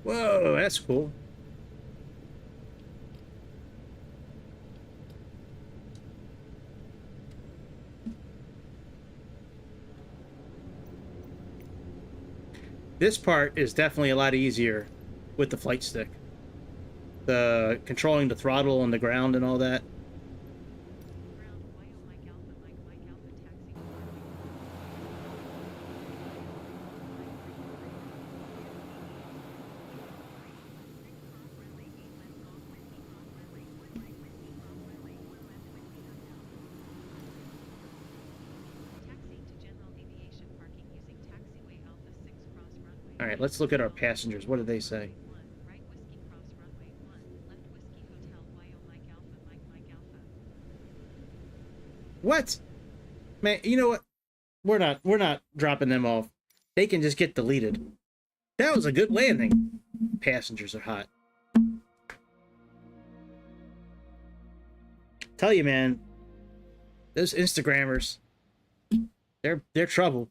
Whoa, that's cool. This part is definitely a lot easier with the flight stick. The controlling the throttle on the ground and all that. All right, let's look at our passengers. What did they say? What? Man, you know what? We're not dropping them off. They can just get deleted. That was a good landing. Passengers are hot. Tell you, man, those Instagrammers, they're trouble.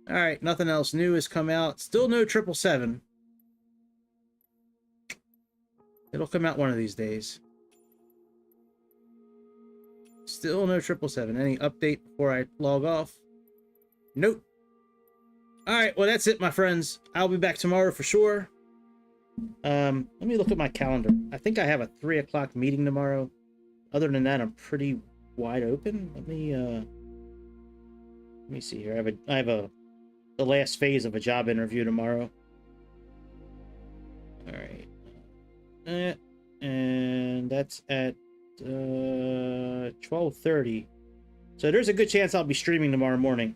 All right, nothing else new has come out. Still no 777. It'll come out one of these days. Still no 777. Any update before I log off? Nope. All right, well, that's it, my friends. I'll be back tomorrow for sure. Let me look at my calendar. I think I have a 3 o'clock meeting tomorrow. Other than that, I'm pretty wide open. Let me see here. I have the last phase of a job interview tomorrow. All right. And that's at 12:30. So there's a good chance I'll be streaming tomorrow morning.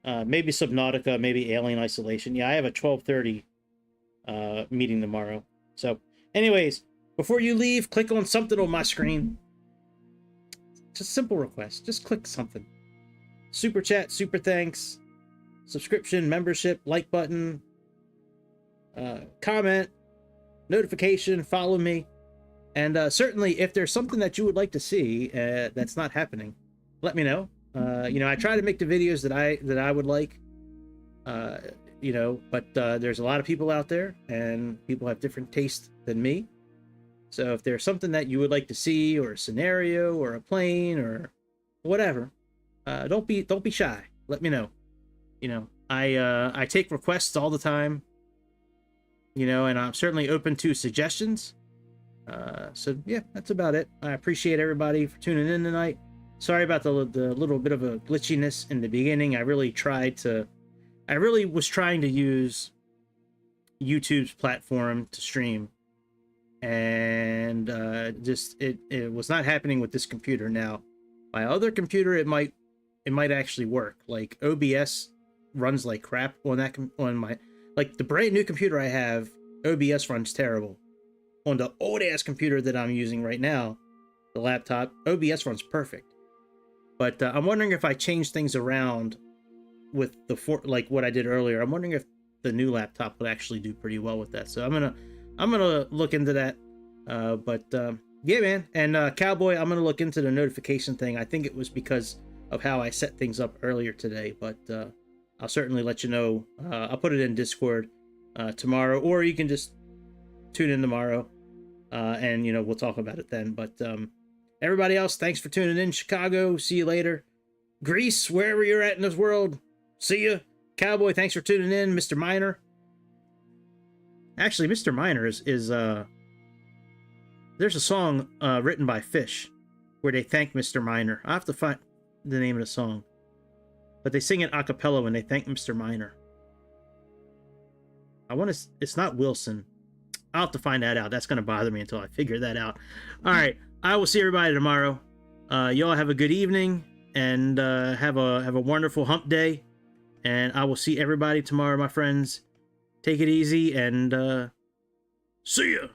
Maybe Subnautica, maybe Alien Isolation. Yeah, I have a 12:30 meeting tomorrow. So anyways, before you leave, click on something on my screen. Just a simple request. Just click something. Super chat, super thanks, subscription, membership, like button, comment, notification, follow me. And certainly, if there's something that you would like to see that's not happening, let me know. You know, I try to make the videos that I would like. you know, but there's a lot of people out there, and people have different tastes than me. So if there's something that you would like to see, or a scenario, or a plane, or whatever, don't be shy. Let me know. You know, I take requests all the time. You know, and I'm certainly open to suggestions. So yeah, that's about it. I appreciate everybody for tuning in tonight. Sorry about the little bit of a glitchiness in the beginning. I really was trying to use YouTube's platform to stream, and just it was not happening with this computer. Now, my other computer, it might actually work. Like OBS runs like crap on that on my, like, the brand new computer I have. OBS runs terrible. On the old ass computer that I'm using right now, the laptop, OBS runs perfect. But I'm wondering if I change things around with like what I did earlier. I'm wondering if the new laptop would actually do pretty well with that. So I'm gonna look into that. Yeah, man. And Cowboy, I'm gonna look into the notification thing. I think it was because of how I set things up earlier today. But I'll certainly let you know. I'll put it in Discord tomorrow, or you can just tune in tomorrow, and you know, we'll talk about it then. But everybody else, thanks for tuning in. Chicago, see you later. Greece, wherever you're at in this world, see ya. Cowboy, thanks for tuning in. Mr. Miner, actually, Mr. Miner is there's a song written by Fish where they thank Mr. Miner. I have to find the name of the song, but they sing it a cappella when they thank Mr. Miner. It's not Wilson. I'll have to find that out. That's going to bother me until I figure that out. All right. I will see everybody tomorrow. Y'all have a good evening, and have a wonderful hump day. And I will see everybody tomorrow, my friends. Take it easy, and see ya.